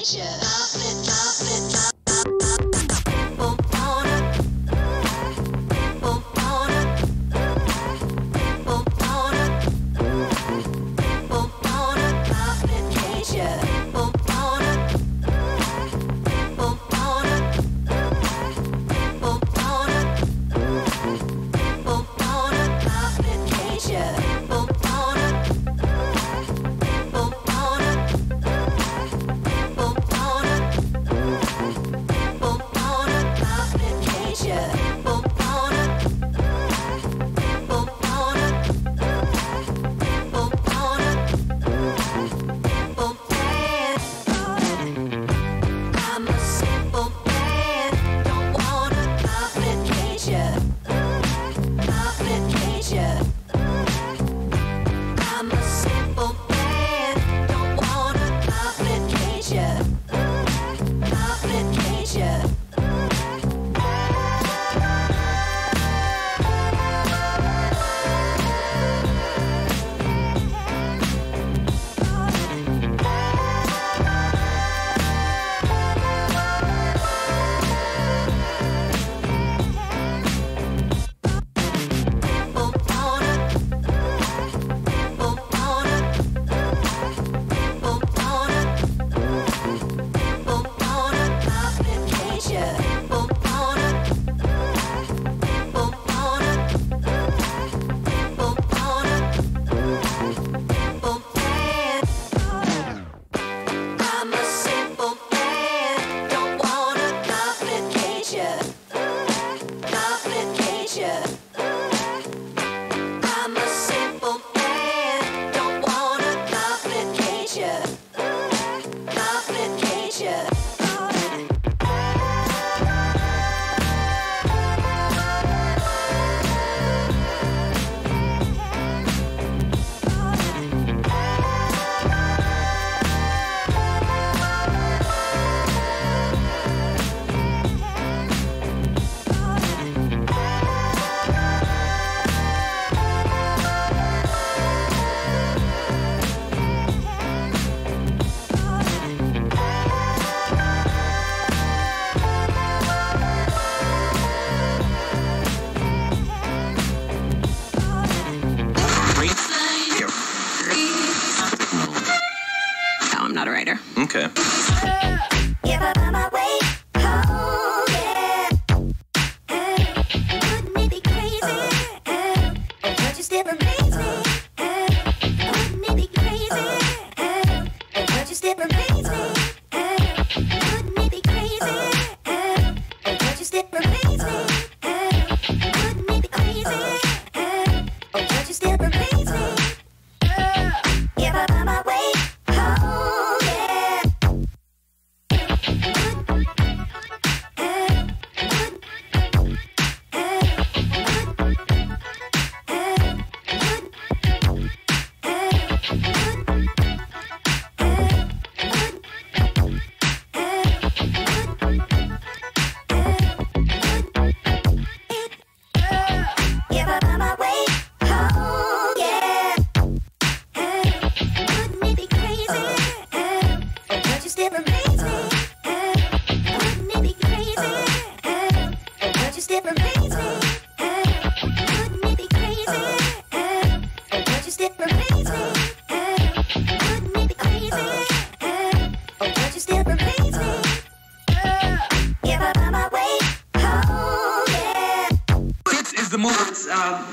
Okay.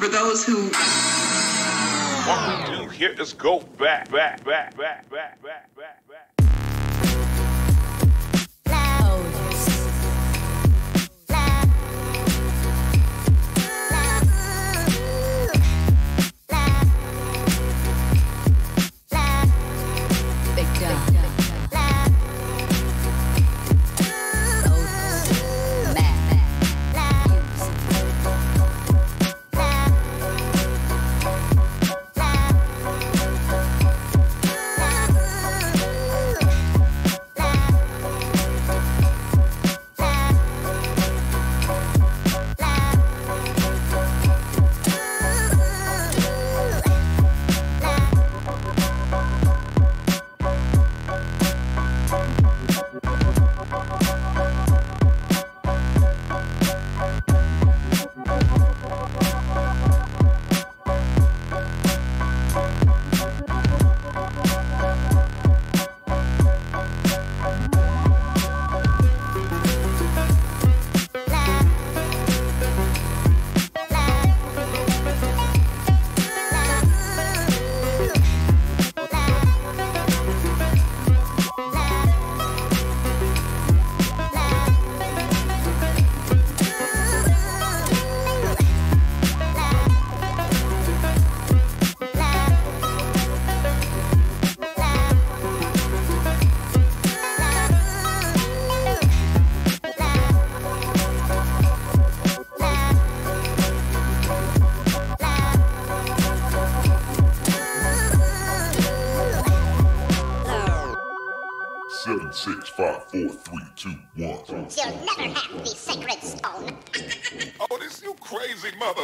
For those who what we do here is go back. 6, 5, 4, 3, 2, 1. You'll never have the sacred stone. Oh, this you crazy mother.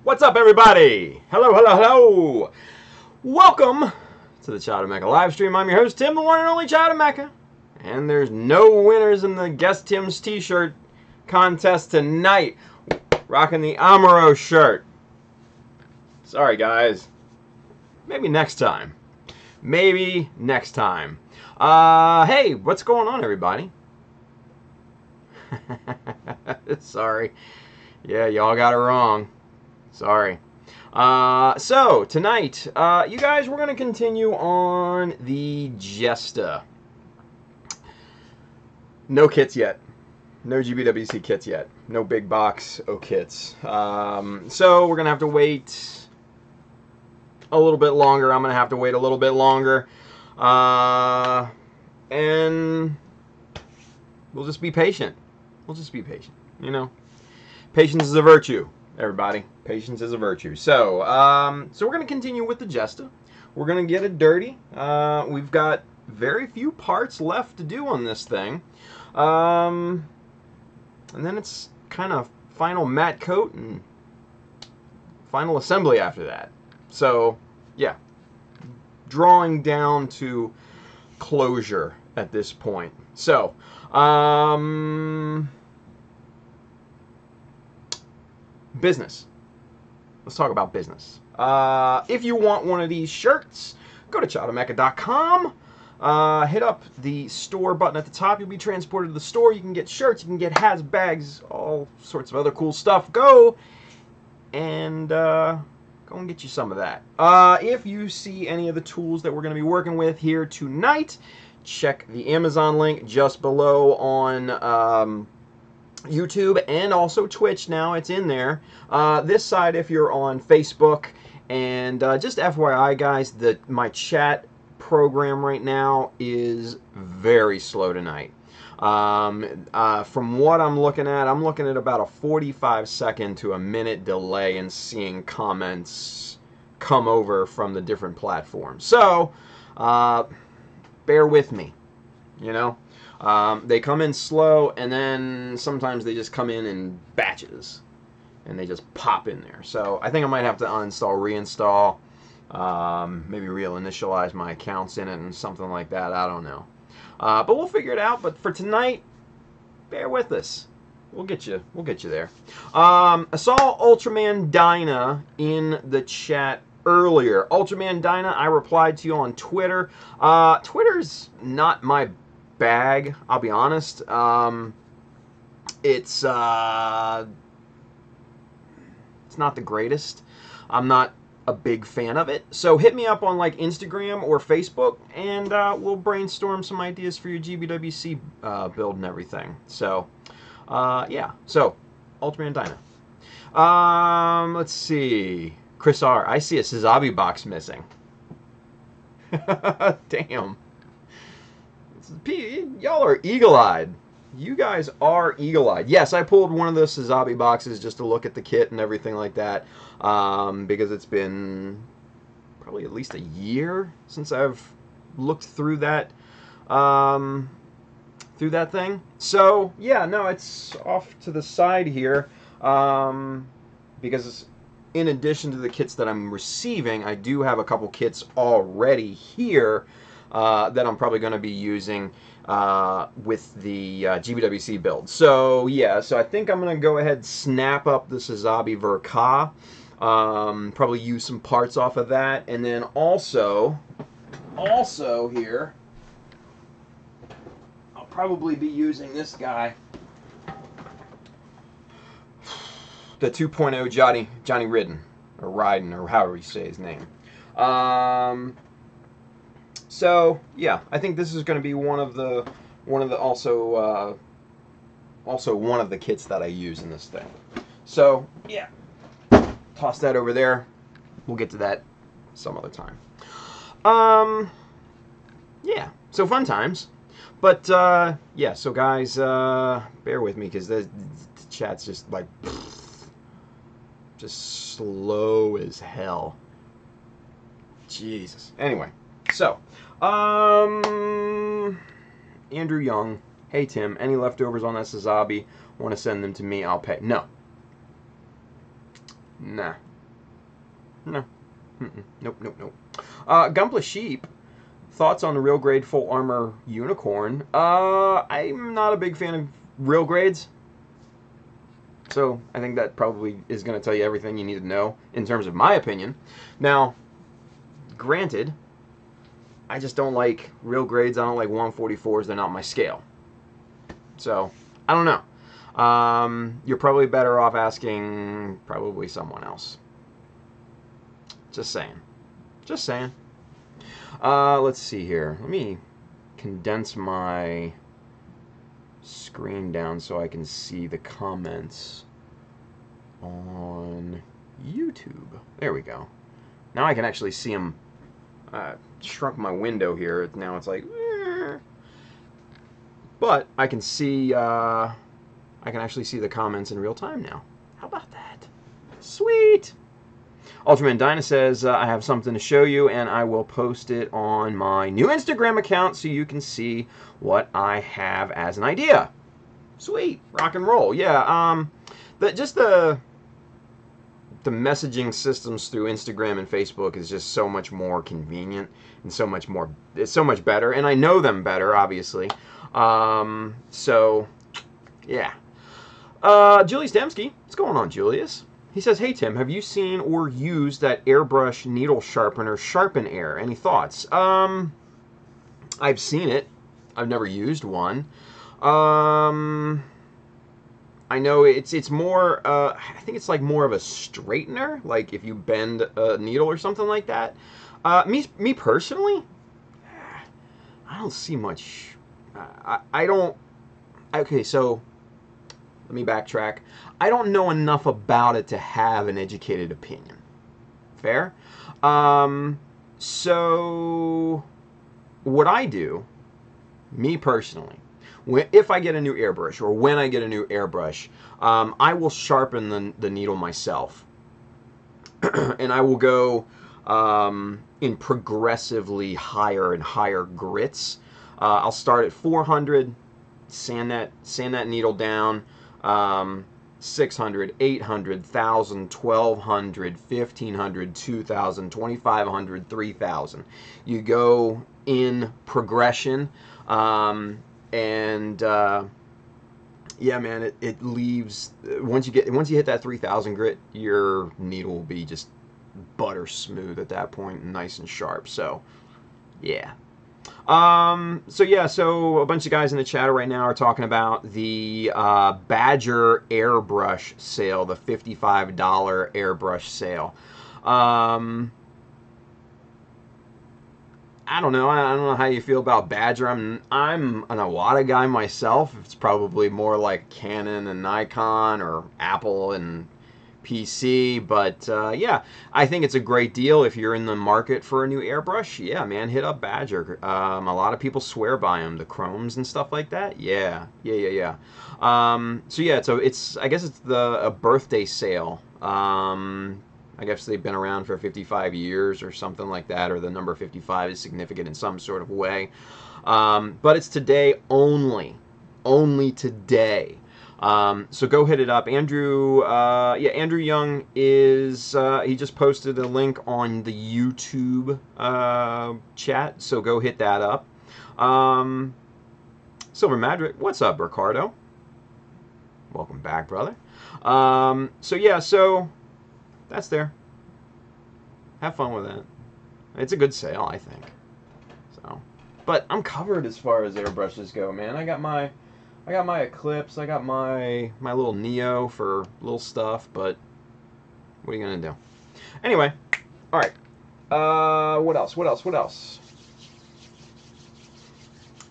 What's up, everybody? Hello, hello, hello. Welcome to the Child of Mecha live stream. I'm your host, Tim, the one and only Child of Mecha. And there's no winners in the Guess Tim's t-shirt contest tonight. Rocking the Amuro shirt. Sorry, guys. Maybe next time. Maybe next time. Hey, what's going on, everybody? Sorry. Yeah, y'all got it wrong. Sorry. So, tonight, you guys, we're going to continue on the Jesta. No kits yet. No GBWC kits yet. No big box kits. So, we're going to have to wait a little bit longer. I'm going to have to wait a little bit longer. And we'll just be patient. We'll just be patient, you know. Patience is a virtue, everybody. Patience is a virtue. So, so we're going to continue with the Jesta. We're going to get it dirty. We've got very few parts left to do on this thing. And then it's kind of final matte coat and final assembly after that. So, yeah. Drawing down to closure at this point. So, business. Let's talk about business. If you want one of these shirts, go to childofmecha.com. Hit up the store button at the top. You'll be transported to the store. You can get shirts, you can get hats, bags, all sorts of other cool stuff. Go and get you some of that. If you see any of the tools that we're going to be working with here tonight, check the Amazon link just below on YouTube and also Twitch now. It's in there. This side if you're on Facebook. And just FYI, guys, my chat program right now is very slow tonight. From what I'm looking at about a 45-second to a minute delay in seeing comments come over from the different platforms. So, bear with me, you know. They come in slow, and then sometimes they just come in batches, and they just pop in there. So I think I might have to uninstall, reinstall, maybe reinitialize my accounts in it and something like that. I don't know. But we'll figure it out. But for tonight, bear with us. We'll get you there. I saw Ultraman Dyna in the chat earlier. Ultraman Dyna, I replied to you on Twitter. Twitter's not my bag, I'll be honest. It's not the greatest. I'm not a big fan of it. So hit me up on like Instagram or Facebook, and we'll brainstorm some ideas for your GBWC build and everything. So, yeah. So, Ultraman Dyna. Let's see. Chris R. I see a Sazabi box missing. Damn. Y'all are eagle-eyed. You guys are eagle-eyed. Yes, I pulled one of those Sazabi boxes just to look at the kit and everything like that, because it's been probably at least a year since I've looked through that thing. So yeah, no, it's off to the side here, because in addition to the kits that I'm receiving, I do have a couple kits already here that I'm probably going to be using with the GBWC build. So yeah, so I think I'm going to go ahead and snap up the Sazabi Verka, probably use some parts off of that, and then also here, I'll probably be using this guy, the 2.0 Johnny Ridden, or Ryden, or however you say his name. So yeah, I think this is going to be one of the also one of the kits that I use in this thing. So yeah, toss that over there. We'll get to that some other time. Yeah, so fun times. But yeah, so guys, bear with me because the chat's just like just slow as hell. Jesus. Anyway, so Andrew Young, hey Tim, any leftovers on that Sazabi? Want to send them to me? I'll pay. No. Nah. No. Nope. Gunpla Sheep, thoughts on the real grade full armor unicorn? I'm not a big fan of real grades. So I think that probably is going to tell you everything you need to know in terms of my opinion. Now, granted, I just don't like real grades. I don't like 144s. They're not my scale. So, I don't know. You're probably better off asking probably someone else. Just saying. Just saying. Let's see here. Let me condense my screen down so I can see the comments on YouTube. There we go. Now I can actually see them. Shrunk my window here. Now it's like, but I can see. I can actually see the comments in real time now. How about that? Sweet. Ultraman Dyna says, I have something to show you, and I will post it on my new Instagram account so you can see what I have as an idea. Sweet. Rock and roll. Yeah. Just the messaging systems through Instagram and Facebook is just so much more convenient and so much more, it's so much better, and I know them better, obviously. So yeah. Julius Dembski, what's going on, Julius? He says, hey Tim, have you seen or used that airbrush needle sharpener Sharpen Air? Any thoughts? I've seen it. I've never used one. I know it's more, I think it's like more of a straightener, like if you bend a needle or something like that. Me personally, I don't see much. I don't. Okay, so let me backtrack. I don't know enough about it to have an educated opinion. Fair? So what I do, me personally, if I get a new airbrush or when I get a new airbrush, I will sharpen the needle myself. And I will go in progressively higher and higher grits. I'll start at 400, sand that needle down, 600, 800, 1,000, 1,200, 1,500, 2,000, 2,500, 3,000. You go in progression, and yeah, man, it leaves once you hit that 3,000 grit, your needle will be just butter smooth at that point, and nice and sharp. So, yeah. So a bunch of guys in the chat right now are talking about the Badger airbrush sale, the $55 airbrush sale. I don't know. I don't know how you feel about Badger. I'm an Iwata guy myself. It's probably more like Canon and Nikon or Apple and PC. But yeah, I think it's a great deal if you're in the market for a new airbrush. Yeah, man, hit up Badger. A lot of people swear by them, the chromes and stuff like that. Yeah. So yeah, it's I guess it's a birthday sale. I guess they've been around for 55 years or something like that, or the number 55 is significant in some sort of way. But it's today only today. So go hit it up. Andrew Young is, he just posted a link on the YouTube chat, so go hit that up. Silver Madrid, what's up, Ricardo? Welcome back, brother. So that's there. Have fun with that. It's a good sale, I think. So, but I'm covered as far as airbrushes go, man. I got my Eclipse. I got my little Neo for little stuff. But what are you gonna do? Anyway, all right. What else?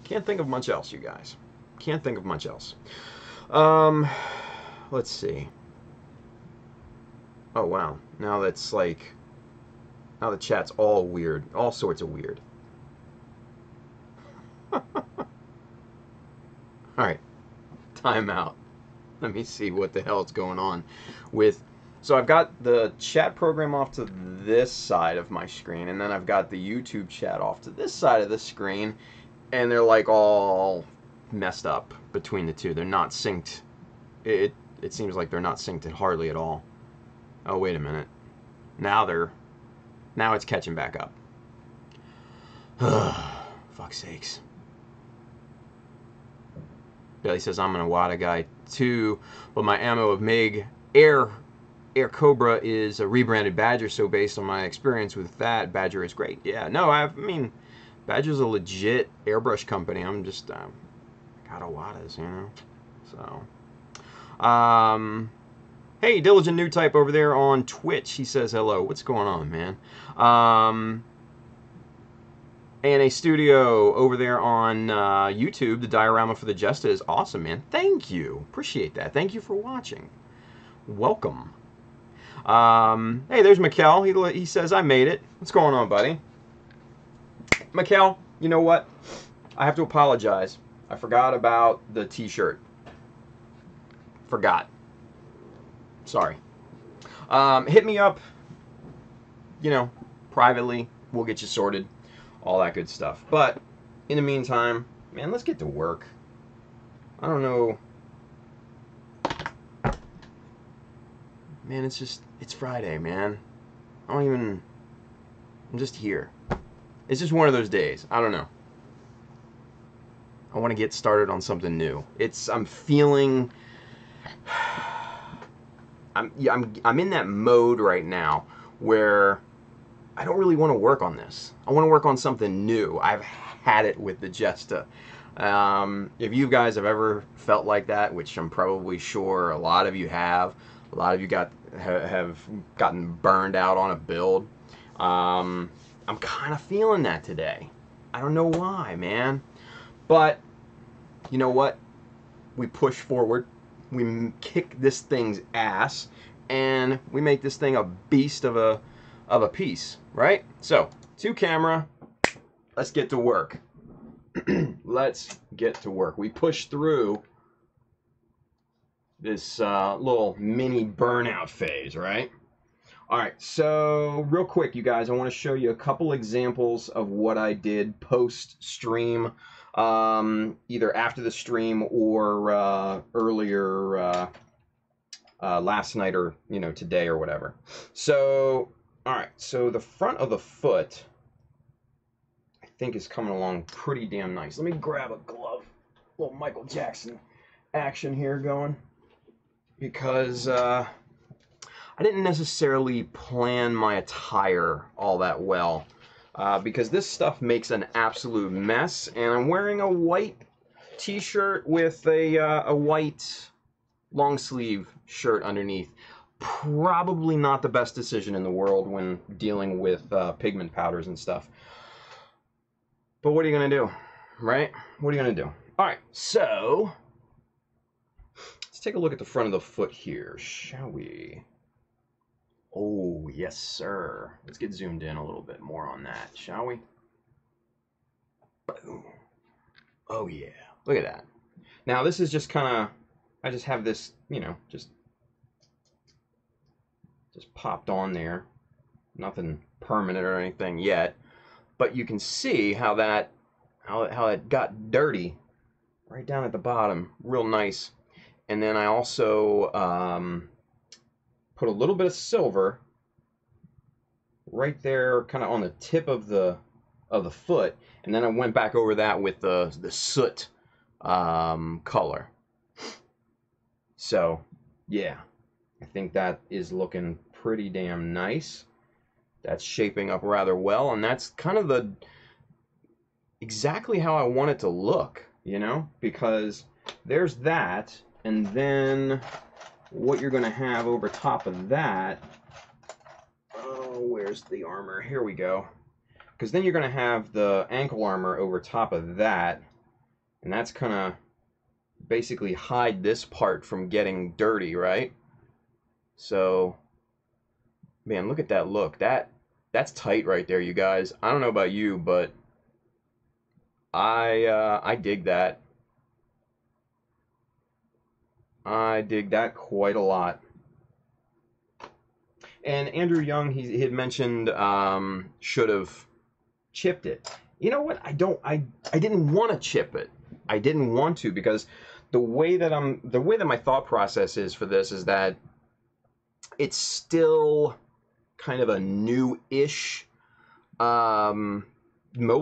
Can't think of much else, you guys. Can't think of much else. Let's see. Oh, wow. Now the chat's all weird. All sorts of weird. Alright. Time out. Let me see what the hell is going on with... So I've got the chat program off to this side of my screen, and then I've got the YouTube chat off to this side of the screen, and they're like all messed up between the two. They're not synced. It seems like they're not synced hardly at all. Oh, wait a minute. Now it's catching back up. Fuck's sakes. Billy says, I'm an Iwata guy too, but my ammo of MiG Air Cobra is a rebranded Badger, so based on my experience with that, Badger is great. Yeah, no, I mean, Badger's a legit airbrush company. I'm just, got Iwatas, you know? So, hey, Diligent New Type over there on Twitch. He says hello. What's going on, man? And a studio over there on YouTube. The diorama for the Jesta is awesome, man. Thank you. Appreciate that. Thank you for watching. Welcome. Hey, there's Mikkel. He says, I made it. What's going on, buddy? Mikkel, you know what? I have to apologize. I forgot about the t-shirt. Forgot. Sorry. Hit me up, privately. We'll get you sorted. All that good stuff. But, in the meantime, man, let's get to work. I don't know. Man, it's Friday, man. I'm just here. It's just one of those days. I don't know. I want to get started on something new. I'm feeling... I'm in that mode right now where I don't really want to work on this. I want to work on something new. I've had it with the Jesta. If you guys have ever felt like that, which I'm probably sure a lot of you have, a lot of you have gotten burned out on a build. I'm kind of feeling that today. I don't know why, man. But you know what? We push forward. We kick this thing's ass, and we make this thing a beast of a piece, right? So, to camera, let's get to work. Let's get to work. We push through this little mini burnout phase, right? All right, so real quick, you guys, I want to show you a couple examples of what I did post-stream, either after the stream or earlier last night or, today or whatever. So, all right, so the front of the foot, I think, is coming along pretty damn nice. Let me grab a glove. A little Michael Jackson action here going. Because I didn't necessarily plan my attire all that well because this stuff makes an absolute mess, and I'm wearing a white t-shirt with a white long sleeve shirt underneath. Probably not the best decision in the world when dealing with pigment powders and stuff. But what are you gonna do, right? What are you gonna do? All right, so let's take a look at the front of the foot here, shall we? Oh, yes, sir. Let's get zoomed in a little bit more on that, shall we? Boom. Oh, yeah. Look at that. Now, this is just kind of, I just have this, you know, just popped on there. Nothing permanent or anything yet. But you can see how that, how it got dirty right down at the bottom. Real nice. And then I also put a little bit of silver right there, kind of on the tip of the foot, and then I went back over that with the soot color. So yeah, I think that is looking pretty damn nice. That's shaping up rather well, and that's kind of the exactly how I want it to look, you know, because there's that, and then what you're going to have over top of that, oh, where's the armor? Here we go. Because then you're going to have the ankle armor over top of that, and that's going to basically hide this part from getting dirty, right? So, man, look at that look. That's tight right there, you guys. I don't know about you, but I dig that. I dig that quite a lot. And Andrew Young, he had mentioned should have chipped it. You know what? I didn't want to chip it. I didn't want to, because the way that my thought process is for this is that it's still kind of a new-ish mobile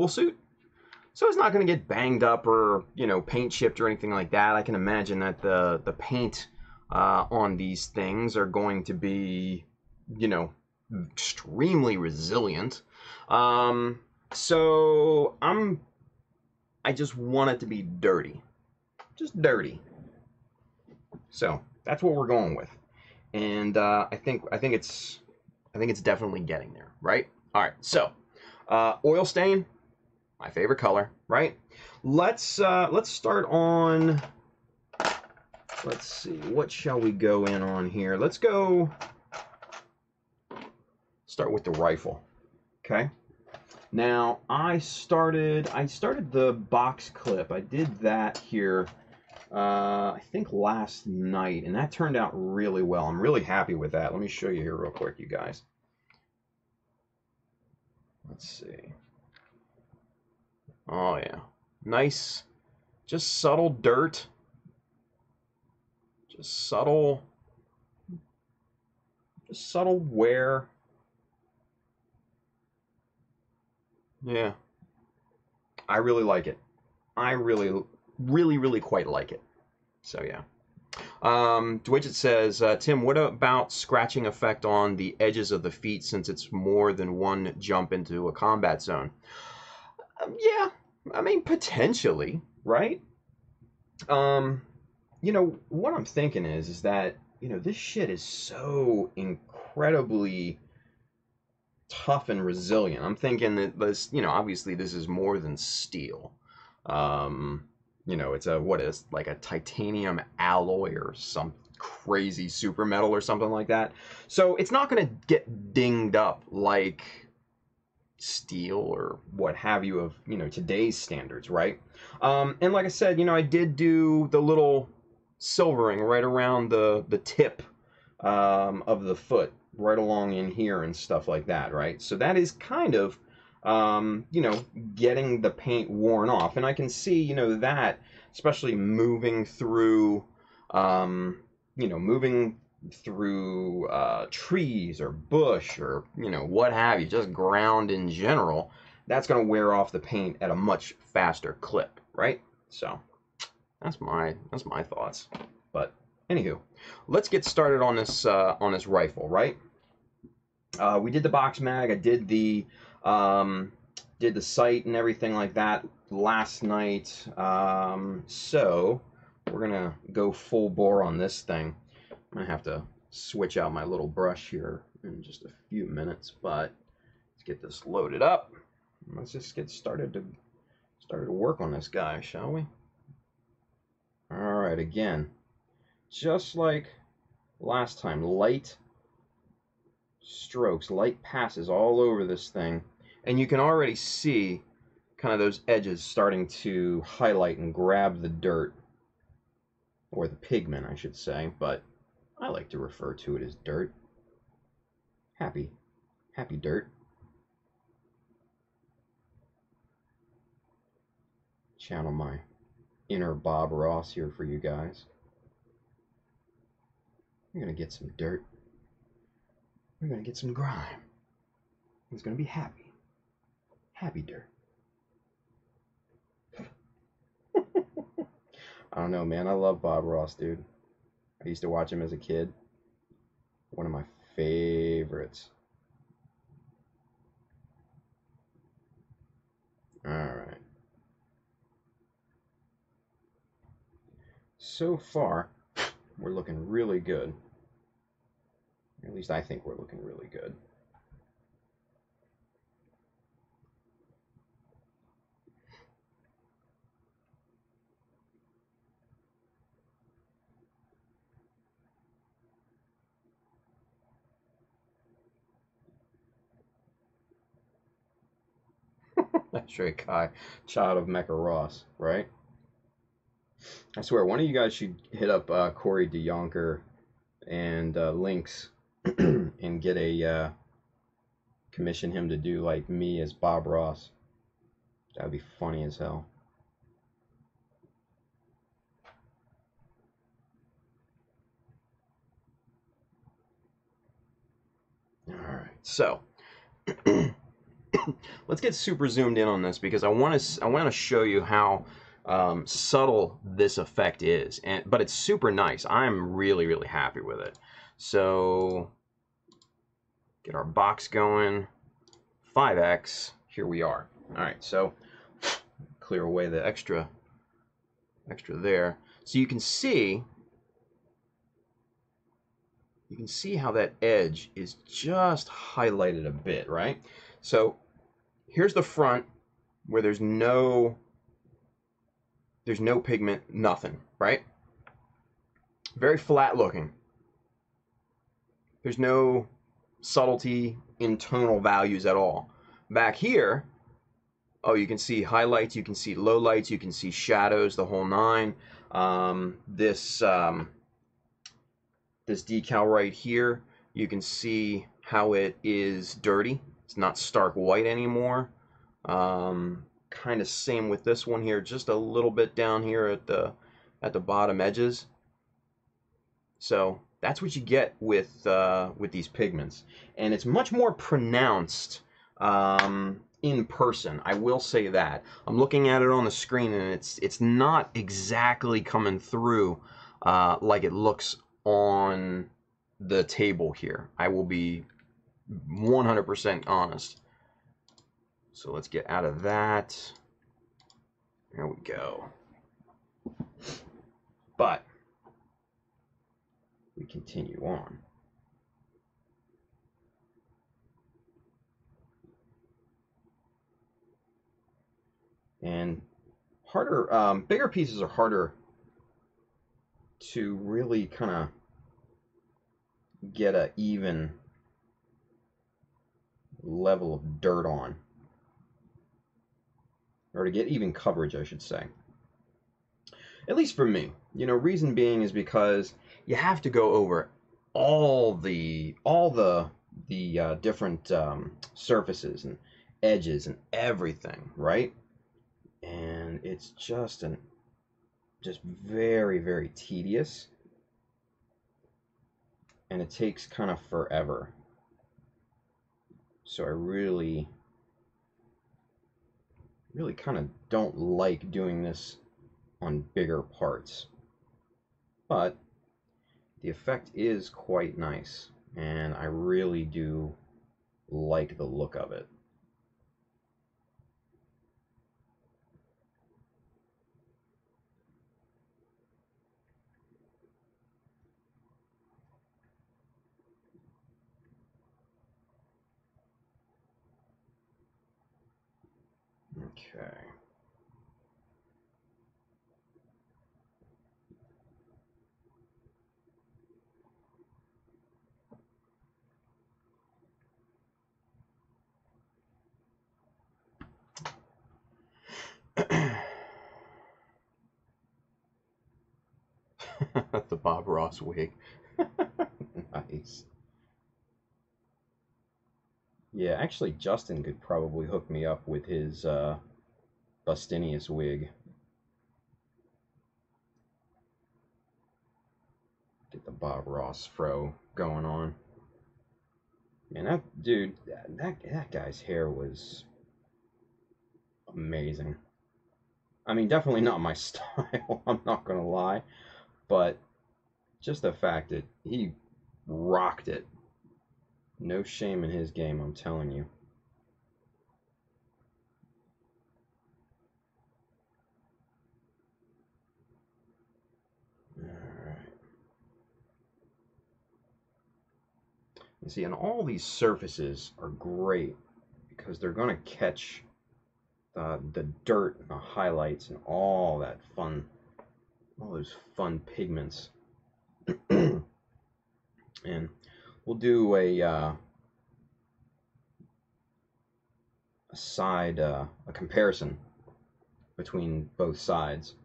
suit. So it's not going to get banged up or, you know, paint chipped or anything like that. I can imagine that the paint on these things are going to be, you know, extremely resilient. So I just want it to be dirty. Just dirty. So that's what we're going with. And I think it's definitely getting there, right? All right. So oil stain, my favorite color, right? Let's start on, let's see, what shall we go in on here? Let's go start with the rifle. Okay. Now I started the box clip. I did that here I think last night, and that turned out really well. I'm really happy with that. Let me show you here real quick, you guys. Let's see. Oh yeah, nice, just subtle dirt, just subtle wear. Yeah, I really like it. I really quite like it. So yeah. Dwidget says, Tim, what about scratching effect on the edges of the feet since it's more than one jump into a combat zone? Yeah, I mean, potentially, right? You know, what I'm thinking is that, you know, this shit is so incredibly tough and resilient. I'm thinking that this, you know, obviously this is more than steel. You know, it's like a titanium alloy or some crazy super metal or something like that. So it's not going to get dinged up like steel or what have you of, you know, today's standards, right? And like I said, you know, I did do the little silvering right around the tip of the foot, right along in here and stuff like that, right? So that is kind of, you know, getting the paint worn off. And I can see, you know, that, especially moving through, you know, moving through trees or bush or, you know, what have you, just ground in general, that's going to wear off the paint at a much faster clip, right? So that's my thoughts. But Anywho, let's get started on this rifle, right? We did the box mag. I did the sight and everything like that last night. So we're gonna go full bore on this thing. I'm gonna have to switch out my little brush here in just a few minutes, but let's get this loaded up. Let's just get started to work on this guy, shall we? All right, again, just like last time, light strokes, light passes all over this thing, and you can already see kind of those edges starting to highlight and grab the dirt, or the pigment, I should say, but I like to refer to it as dirt. Happy dirt. Channel my inner Bob Ross here for you guys. We're gonna get some dirt. We're gonna get some grime. It's gonna be happy. Happy dirt. I don't know, man. I love Bob Ross, dude. I used to watch him as a kid. One of my favorites. Alright. So far, we're looking really good. At least I think we're looking really good. That's right, Kai. Child of Mecha Ross, right? I swear, one of you guys should hit up Corey DeYonker and Lynx and get a commission him to do like me as Bob Ross. That'd be funny as hell. All right, so let's get super zoomed in on this because I want to show you how subtle this effect is, but it's super nice. I'm really happy with it. So get our box going. 5x. Here we are. All right, so clear away the extra there, so you can see how that edge is just highlighted a bit, right? So here's the front where there's no pigment, nothing, right? Very flat looking. There's no subtlety in tonal values at all. Back here, oh, you can see highlights, you can see lowlights, you can see shadows, the whole nine. This decal right here, you can see how it is dirty. It's not stark white anymore. Kind of same with this one here, just a little bit down here at the bottom edges. So that's what you get with these pigments, and it's much more pronounced in person. I will say that. I'm looking at it on the screen, and it's not exactly coming through like it looks on the table here. I will be 100% honest. So let's get out of that. There we go. But we continue on. And harder, bigger pieces are harder to really kind of get an even level of dirt on, or to get even coverage, I should say. At least for me, you know, reason being is because you have to go over all the different surfaces and edges and everything, right? And it's just very tedious, and it takes kind of forever. So I really kind of don't like doing this on bigger parts. But the effect is quite nice, and I really do like the look of it. Okay. The Bob Ross wig. Nice. Yeah, actually, Justin could probably hook me up with his Bustinius wig. Get the Bob Ross fro going on. Man, that dude, that guy's hair was amazing. I mean, definitely not my style, I'm not gonna lie, but just the fact that he rocked it. No shame in his game, I'm telling you. Alright. You see, and all these surfaces are great because they're going to catch the dirt and the highlights and all that fun, all those fun pigments. And we'll do a comparison between both sides,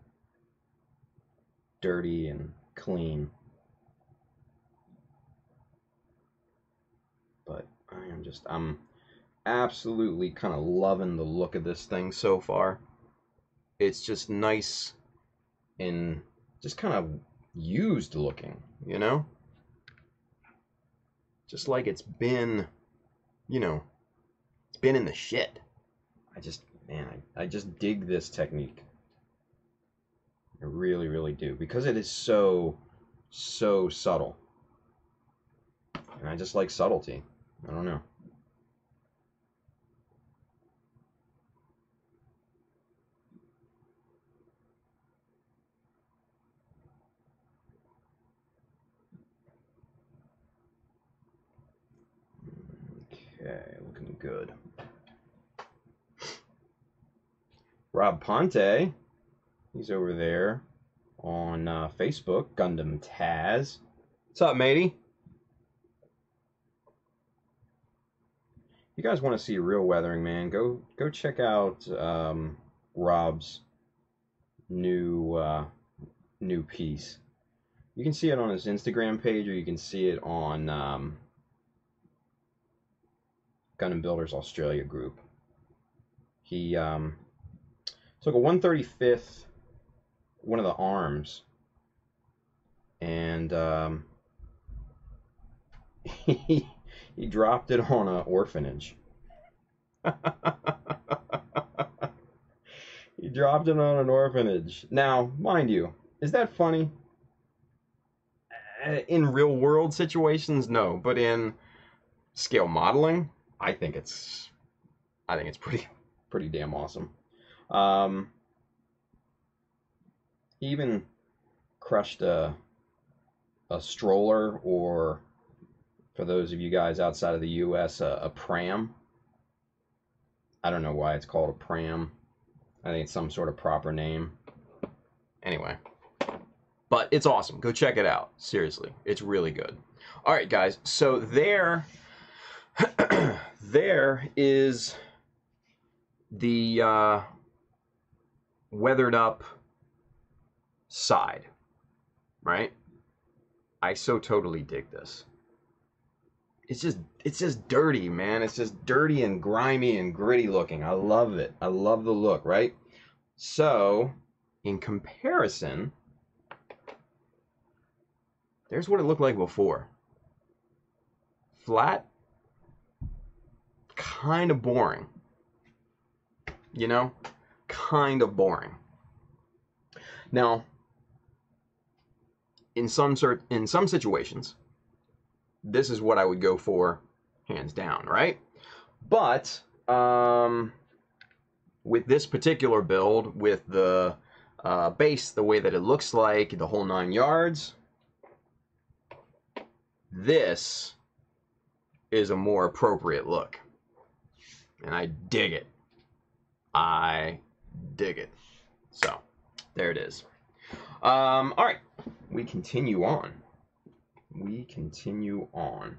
dirty and clean. But I'm absolutely kind of loving the look of this thing so far. It's just nice and just kind of used looking, you know? Just like it's been, you know, it's been in the shit. I just dig this technique. I really, really do. Because it is so subtle. And I just like subtlety. I don't know. Okay, looking good. Rob Ponte, he's over there on Facebook, Gundam Taz. What's up, matey? You guys want to see real weathering, man? Go check out Rob's new piece. You can see it on his Instagram page, or you can see it on Gundam Builders Australia group. He took a 1/35th, one of the arms, and he dropped it on an orphanage. He dropped it on an orphanage. Now, mind you, is that funny? In real world situations, no, but in scale modeling, I think it's pretty damn awesome. He even crushed a stroller, or for those of you guys outside of the US, a pram. I don't know why it's called a pram. I think it's some sort of proper name. Anyway, but it's awesome. Go check it out. Seriously, it's really good. All right, guys. So there is the weathered up side, right? I so totally dig this. It's just dirty, man. It's just dirty and grimy and gritty looking. I love it. I love the look, right? So, in comparison, there's what it looked like before. Flat, kind of boring. You know? Kind of boring. Now, in some situations, this is what I would go for, hands down, right? But with this particular build, with the base the way that it looks like, the whole 9 yards, this is a more appropriate look. And I dig it. I dig it. So, there it is. All right, we continue on. We continue on.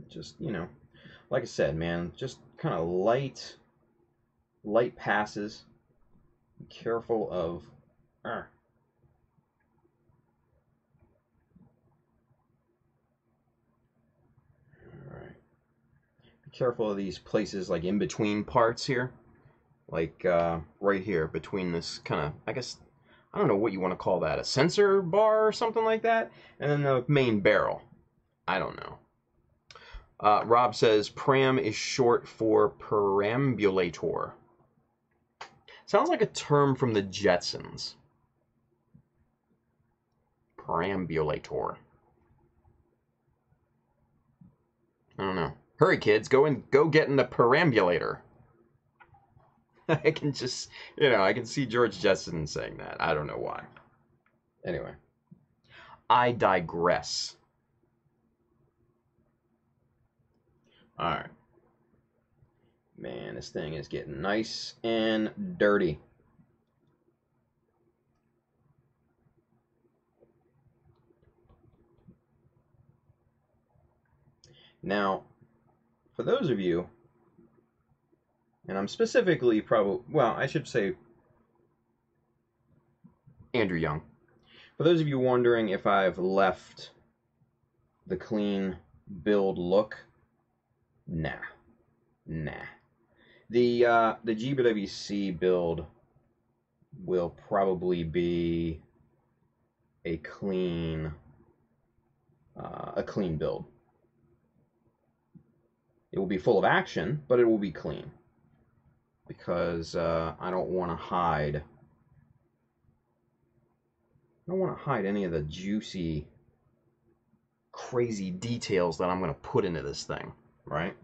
Just, you know, like I said, man, just kind of light passes. Be careful of... All right. Be careful of these places like in between parts here. Like right here between this kind of, I guess, I don't know what you want to call that, a sensor bar or something like that, and then the main barrel. I don't know. Rob says pram is short for perambulator. Sounds like a term from the Jetsons. Perambulator. I don't know. Hurry, kids, go get in the perambulator. I can just, you know, I can see George Jetson saying that. I don't know why. Anyway, I digress. All right. Man, this thing is getting nice and dirty. Now, for those of you, and I'm specifically probably, well, I should say Andrew Young. For those of you wondering if I've left the clean build look, nah. The GBWC build will probably be a clean build. It will be full of action, but it will be clean. Because I don't want to hide. I don't want to hide any of the juicy, crazy details that I'm going to put into this thing, right?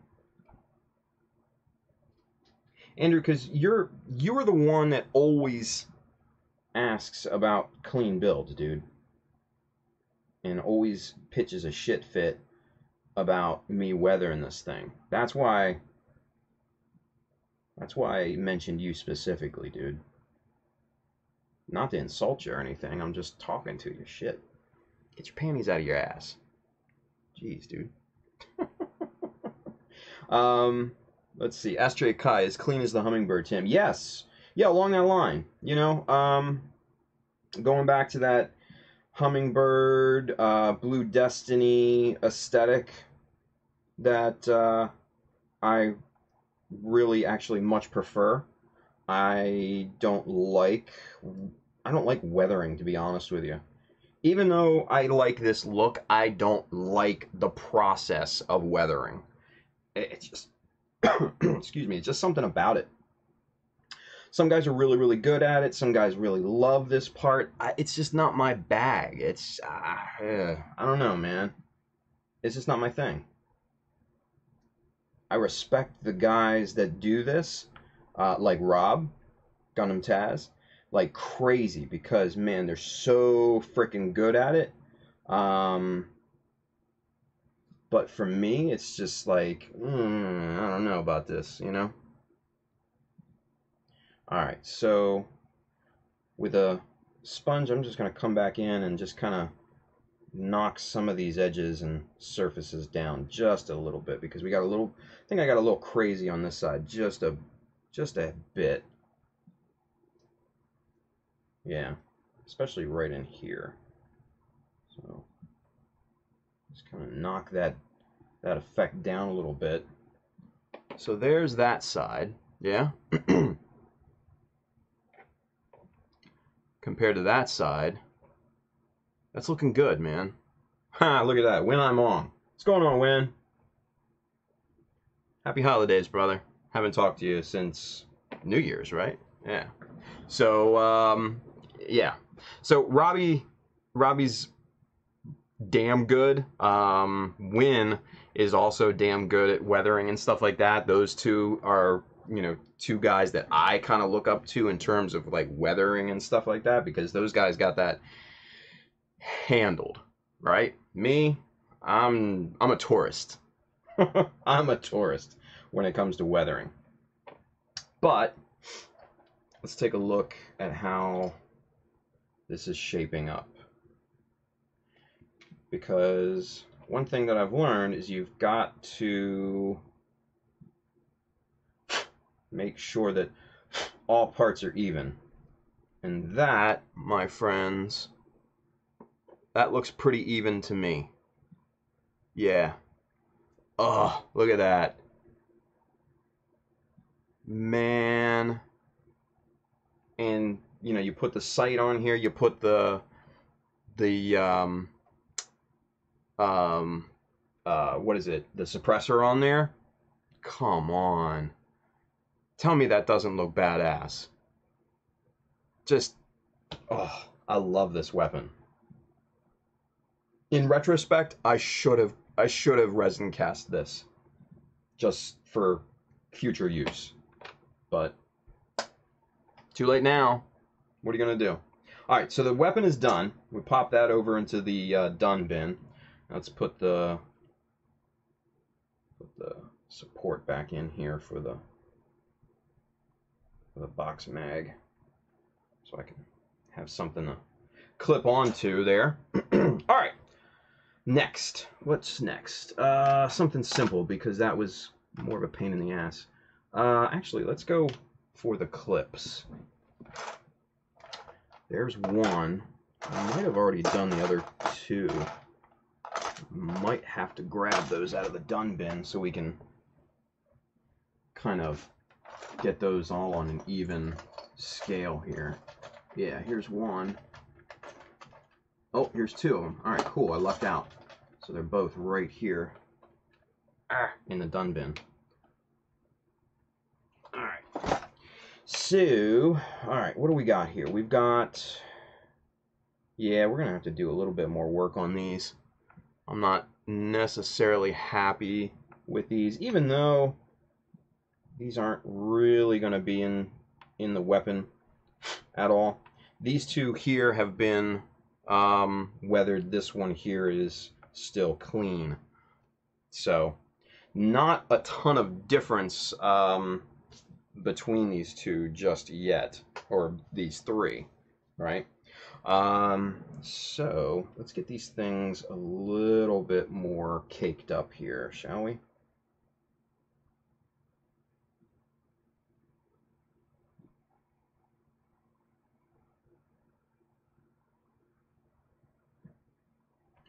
Andrew, because you're the one that always asks about clean builds, dude, and always pitches a shit fit about me weathering this thing. That's why I mentioned you specifically, dude. Not to insult you or anything. I'm just talking to you. Shit. Get your panties out of your ass. Jeez, dude. Let's see. Astray Kai, as clean as the Hummingbird, Tim. Yes. Yeah, along that line. You know, going back to that Hummingbird, Blue Destiny aesthetic that I really actually much prefer. I don't like weathering, to be honest with you. Even though I like this look, I don't like the process of weathering. It's just excuse me, it's just something about it. Some guys are really, really good at it. Some guys really love this part. It's just not my bag. It's I don't know, man. It's just not my thing. I respect the guys that do this, like Rob, Gundam Taz, like crazy, because, man, they're so freaking good at it. But for me, it's just like, I don't know about this, you know? Alright, so with a sponge, I'm just going to come back in and just kind of knock some of these edges and surfaces down just a little bit, because we got a little, I think I got a little crazy on this side, just a bit. Yeah, especially right in here. So just kind of knock that effect down a little bit. So there's that side, yeah. Compared to that side, that's looking good, man. Ha, look at that, when I'm on. What's going on, Win? Happy holidays, brother. Haven't talked to you since New Year's, right? Yeah. So, yeah. So, Robbie's damn good. Win is also damn good at weathering and stuff like that. Those two are, you know, two guys that I kind of look up to in terms of like weathering and stuff like that, because those guys got that handled, right? Me, I'm a tourist. I'm a tourist when it comes to weathering. But let's take a look at how this is shaping up. Because one thing that I've learned is you've got to make sure that all parts are even. And that, my friends, that looks pretty even to me. Yeah. Oh, look at that. Man. And, you know, you put the sight on here, you put the what is it? The suppressor on there? Come on. Tell me that doesn't look badass. Just, oh, I love this weapon. In retrospect, I should have resin cast this just for future use. But too late now. What are you gonna do? All right, so the weapon is done. We pop that over into the done bin. Let's put the support back in here for the box mag, so I can have something to clip onto there. All right. Next, what's next? Something simple, because that was more of a pain in the ass. Actually, let's go for the clips. There's one. I might have already done the other two. Might have to grab those out of the done bin so we can kind of get those all on an even scale here. Yeah, here's one. Oh, here's two of them. All right, cool. I lucked out. So they're both right here in the done bin. All right. So, all right, what do we got here? We've got, yeah, we're going to have to do a little bit more work on these. I'm not necessarily happy with these, even though these aren't really going to be in the weapon at all. These two here have been weathered. This one here is still clean. So, not a ton of difference between these two just yet, or these three, right? So let's get these things a little bit more caked up here, shall we?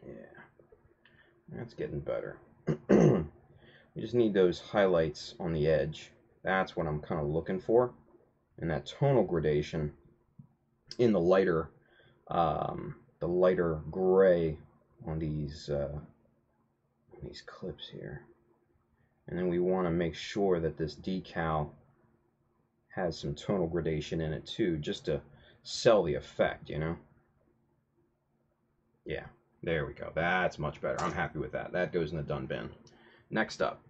Yeah, that's getting better. We just need those highlights on the edge. That's what I'm kind of looking for. And that tonal gradation in the lighter gray on these clips here. And then we want to make sure that this decal has some tonal gradation in it too, just to sell the effect, you know? Yeah, there we go. That's much better. I'm happy with that. That goes in the done bin. Next up.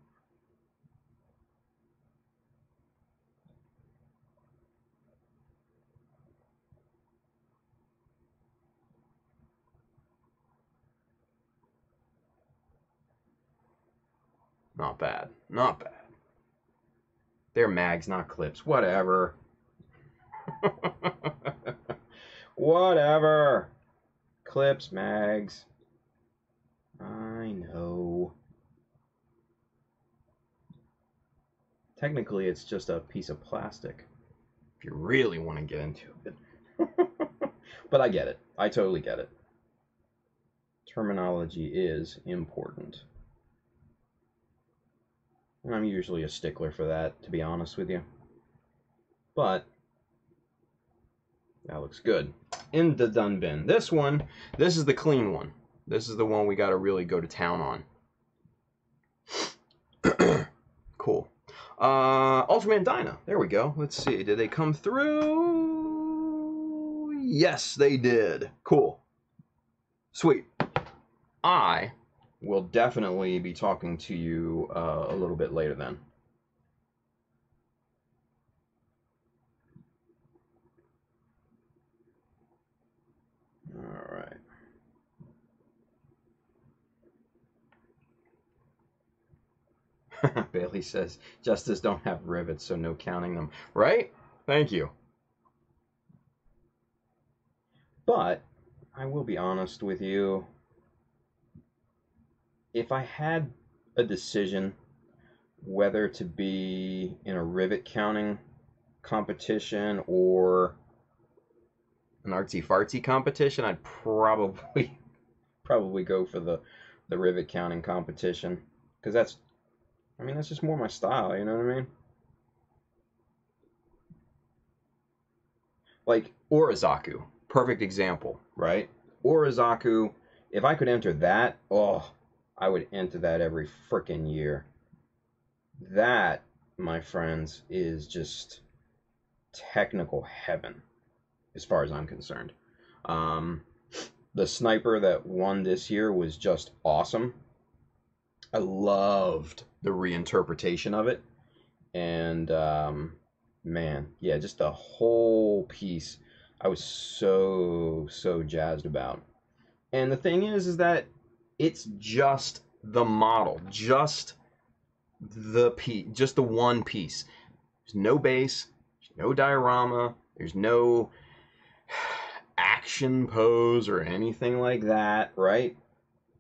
Not bad. Not bad. They're mags, not clips. Whatever. Whatever. Clips, mags. I know. Technically, it's just a piece of plastic, if you really want to get into it. But I get it. I totally get it. Terminology is important. And I'm usually a stickler for that, to be honest with you. But that looks good. In the done bin. This one, this is the clean one. This is the one we got to really go to town on. Cool. Ultraman Dyna. There we go. Let's see. Did they come through? Yes, they did. Cool. Sweet. I will definitely be talking to you a little bit later then. All right. Bailey says, Justice don't have rivets, so no counting them. Right? Thank you. But I will be honest with you. If I had a decision whether to be in a rivet counting competition or an artsy-fartsy competition, I'd probably go for the rivet counting competition. Because that's just more my style, you know what I mean? Like Orizaku, perfect example, right? Orizaku, if I could enter that, oh, I would enter that every frickin' year. That, my friends, is just technical heaven, as far as I'm concerned. The sniper that won this year was just awesome. I loved the reinterpretation of it. And, man, yeah, just the whole piece I was so jazzed about. And the thing is that it's just the model, just the one piece. There's no base, there's no diorama, there's no action pose or anything like that, right?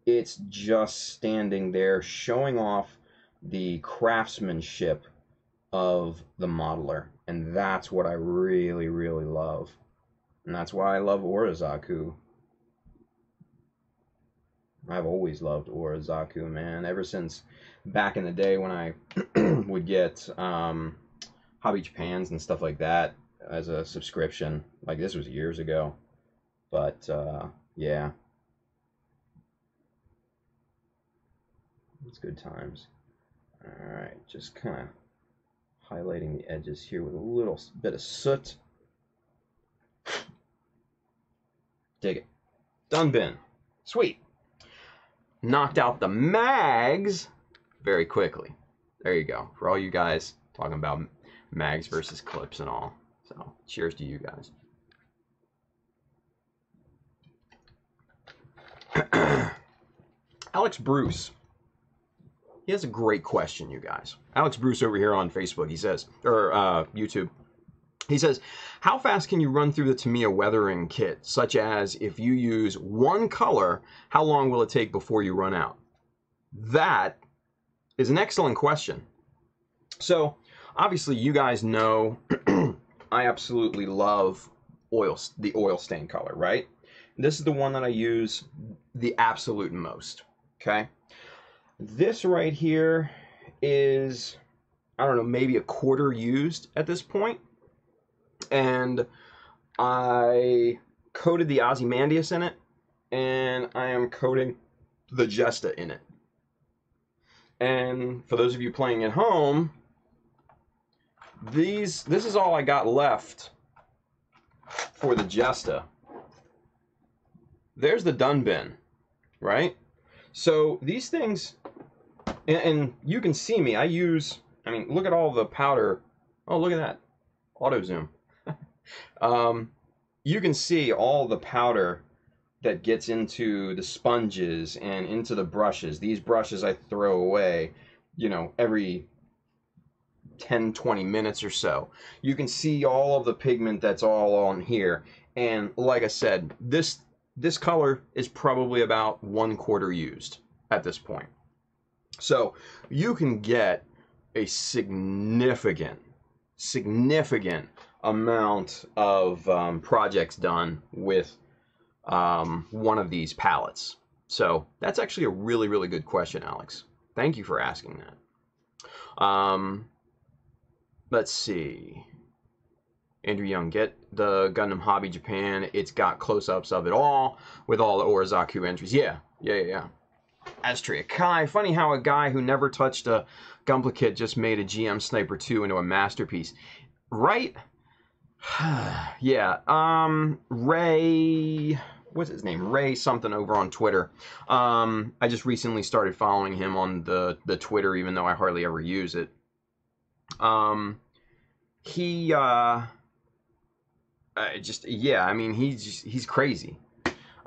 It's just standing there showing off the craftsmanship of the modeler. And that's what I really, really love. And that's why I love Orizaku. I've always loved Orizaku, man. Ever since back in the day when I would get Hobby Japans and stuff like that as a subscription. Like, this was years ago. But, yeah. It's good times. Alright, just kind of highlighting the edges here with a little bit of soot. Dig it. Done bin. Sweet. Knocked out the mags very quickly. There you go. For all you guys talking about mags versus clips and all. So, cheers to you guys. Alex Bruce. He has a great question, you guys. Alex Bruce over here on Facebook, he says, or YouTube. He says, how fast can you run through the Tamiya weathering kit, such as if you use one color, how long will it take before you run out? That is an excellent question. So, obviously, you guys know I absolutely love the oil stain color, right? This is the one that I use the absolute most, okay? This right here is, I don't know, maybe a quarter used at this point. And I coated the Ozymandias in it, and I am coating the Jesta in it. And for those of you playing at home, this is all I got left for the Jesta. There's the done bin, right? So these things, and you can see me, look at all the powder. Oh, look at that. Auto zoom. You can see all the powder that gets into the sponges and into the brushes. These brushes I throw away, every 10-20 minutes or so. You can see all of the pigment that's all on here. And like I said, this color is probably about 1/4 used at this point. So you can get a significant amount of projects done with one of these palettes. So that's actually a really, really good question, Alex. Thank you for asking that. Let's see. Andrew Young, get the Gundam Hobby Japan. It's got close-ups of it all with all the Orizaku entries. Yeah. Astria Kai. Funny how a guy who never touched a Gunpla kit just made a GM Sniper 2 into a masterpiece. Right? Yeah. Ray... What's his name? Ray something over on Twitter. I just recently started following him on the Twitter, even though I hardly ever use it. He's crazy.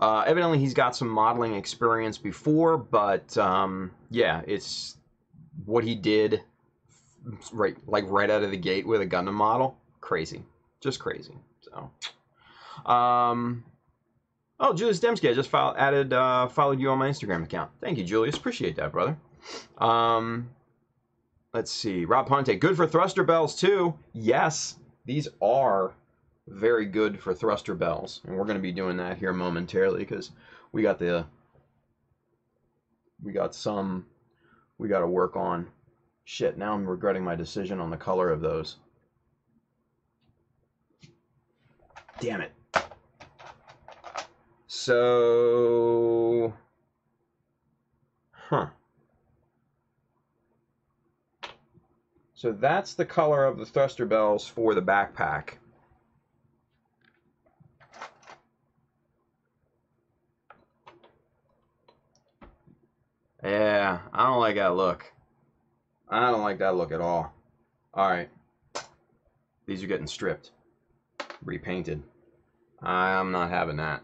Evidently he's got some modeling experience before, but yeah, it's what he did right out of the gate with a Gundam model. Crazy. Just crazy. So oh, Julius Dembski, I just followed you on my Instagram account. Thank you, Julius. Appreciate that, brother. Let's see. Rob Ponte, good for thruster bells too. Yes, these are very good for thruster bells, and we're going to be doing that here momentarily because we got to work on. Shit, now I'm regretting my decision on the color of those. Damn it. So, so that's the color of the thruster bells for the backpack. Yeah, I don't like that look. I don't like that look at all. Alright. These are getting stripped. Repainted. I'm not having that.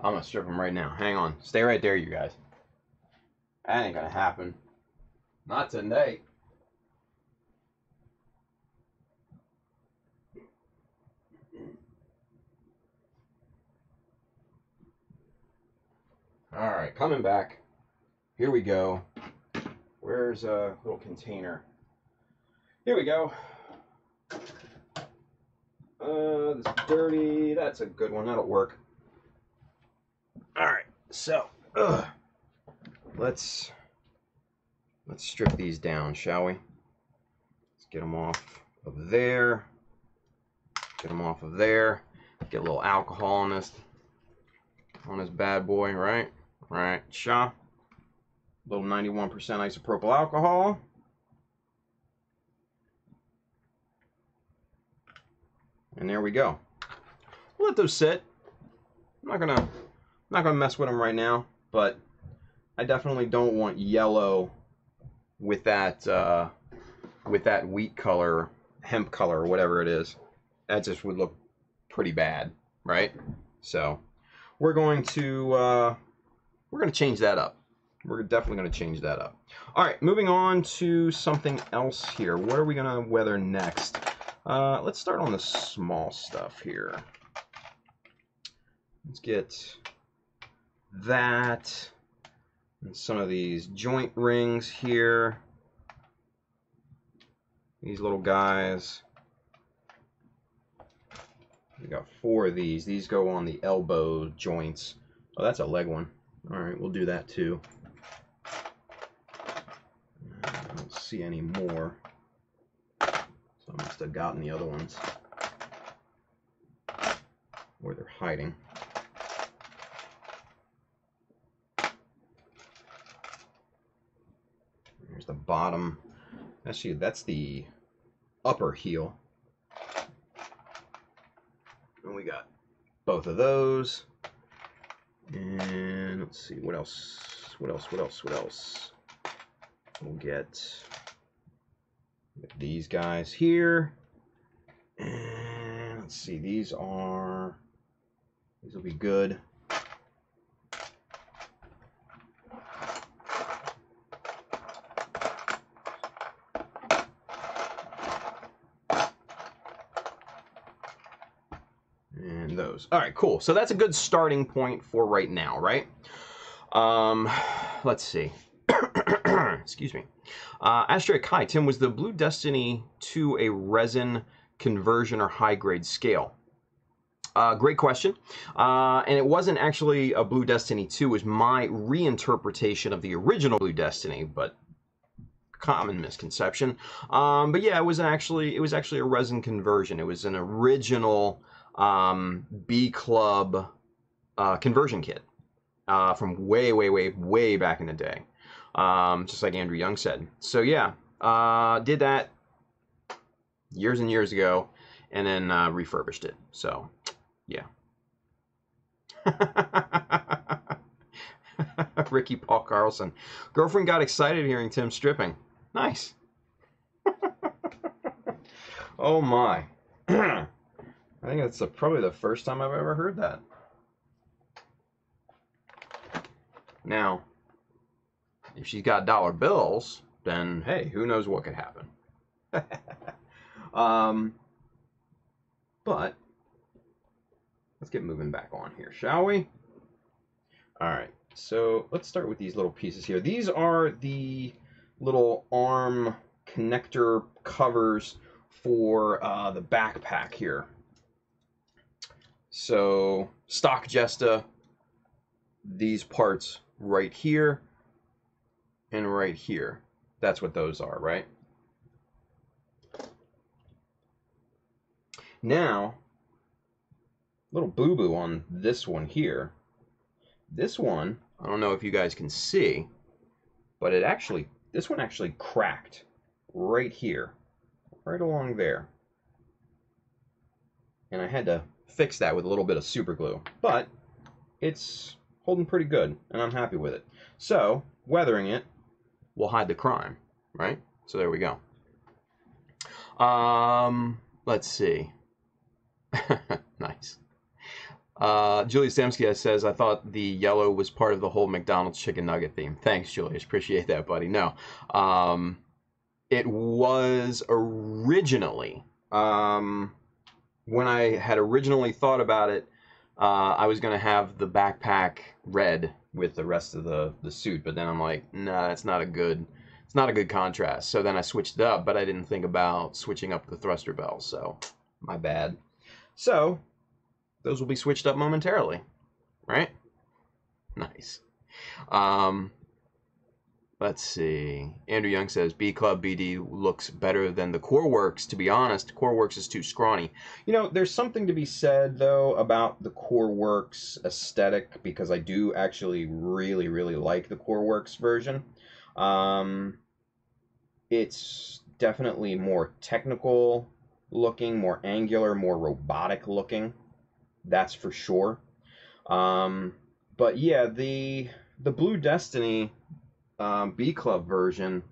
I'm going to strip them right now. Hang on. Stay right there, you guys. That ain't going to happen. Not today. Alright, coming back. Here we go. Where's a little container? Here we go. This is dirty. That's a good one. That'll work. Alright, so let's strip these down, shall we? Let's get them off of there. Get them off of there. Get a little alcohol on this bad boy, right? Right, sha. Little 91% isopropyl alcohol. And there we go. We'll let those sit. I'm not gonna mess with them right now, but I definitely don't want yellow with that wheat color, hemp color, or whatever it is. That just would look pretty bad, right? So we're going to change that up. We're definitely going to change that up. All right, moving on to something else here. What are we going to weather next? Let's start on the small stuff here. Let's get that and some of these joint rings here. These little guys. We got 4 of these. These go on the elbow joints. Oh, that's a leg one. All right, we'll do that too. I don't see any more. So I must have gotten the other ones where they're hiding. Here's the bottom. Actually, that's the upper heel. And we got both of those. And let's see, what else? We'll get these guys here. And let's see, these will be good. And those. All right, cool. So that's a good starting point for right now, right? Let's see. Excuse me. Astria Kai, Tim, was the Blue Destiny 2 a resin conversion or high grade scale? Great question. And it wasn't actually a Blue Destiny 2. It was my reinterpretation of the original Blue Destiny, but common misconception. But yeah, it was actually a resin conversion. It was an original B Club conversion kit. from way back in the day. Just like Andrew Young said. So yeah, did that years and years ago, and then refurbished it. So yeah. Ricky Paul Carlson. Girlfriend got excited hearing Tim stripping. Nice. Oh my. I think that's probably the first time I've ever heard that. Now, if she's got dollar bills, then hey, who knows what could happen. But let's get moving back on here, shall we? All right, so let's start with these little pieces here. These are the little arm connector covers for the backpack here. So stock Jesta, these parts right here and right here. That's what those are, right? Now, little boo-boo on this one here. This one, I don't know if you guys can see, but this one actually cracked right here, right along there. And I had to fix that with a little bit of super glue, but it's holding pretty good, and I'm happy with it. So, weathering it will hide the crime, right? So there we go. Let's see. Nice. Julius Demsky says, I thought the yellow was part of the whole McDonald's chicken nugget theme. Thanks, Julius. Appreciate that, buddy. No. It was originally, when I had originally thought about it, I was going to have the backpack red with the rest of the suit, but then I'm like, nah, it's not a good contrast. So then I switched it up, but I didn't think about switching up the thruster bell, so my bad. So those will be switched up momentarily, right? Nice. Let's see. Andrew Young says, B Club BD looks better than the CoreWorks. To be honest, CoreWorks is too scrawny. You know, there's something to be said, though, about the CoreWorks aesthetic, because I do actually really, really like the CoreWorks version. It's definitely more technical looking, more angular, more robotic looking. That's for sure. But yeah, the Blue Destiny B Club version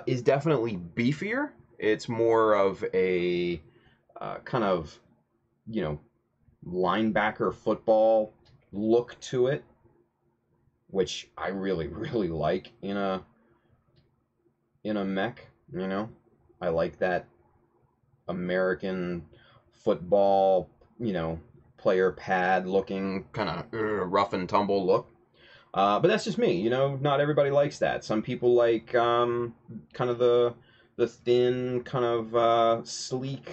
is definitely beefier. It's more of a kind of, you know, linebacker football look to it, which I really, really like in a mech. You know, I like that American football, you know, player pad looking kind of rough and tumble look. But that's just me, you know, not everybody likes that. Some people like kind of the thin, kind of sleek,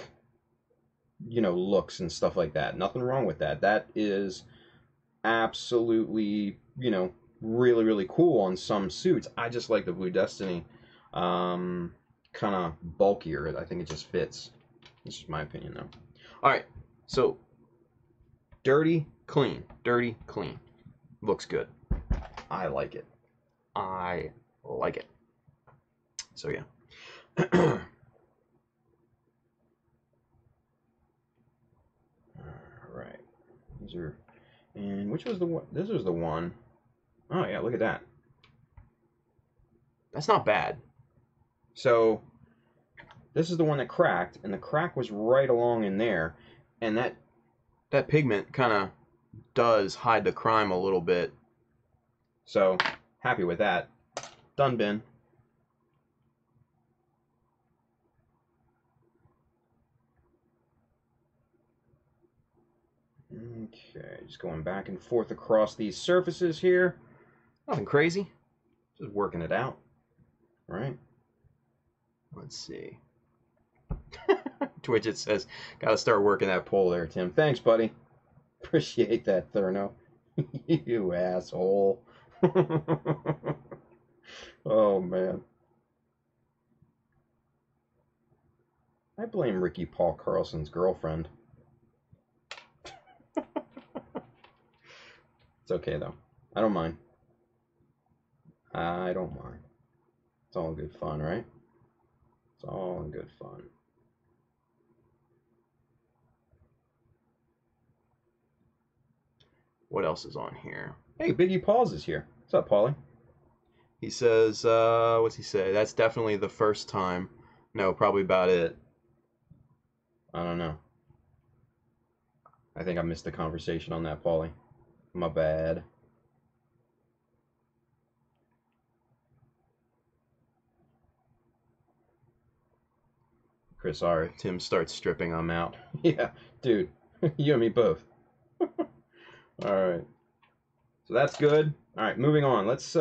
you know, looks and stuff like that. Nothing wrong with that. That is absolutely, you know, really, really cool on some suits. I just like the Blue Destiny kind of bulkier. I think it just fits. This is my opinion, though. All right, so dirty, clean. Dirty, clean. Looks good. I like it. I like it. So yeah. All right. These are, and which was the one? This was the one. Oh yeah, look at that. That's not bad. So this is the one that cracked, and the crack was right along in there, and that pigment kind of does hide the crime a little bit. So, happy with that. Done bin. Okay, just going back and forth across these surfaces here. Nothing crazy. Just working it out. Right? Let's see. Twitch, it says, gotta start working that pole there, Tim. Thanks, buddy. Appreciate that, Thurno. You asshole. Oh, man. I blame Ricky Paul Carlson's girlfriend. It's okay, though. I don't mind. I don't mind. It's all in good fun, right? It's all in good fun. What else is on here? Hey, Biggie Pauls is here. What's up, Paulie? He says, what's he say? That's definitely the first time. No, probably about it. I don't know. I think I missed the conversation on that, Paulie. My bad. Chris R. Tim starts stripping, I'm out. Yeah, dude. You and me both. Alright. So that's good. Alright, moving on. Let's,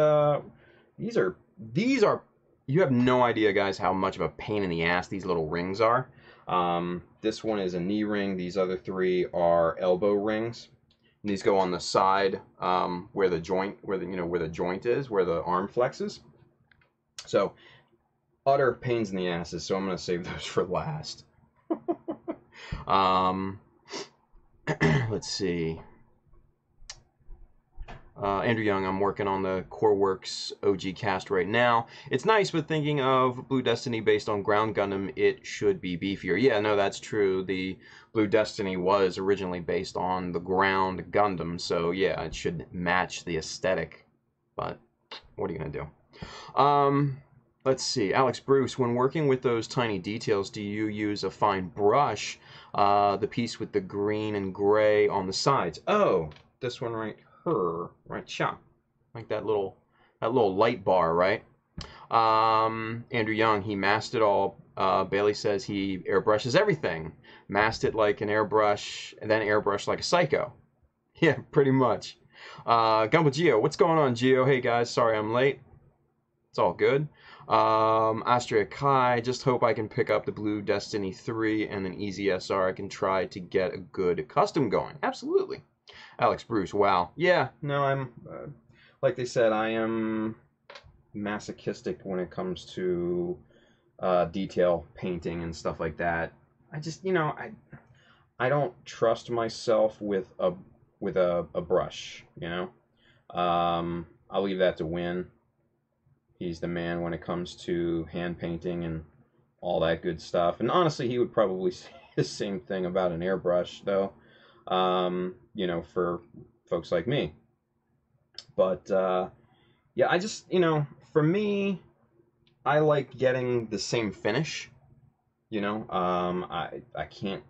these are, you have no idea, guys, how much of a pain in the ass these little rings are. This one is a knee ring. These other three are elbow rings. And these go on the side, where the joint, where the joint is, where the arm flexes. So, utter pains in the asses, so I'm going to save those for last. Let's see. Andrew Young, I'm working on the CoreWorks OG cast right now. It's nice, but thinking of Blue Destiny based on Ground Gundam, it should be beefier. Yeah, no, that's true. The Blue Destiny was originally based on the Ground Gundam, so yeah, it should match the aesthetic. But what are you going to do? Let's see. Alex Bruce, when working with those tiny details, do you use a fine brush? The piece with the green and gray on the sides. Oh, this one right here. Right, yeah. Like that little light bar, right? Andrew Young, he masked it all. Bailey says he airbrushes everything. Masked it like an airbrush, and then airbrushed like a psycho. Yeah, pretty much. Gumball Geo, what's going on, Geo? Hey guys, sorry I'm late. It's all good. Astria Kai, just hope I can pick up the Blue Destiny 3 and an easy SR. I can try to get a good custom going. Absolutely. Alex Bruce, wow. Yeah, no, I'm, like they said, I am masochistic when it comes to detail painting and stuff like that. I just, I don't trust myself with a brush, I'll leave that to Win. He's the man when it comes to hand painting and all that good stuff. And honestly, he would probably say the same thing about an airbrush, though, for folks like me. But, yeah, I just, for me, I like getting the same finish, I can't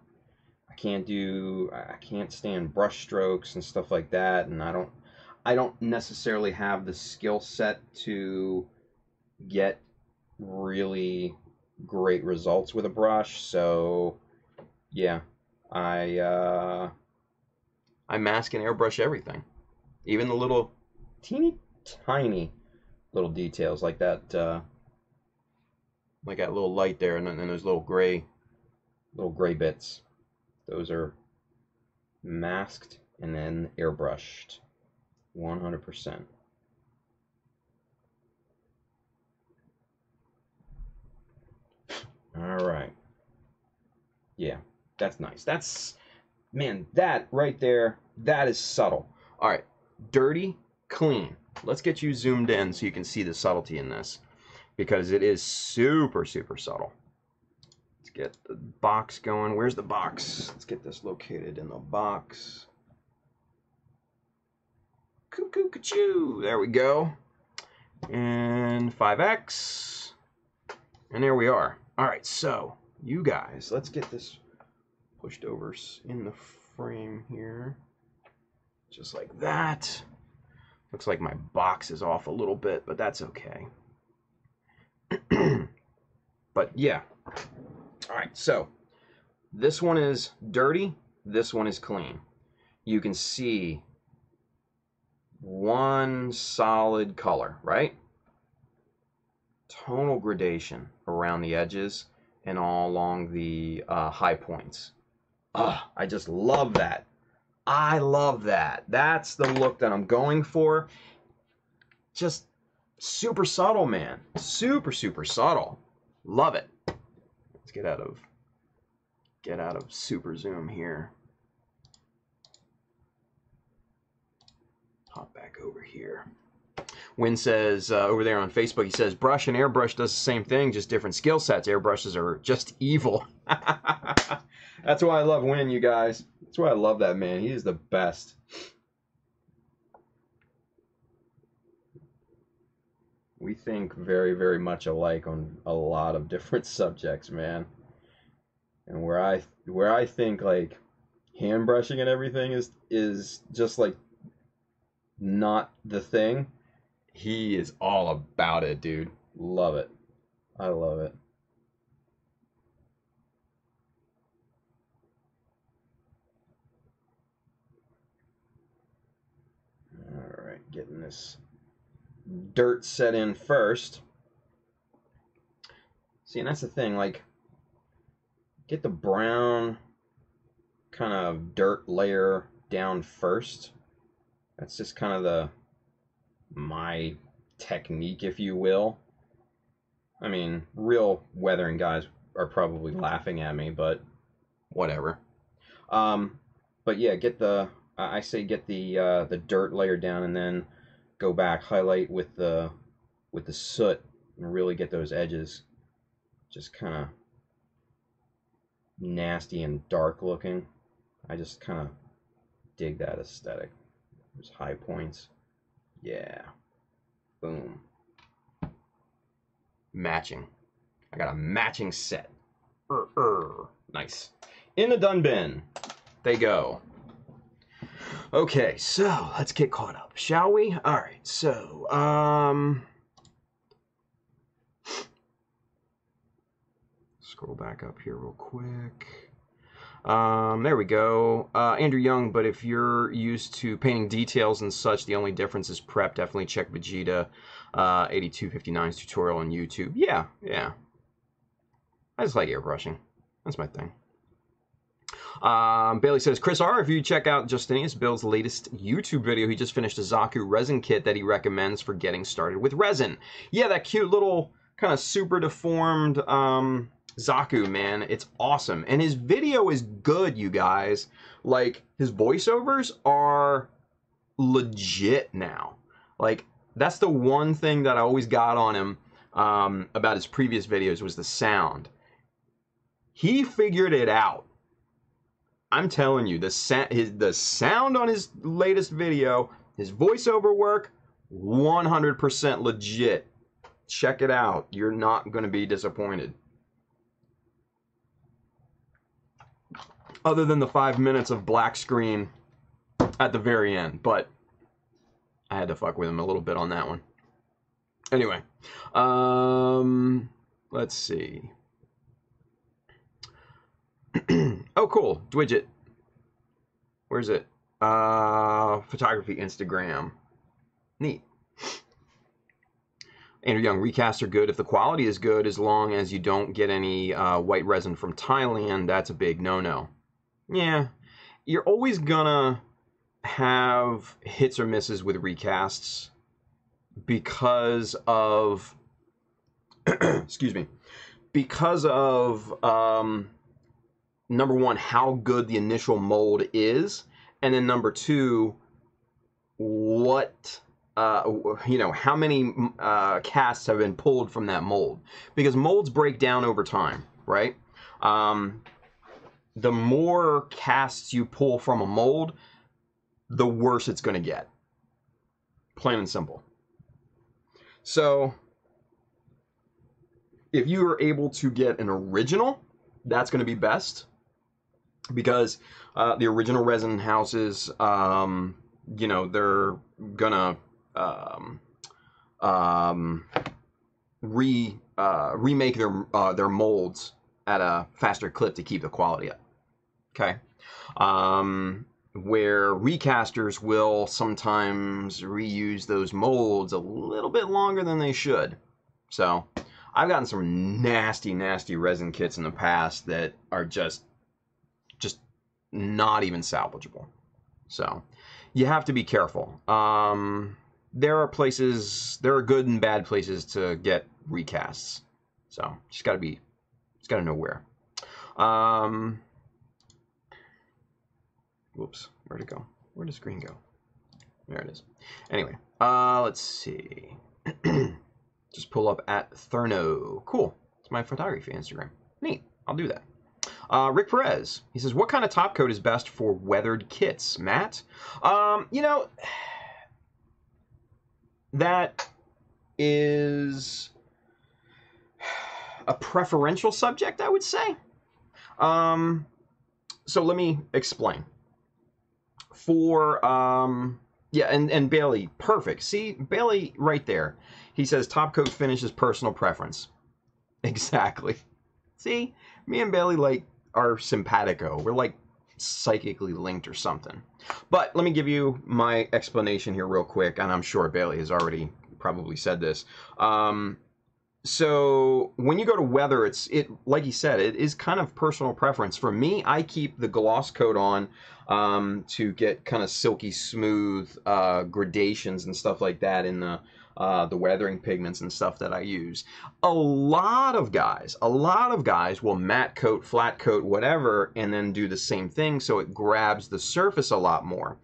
stand brush strokes and stuff like that, and I don't necessarily have the skill set to get really great results with a brush. So yeah, I mask and airbrush everything, even the little teeny tiny little details like that little light there, and then those little gray bits. Those are masked and then airbrushed 100%. All right. Yeah, that's nice. Man, that right there, that is subtle. All right, dirty, clean. Let's get you zoomed in so you can see the subtlety in this, because it is super, super subtle. Let's get the box going. Where's the box? Let's get this located in the box. Cuckoo, ka-choo. There we go. And 5X. And there we are. All right, so you guys, let's get this pushed over in the frame here. Just like that. Looks like my box is off a little bit, but that's okay. But yeah. All right, so this one is dirty. This one is clean. You can see one solid color, right? Tonal gradation around the edges and all along the high points. I just love that. I love that. That's the look that I'm going for. Just super subtle, man. Super, super subtle. Love it. Let's get out of super zoom here. hop back over here. Win says over there on Facebook, he says, brush and airbrush does the same thing, just different skill sets. Airbrushes are just evil. That's why I love Win, you guys. That's why I love that man. He is the best. We think very, very much alike on a lot of different subjects, man. And where I think like hand brushing and everything is just like not the thing, he is all about it, dude. Love it. I love it. All right, getting this dirt set in first. See, and that's the thing, like, get the brown kind of dirt layer down first. That's just kind of my technique, if you will. I mean, real weathering guys are probably laughing at me, but whatever. But yeah, get the dirt layer down, and then go back, highlight with the soot, and really get those edges just kind of nasty and dark looking. I just kind of dig that aesthetic. There's high points. Yeah. Boom. Matching. I got a matching set. Nice. In the dun bin. They go. Okay, so let's get caught up, shall we? All right, so scroll back up here real quick. There we go. Andrew Young, but if you're used to painting details and such, the only difference is prep. Definitely check Vegeta 8259's tutorial on YouTube. Yeah. I just like airbrushing. That's my thing. Bailey says, Chris R., if you check out Justinius Bill's latest YouTube video, he just finished a Zaku resin kit that he recommends for getting started with resin. Yeah, that cute little kind of super deformed Zaku, man. It's awesome. And his video is good, you guys. Like, his voiceovers are legit now. Like, that's the one thing that I always got on him about his previous videos was the sound. He figured it out. I'm telling you, the sound on his latest video, his voiceover work, 100% legit. Check it out. You're not going to be disappointed. Other than the 5 minutes of black screen at the very end. But I had to fuck with him a little bit on that one. Anyway. Let's see. Oh, cool. Dwidget. Where's it? Photography, Instagram. Neat. Andrew Young, recasts are good if the quality is good, as long as you don't get any white resin from Thailand. That's a big no-no. Yeah. You're always gonna have hits or misses with recasts because of excuse me, because of number one, how good the initial mold is, and then number two, what how many casts have been pulled from that mold, because molds break down over time, right? The more casts you pull from a mold, the worse it's going to get. Plain and simple. So if you are able to get an original, that's going to be best, because the original resin houses, they're gonna remake their molds at a faster clip to keep the quality up. Okay, where recasters will sometimes reuse those molds a little bit longer than they should. So I've gotten some nasty resin kits in the past that are just not even salvageable. So you have to be careful. There are good and bad places to get recasts. So just gotta know where. Whoops, where'd it go? Where did the screen go? There it is. Anyway, let's see. Just pull up at Therno. Cool. It's my photography Instagram. Neat. I'll do that. Rick Perez, he says, what kind of top coat is best for weathered kits, Matt? You know, that is a preferential subject, I would say. So let me explain. For, yeah, and Bailey, perfect. See, Bailey right there. He says top coat finish is personal preference. Exactly. See, me and Bailey, like, are simpatico. We're, like, psychically linked or something. But let me give you my explanation here real quick, and I'm sure Bailey has already probably said this. So when you go to weather, it like he said, it is kind of personal preference. For me, I keep the gloss coat on to get kind of silky smooth gradations and stuff like that in the weathering pigments and stuff that I use. A lot of guys will matte coat, flat coat, whatever, and then do the same thing so it grabs the surface a lot more.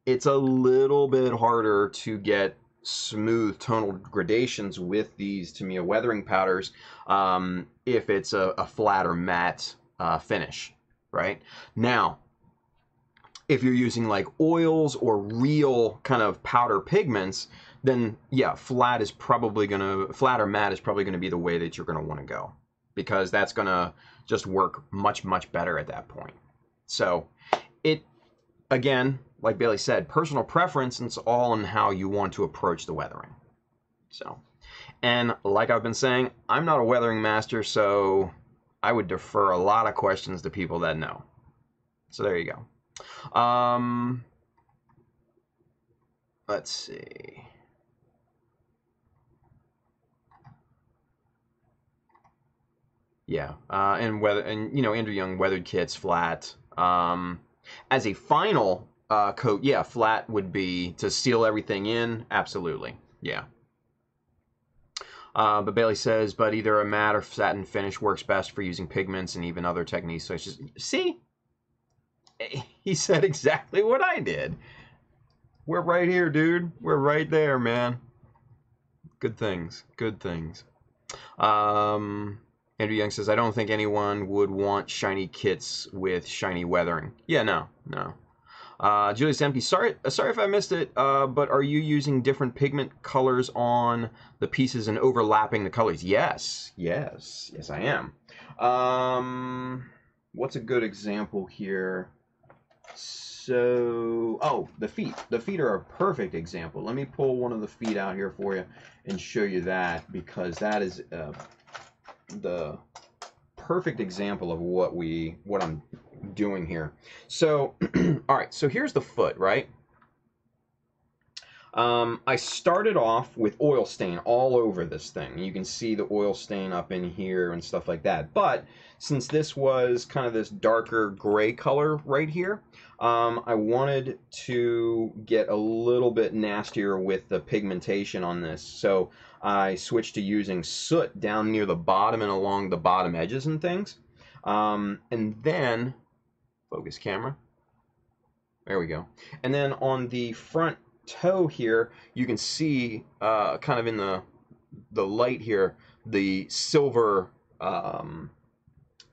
It's a little bit harder to get smooth tonal gradations with these Tamiya weathering powders if it's a flat or matte finish, right? Now, if you're using like oils or real kind of powder pigments, then yeah, flat or matte is probably gonna be the way that you're gonna want to go, because that's gonna just work much, much better at that point. So it, again, like Bailey said, personal preference, and it's all in how you want to approach the weathering. So, and like I've been saying, I'm not a weathering master, so I would defer a lot of questions to people that know. So there you go. Let's see. Yeah, and you know, Andrew Young, weathered kits, flat. As a final coat, yeah, flat would be to seal everything in. Absolutely, yeah. But Bailey says, but either a matte or satin finish works best for using pigments and even other techniques. So it's just, see, he said exactly what I did. We're right here, dude. We're right there, man. Good things. Good things. Andrew Young says, I don't think anyone would want shiny kits with shiny weathering. Yeah, no. Julius Empty, sorry if I missed it, but are you using different pigment colors on the pieces and overlapping the colors? Yes, I am. What's a good example here? So, oh, the feet. The feet are a perfect example. Let me pull one of the feet out here for you and show you that, because that is the perfect example of what I'm doing here. So, all right, so here's the foot, right? I started off with oil stain all over this thing. You can see the oil stain up in here and stuff like that. But since this was kind of this darker gray color right here, I wanted to get a little bit nastier with the pigmentation on this. So I switched to using soot down near the bottom and along the bottom edges and things. And then, focus camera. There we go. And then on the front toe here, you can see kind of in the light here, the silver kind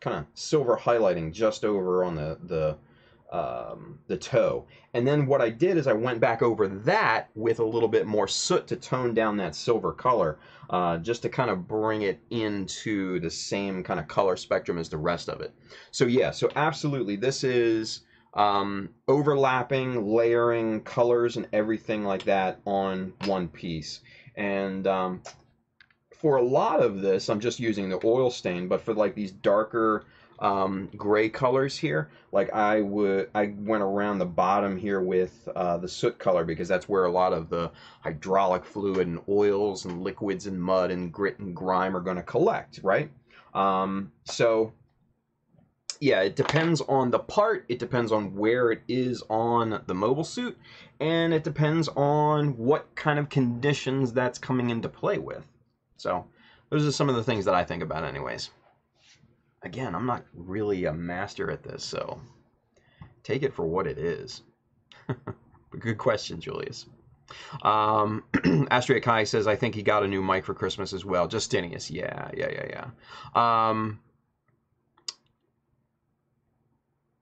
of silver highlighting just over on the toe. And then what I did is I went back over that with a little bit more soot to tone down that silver color, just to kind of bring it into the same kind of color spectrum as the rest of it. So yeah, so absolutely, this is overlapping, layering colors and everything like that on one piece. And for a lot of this, I'm just using the oil stain, but for like these darker gray colors here, like I went around the bottom here with the soot color, because that's where a lot of the hydraulic fluid and oils and liquids and mud and grit and grime are going to collect, right? So yeah, it depends on the part, it depends on where it is on the mobile suit, and it depends on what kind of conditions that's coming into play with. So those are some of the things that I think about anyways. Again, I'm not really a master at this, so take it for what it is. Good question, Julius. Astria Kai says, I think he got a new mic for Christmas as well. Justinius, yeah.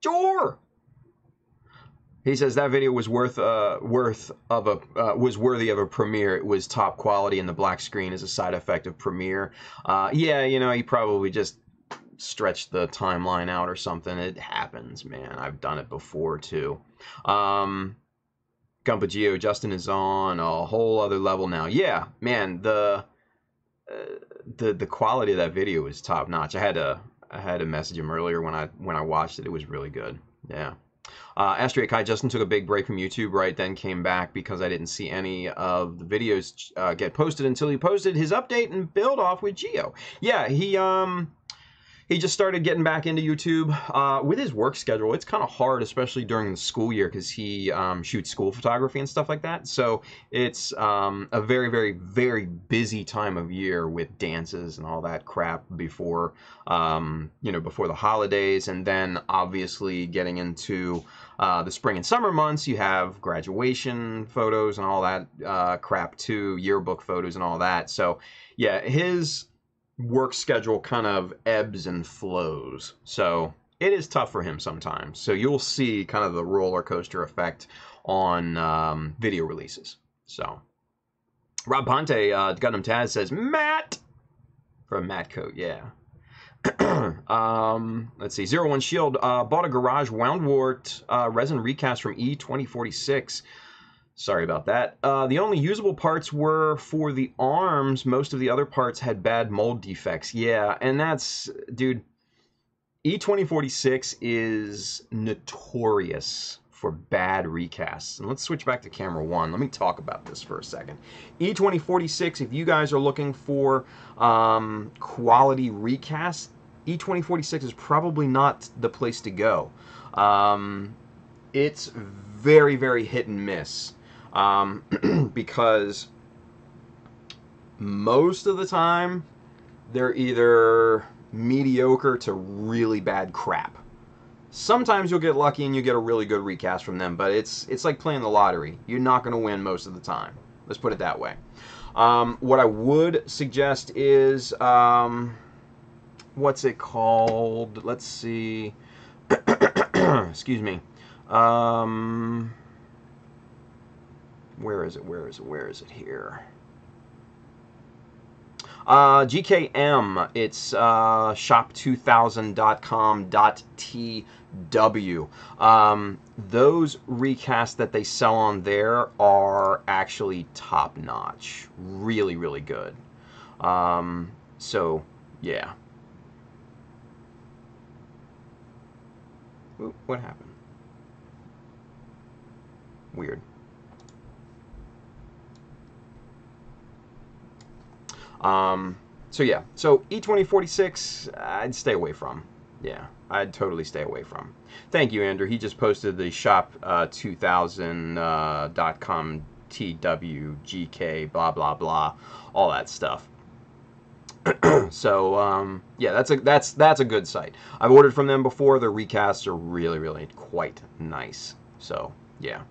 Jor! He says that video was worthy of a premiere. It was top quality, and the black screen is a side effect of Premiere. Yeah, you know, he probably just stretched the timeline out or something. It happens, man. I've done it before too. Gumpa Geo, Justin is on a whole other level now. Yeah, man, the quality of that video was top notch. I had to message him earlier when I watched it. It was really good. Yeah. Astria Kai, Justin took a big break from YouTube, right? Then came back because I didn't see any of the videos get posted until he posted his update and build off with Geo. Yeah, he just started getting back into YouTube with his work schedule. It's kind of hard, especially during the school year, because he shoots school photography and stuff like that. So it's a very, very, very busy time of year with dances and all that crap before, before the holidays. And then obviously getting into the spring and summer months, you have graduation photos and all that crap too, yearbook photos and all that. So yeah, his work schedule kind of ebbs and flows, so it is tough for him sometimes. So you'll see kind of the roller coaster effect on video releases. So Rob Ponte, Gundam Taz says Matt from Matt Coat, yeah. Let's see, 01 Shield bought a Garage Wound Wart resin recast from E2046. Sorry about that. The only usable parts were for the arms. Most of the other parts had bad mold defects. Yeah, and that's, dude, E2046 is notorious for bad recasts. And let's switch back to camera one. Let me talk about this for a second. E2046, if you guys are looking for quality recasts, E2046 is probably not the place to go. It's very, very hit and miss. Because most of the time they're either mediocre to really bad crap. Sometimes you'll get lucky and you get a really good recast from them, but it's like playing the lottery. You're not going to win most of the time. Let's put it that way. What I would suggest is, what's it called? Let's see. Excuse me. Where is it here? GKM, it's shop2000.com.tw. Those recasts that they sell on there are actually top notch. Really, really good. So, yeah. Ooh, what happened? Weird. So yeah, so E2046, I'd stay away from. Yeah, I'd totally stay away from. Thank you, Andrew. He just posted the shop2000.com TWGK, blah, blah, blah, all that stuff. So, yeah, that's a good site. I've ordered from them before. Their recasts are really, really quite nice. So, yeah.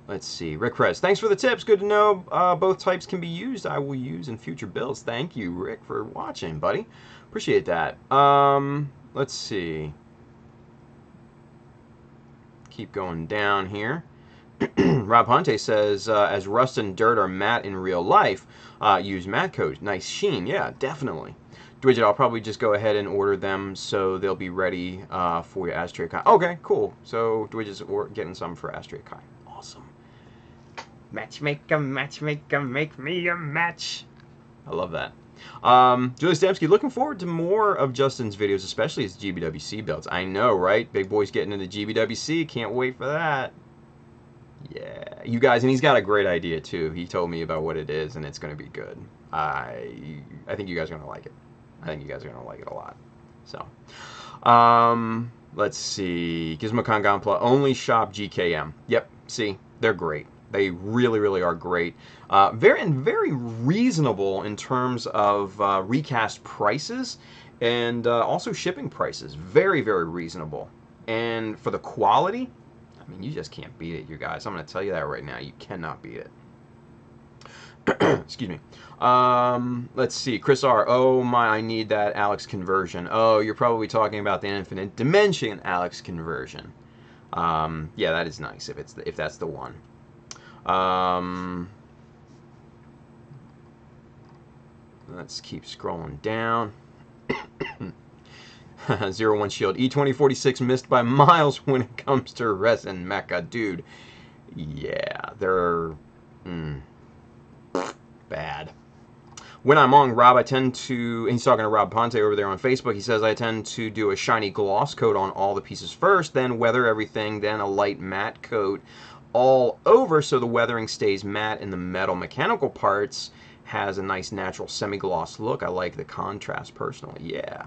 Let's see. Rick Perez, thanks for the tips. Good to know both types can be used. I will use in future builds. Thank you, Rick, for watching, buddy. Appreciate that. Let's see. Keep going down here. Rob Hunte says, as rust and dirt are matte in real life, use matte coat. Nice sheen. Yeah, definitely. Dwidget, I'll probably just go ahead and order them so they'll be ready for your Astria Kai. Okay, cool. So Dwidget's getting some for Astria Kai. Awesome. Matchmaker, matchmaker, make me a match. I love that. Julie Stamsky, looking forward to more of Justin's videos, especially his GBWC builds. I know, right? Big boy's getting into GBWC. Can't wait for that. Yeah, you guys, and he's got a great idea too. He told me about what it is, and it's going to be good. I think you guys are going to like it. I think you guys are going to like it a lot. So, let's see. GizmoCon Gonpla, only shop GKM. Yep, see, they're great. They really, really are great. Very reasonable in terms of recast prices and also shipping prices. Very, very reasonable. And for the quality, I mean, you just can't beat it, you guys. I'm going to tell you that right now. You cannot beat it. Excuse me. Let's see. Chris R. Oh my, I need that Alex conversion. Oh, you're probably talking about the infinite dimension Alex conversion. Yeah, that is nice if that's the one. Let's keep scrolling down. 01 Shield. E2046 missed by miles when it comes to resin mecha. Dude, yeah, they're bad. When I'm on Rob, I tend to, he's talking to Rob Ponte over there on Facebook, he says, I tend to do a shiny gloss coat on all the pieces first, then weather everything, then a light matte coat all over so the weathering stays matte and the metal mechanical parts has a nice natural semi-gloss look. I like the contrast personally, yeah.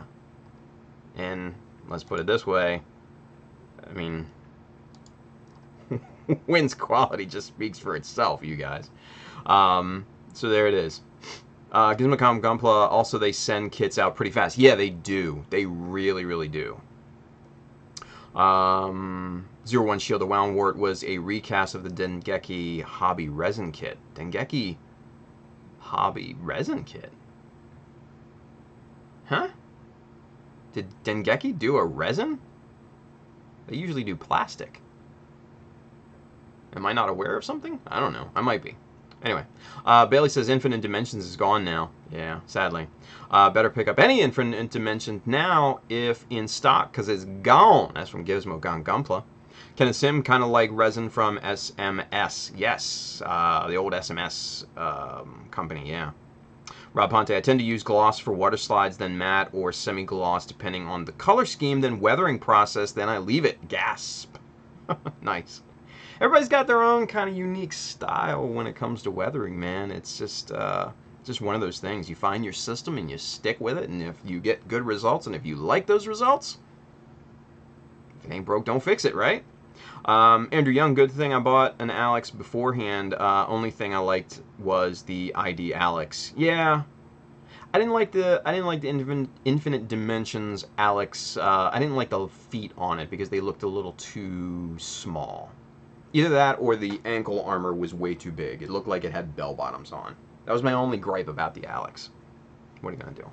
And let's put it this way, I mean, Win's quality just speaks for itself, you guys. So there it is. Gizmocom Gunpla, also they send kits out pretty fast. Yeah, they do. They really, really do. 01 Shield, the Wound Wart was a recast of the Dengeki Hobby Resin Kit. Dengeki Hobby Resin Kit? Huh? Did Dengeki do a resin? They usually do plastic. Am I not aware of something? I don't know. I might be. Anyway, Bailey says Infinite Dimensions is gone now. Yeah, sadly. Better pick up any Infinite Dimension now if in stock, because it's gone. That's from Gizmo Gunpla. Can a sim kind of like resin from SMS? Yes, the old SMS company, yeah. Rob Ponte, I tend to use gloss for water slides, then matte or semi-gloss depending on the color scheme, then weathering process, then I leave it. Gasp. Nice. Everybody's got their own kind of unique style when it comes to weathering, man. It's just one of those things. You find your system and you stick with it, and if you get good results and if you like those results, if it ain't broke, don't fix it, right? Andrew Young, good thing I bought an Alex beforehand. Only thing I liked was the ID Alex. Yeah, I didn't like the Infinite Dimensions Alex. I didn't like the feet on it because they looked a little too small. Either that or the ankle armor was way too big. It looked like it had bell bottoms on. That was my only gripe about the Alex. What are you gonna do?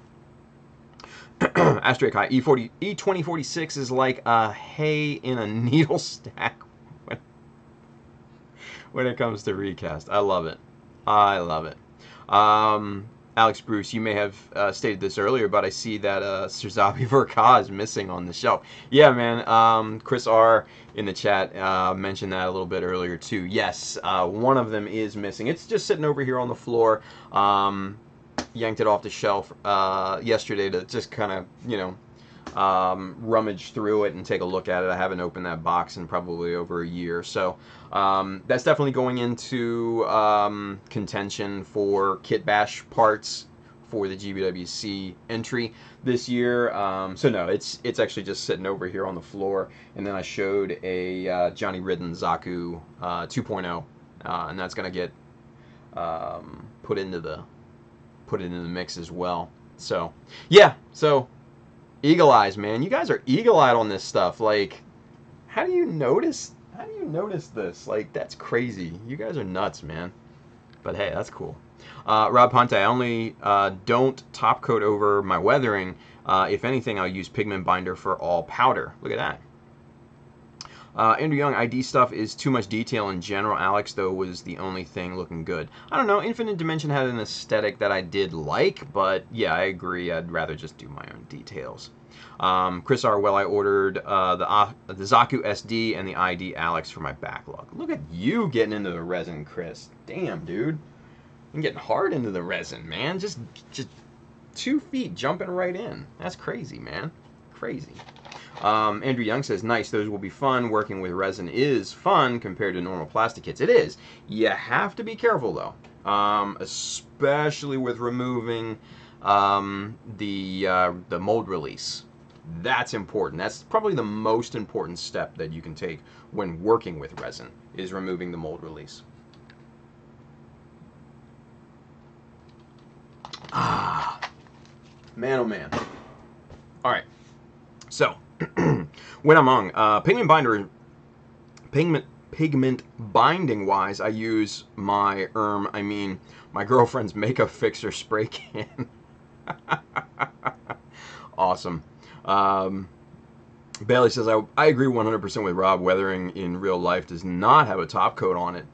Asterisk High, E2046 is like a hay in a needle stack when it comes to recast. I love it. I love it. Alex Bruce, you may have stated this earlier, but I see that Sirzabi Verka is missing on the shelf. Yeah, man. Chris R. in the chat mentioned that a little bit earlier, too. Yes, one of them is missing. It's just sitting over here on the floor. Yanked it off the shelf yesterday to just kind of, you know, rummage through it and take a look at it. I haven't opened that box in probably over a year. So that's definitely going into contention for Kit Bash parts for the GBWC entry this year. So no, it's actually just sitting over here on the floor. And then I showed a Johnny Ridden Zaku 2.0, and that's going to get put into the mix as well. So yeah, so eagle eyes, man. You guys are eagle-eyed on this stuff. Like, how do you notice this? Like, that's crazy. You guys are nuts, man. But hey, that's cool. Rob Ponte, I only don't top coat over my weathering. If anything, I'll use pigment binder for all powder. Look at that. Andrew Young, ID stuff is too much detail in general. Alex, though, was the only thing looking good. I don't know. Infinite Dimension had an aesthetic that I did like, but yeah, I agree. I'd rather just do my own details. Chris R. Well, I ordered the Zaku SD and the ID Alex for my backlog. Look at you getting into the resin, Chris. Damn, dude. I'm getting hard into the resin, man. Just 2 feet jumping right in. That's crazy, man. Crazy. Andrew Young says, nice, those will be fun. Working with resin is fun compared to normal plastic kits. It is. You have to be careful, though, especially with removing the mold release. That's important. That's probably the most important step that you can take when working with resin, is removing the mold release. Ah, man, oh man. All right, so when I'm on pigment Pigment binding wise, I use my my girlfriend's makeup fixer spray can. Awesome. Bailey says, I agree 100% with Rob. Weathering in real life does not have a top coat on it.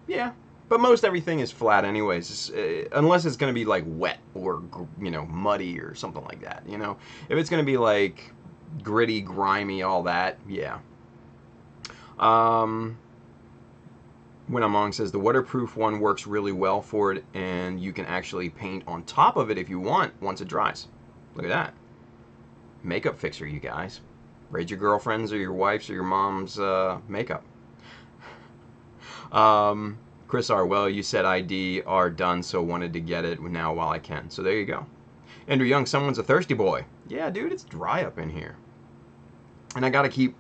Yeah. But most everything is flat anyways, unless it's going to be like wet or, muddy or something like that, If it's going to be like gritty, grimy, all that, yeah. When Among says the waterproof one works really well for it, and you can actually paint on top of it if you want once it dries. Look at that. Makeup fixer, you guys. Raid your girlfriend's or your wife's or your mom's makeup. Chris R. Well, you said ID are done, so wanted to get it now while I can. So there you go. Andrew Young, someone's a thirsty boy. Yeah, dude, it's dry up in here. And I gotta keep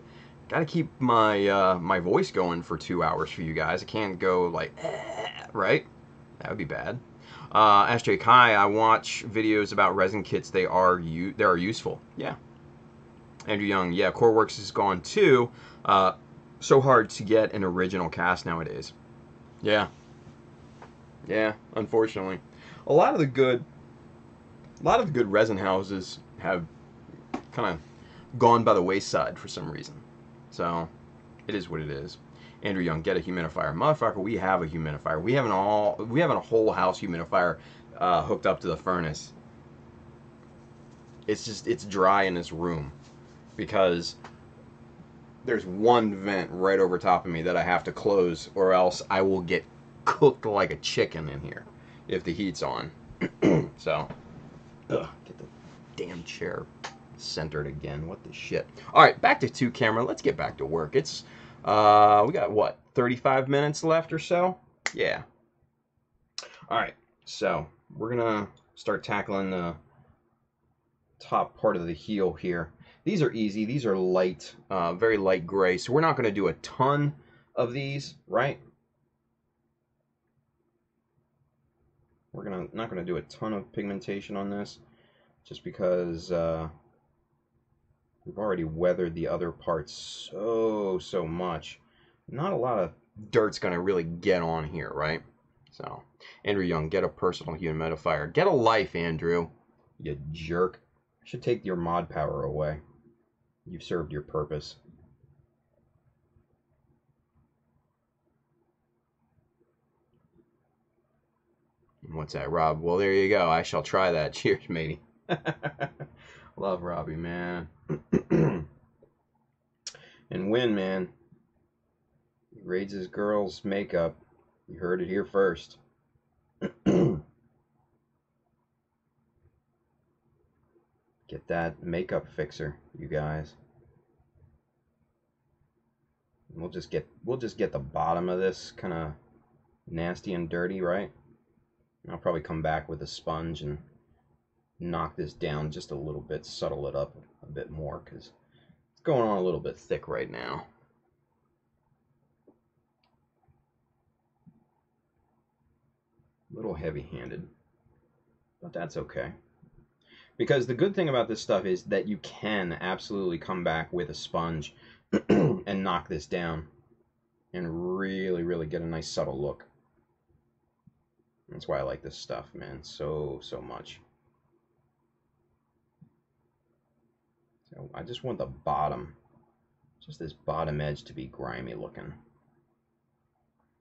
my my voice going for 2 hours for you guys. I can't go like, right? That would be bad. Ask Jake, hi, I watch videos about resin kits. They are useful. Yeah. Andrew Young, yeah, CoreWorks is gone too. So hard to get an original cast nowadays. Yeah. Yeah, unfortunately. A lot of the good resin houses have kind of gone by the wayside for some reason. So, it is what it is. Andrew Young, get a humidifier. Motherfucker, we have a humidifier. We have a whole house humidifier hooked up to the furnace. It's dry in this room because there's one vent right over top of me that I have to close, or else I will get cooked like a chicken in here if the heat's on. So, get the damn chair centered again. What the shit? All right, back to 2 camera. Let's get back to work. It's we got what, 35 minutes left or so? Yeah. All right, so we're gonna start tackling the top part of the heel here. These are easy. These are light, very light gray. So we're not going to do a ton of these, right? We're not going to do a ton of pigmentation on this, just because we've already weathered the other parts so much. Not a lot of dirt's going to really get on here, right? So, Andrew Young, get a personal humidifier. Get a life, Andrew. You jerk. I should take your mod power away. You've served your purpose. What's that, Rob? Well, there you go. I shall try that. Cheers, matey. Love Robbie, man. And Win, man. He raids his girl's makeup. You heard it here first. Get that makeup fixer, you guys. We'll just get the bottom of this kind of nasty and dirty, right? And I'll probably come back with a sponge and knock this down just a little bit, settle it up a bit more, because it's going on a little bit thick right now. A little heavy-handed, but that's okay. Because the good thing about this stuff is that you can absolutely come back with a sponge and knock this down and really get a nice subtle look. That's why I like this stuff, man, so much. So I just want the bottom, just this bottom edge to be grimy looking.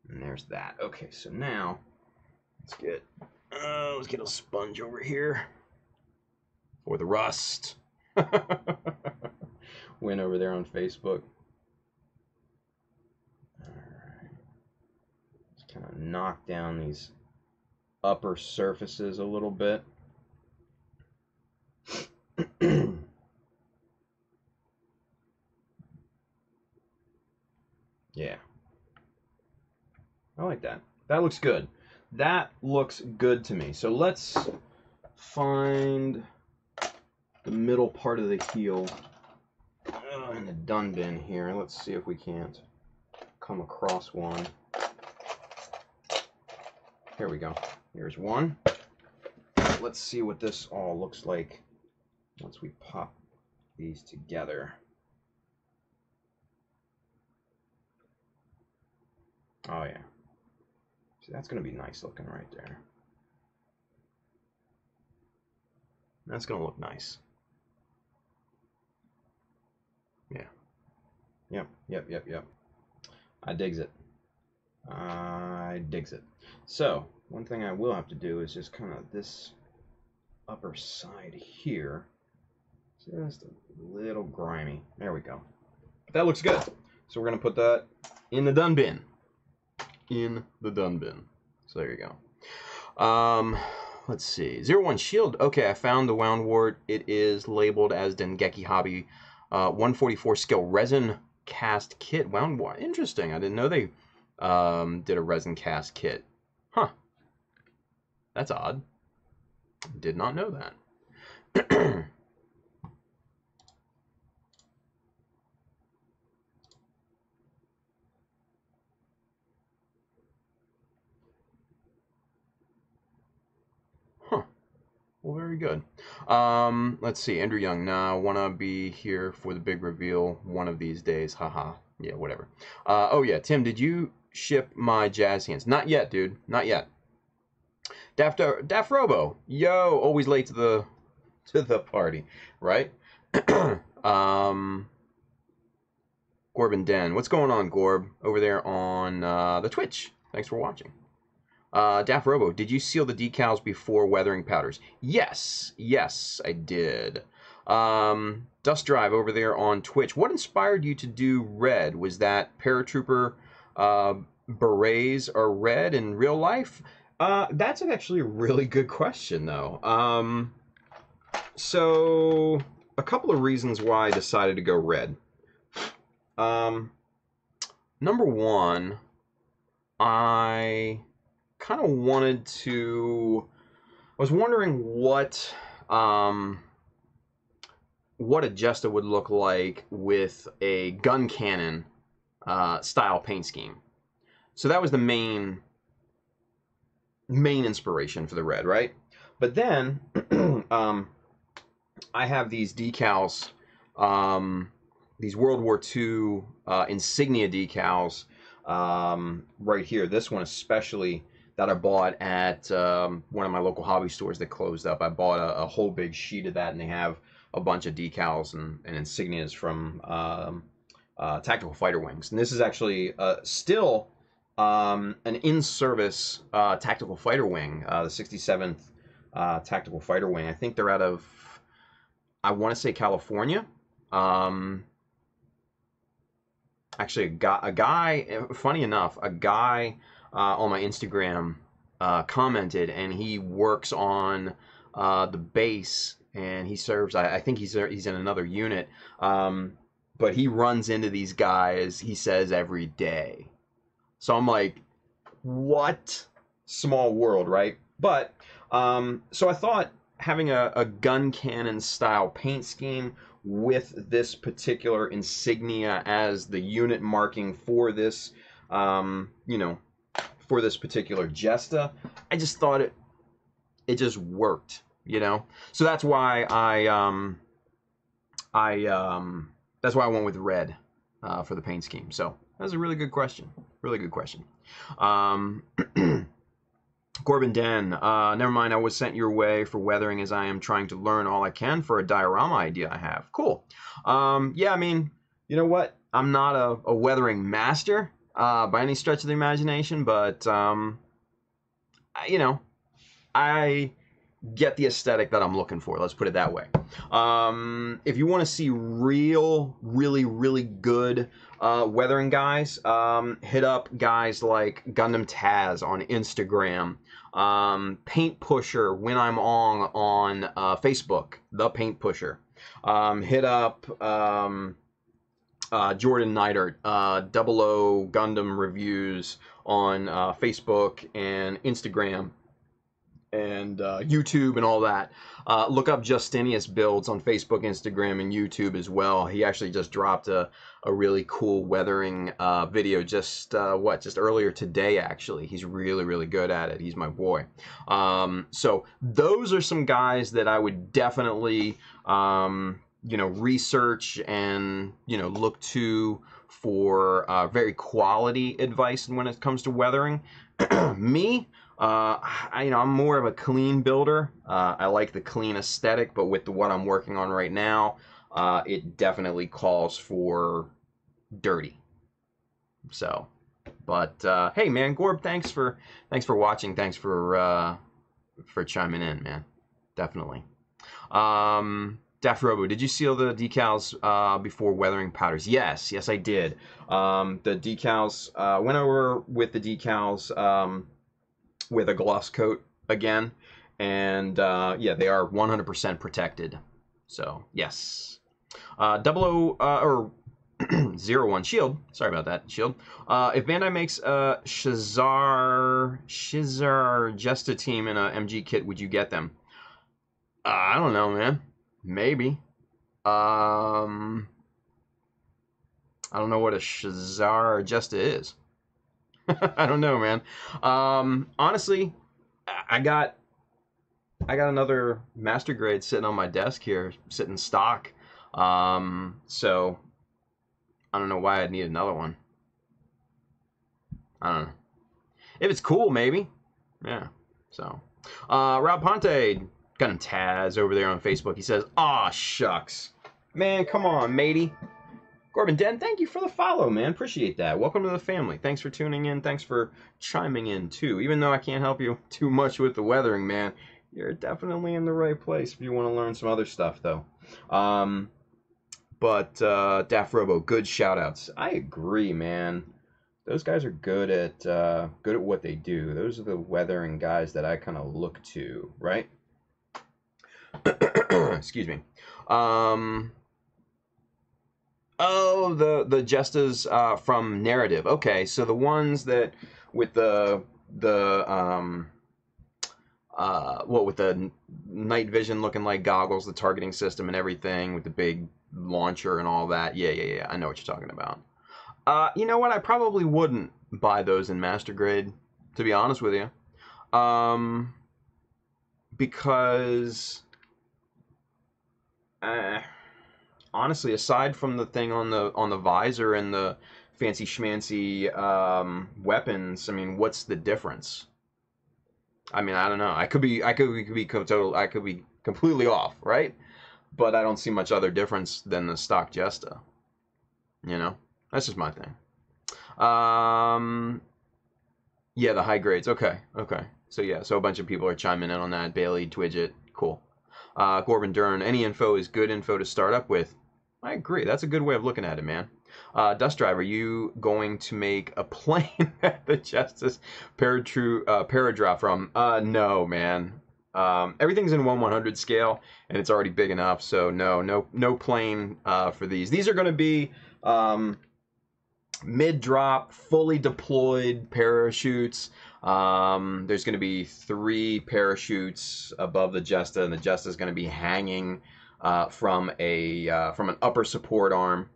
And there's that. Okay, so now let's get a sponge over here. For the rust. Win over there on Facebook. Alright. Just kind of knock down these upper surfaces a little bit. Yeah. I like that. That looks good. That looks good to me. So let's find the middle part of the heel in the dun bin here. Let's see if we can't come across one. Here we go. Here's one. Let's see what this all looks like once we pop these together. Oh, yeah. See, that's going to be nice looking right there. That's going to look nice. Yeah. Yep. I digs it. I digs it. So, one thing I will have to do is just kind of this upper side here. Just a little grimy. There we go. But that looks good. So we're going to put that in the dun bin. In the dun bin. So there you go. Let's see. 01 Shield. Okay, I found the wound wart. It is labeled as Dengeki Hobby 144 scale resin cast kit. Wound wart. Interesting. I didn't know they did a resin cast kit. Huh. That's odd. Did not know that. Well, very good. Let's see. Andrew Young. Nah, wanna be here for the big reveal one of these days. Haha. Yeah, whatever. Oh, yeah. Tim, did you ship my jazz hands? Not yet, dude. Not yet. Daft Robo. Yo, always late to the party, right? Gorb and Den. What's going on, Gorb? Over there on the Twitch. Thanks for watching. Daft Robo, did you seal the decals before weathering powders? Yes, I did. Dust Drive over there on Twitch. What inspired you to do red? Was that paratrooper berets are red in real life? That's actually a really good question, though. So, a couple of reasons why I decided to go red. Number one, I kind of wanted to. I was wondering what a Jesta would look like with a gun cannon style paint scheme. So that was the main inspiration for the red, right? But then I have these decals, these World War II insignia decals right here. This one especially, that I bought at one of my local hobby stores that closed up. I bought a whole big sheet of that, and they have a bunch of decals and insignias from Tactical Fighter Wings. And this is actually still an in-service Tactical Fighter Wing, the 67th Tactical Fighter Wing. I think they're out of, I want to say, California. Actually, a guy, funny enough, a guy on my Instagram commented, and he works on the base, and he serves, I think he's in another unit, but he runs into these guys, he says, every day. So I'm like, what? Small world, right? But, so I thought having a gun cannon style paint scheme with this particular insignia as the unit marking for this, you know, for this particular Jesta, I just thought it just worked, you know. So that's why that's why I went with red for the paint scheme. So that's a really good question. Really good question. Corbin Den, never mind, I was sent your way for weathering as I am trying to learn all I can for a diorama idea I have. Cool. Yeah, I mean, you know what? I'm not a weathering master by any stretch of the imagination, but, you know, I get the aesthetic that I'm looking for. Let's put it that way. If you want to see really good weathering guys, hit up guys like Gundam Taz on Instagram, Paint Pusher when I'm on Facebook, the Paint Pusher. Hit up Jordan Neidert, 00 Gundam Reviews on Facebook and Instagram and YouTube and all that. Look up Justinius Builds on Facebook, Instagram, and YouTube as well. He actually just dropped a really cool weathering video just earlier today, actually. He's really good at it. He's my boy. So those are some guys that I would definitely you know, research and, you know, look to for very quality advice when it comes to weathering. Me, I'm more of a clean builder. I like the clean aesthetic, but with what I'm working on right now, it definitely calls for dirty. So, but hey, man, Gorb, thanks for watching. Thanks for chiming in, man. Definitely. Daft Robo, did you seal the decals before weathering powders? Yes, I did. The decals, went over with the decals with a gloss coat again, and yeah, they are 100% protected. So yes. 01 Shield. Sorry about that, Shield. If Bandai makes a Shizar Jesta team in a MG kit, would you get them? I don't know, man. Maybe. I don't know what a Shazar Jesta is. I don't know, man. Honestly, I got another master grade sitting on my desk here, sitting stock. So I don't know why I'd need another one. I don't know. If it's cool, maybe. Yeah. So, Rob Ponte, got him Taz over there on Facebook. He says, "Aw, shucks, man, come on, matey." Corbin Den, thank you for the follow, man. Appreciate that. Welcome to the family. Thanks for tuning in. Thanks for chiming in too. Even though I can't help you too much with the weathering, man, you're definitely in the right place if you want to learn some other stuff, though. But Daft Robo, good shout outs. I agree, man. Those guys are good at what they do. Those are the weathering guys that I kind of look to, right? Excuse me. Oh, the Jestas from Narrative. Okay, so the ones that with the night vision looking like goggles, the targeting system and everything, with the big launcher and all that. Yeah. I know what you're talking about. You know what? I probably wouldn't buy those in Master Grade, to be honest with you. Because honestly, aside from the thing on the visor and the fancy schmancy weapons, I mean, what's the difference? I mean, I don't know. I could be completely off, right? But I don't see much other difference than the stock Jesta. You know, that's just my thing. Yeah, the high grades. Okay. So yeah, so a bunch of people are chiming in on that. Bailey, Twidget, cool. Corbin Dern, any info is good info to start up with. I agree. That's a good way of looking at it, man. Dust Driver, you going to make a plane that the Justice Paradrop from? No, man. Everything's in 1/100 scale, and it's already big enough, so no plane for these. These are going to be mid-drop, fully deployed parachutes. There's going to be 3 parachutes above the Jesta, and the Jesta is going to be hanging from an upper support arm,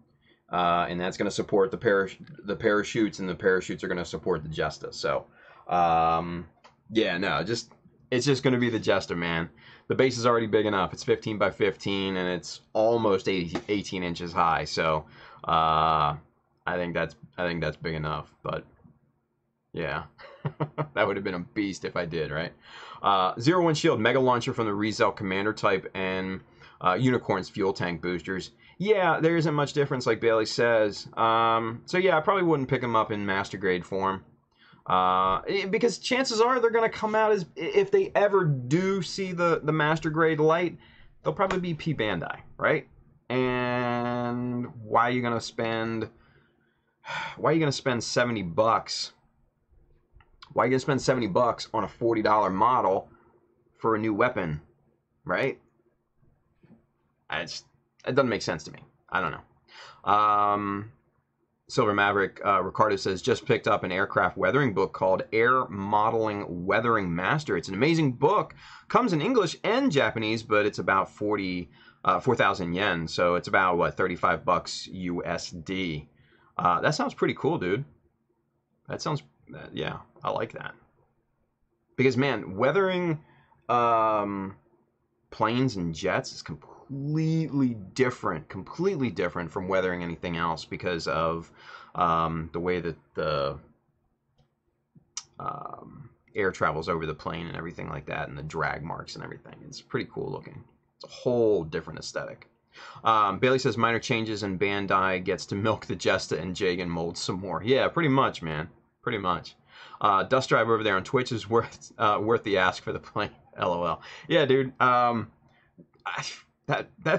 and that's going to support the parachutes, and the parachutes are going to support the Jesta. So, yeah, no, it's just going to be the Jesta, man. The base is already big enough. It's 15 by 15, and it's almost 18 inches high. So, I think that's big enough. But yeah, that would have been a beast if I did, right? 01 Shield, Mega Launcher from the Rezel Commander type, and Unicorn's fuel tank boosters. Yeah, there isn't much difference, like Bailey says. So yeah, I probably wouldn't pick them up in Master Grade form. Because chances are they're going to come out as, if they ever do see the Master Grade light, they'll probably be P Bandai, right? And why are you going to spend $70? Why are you going to spend $70 on a $40 model for a new weapon, right? It doesn't make sense to me. I don't know. Silver Maverick, Ricardo says, just picked up an aircraft weathering book called Air Modeling Weathering Master. It's an amazing book. Comes in English and Japanese, but it's about 4,000 yen. So it's about, what, $35 USD. That sounds pretty cool, dude. That sounds, yeah, I like that. Because, man, weathering planes and jets is completely completely different from weathering anything else because of the way that the air travels over the plane and everything like that, and the drag marks and everything. It's pretty cool looking. It's a whole different aesthetic. Bailey says minor changes and Bandai gets to milk the Jesta and Jagan mold some more. Yeah, pretty much, man. Pretty much. Dust Drive over there on Twitch is worth the ask for the plane. LOL. Yeah, dude. That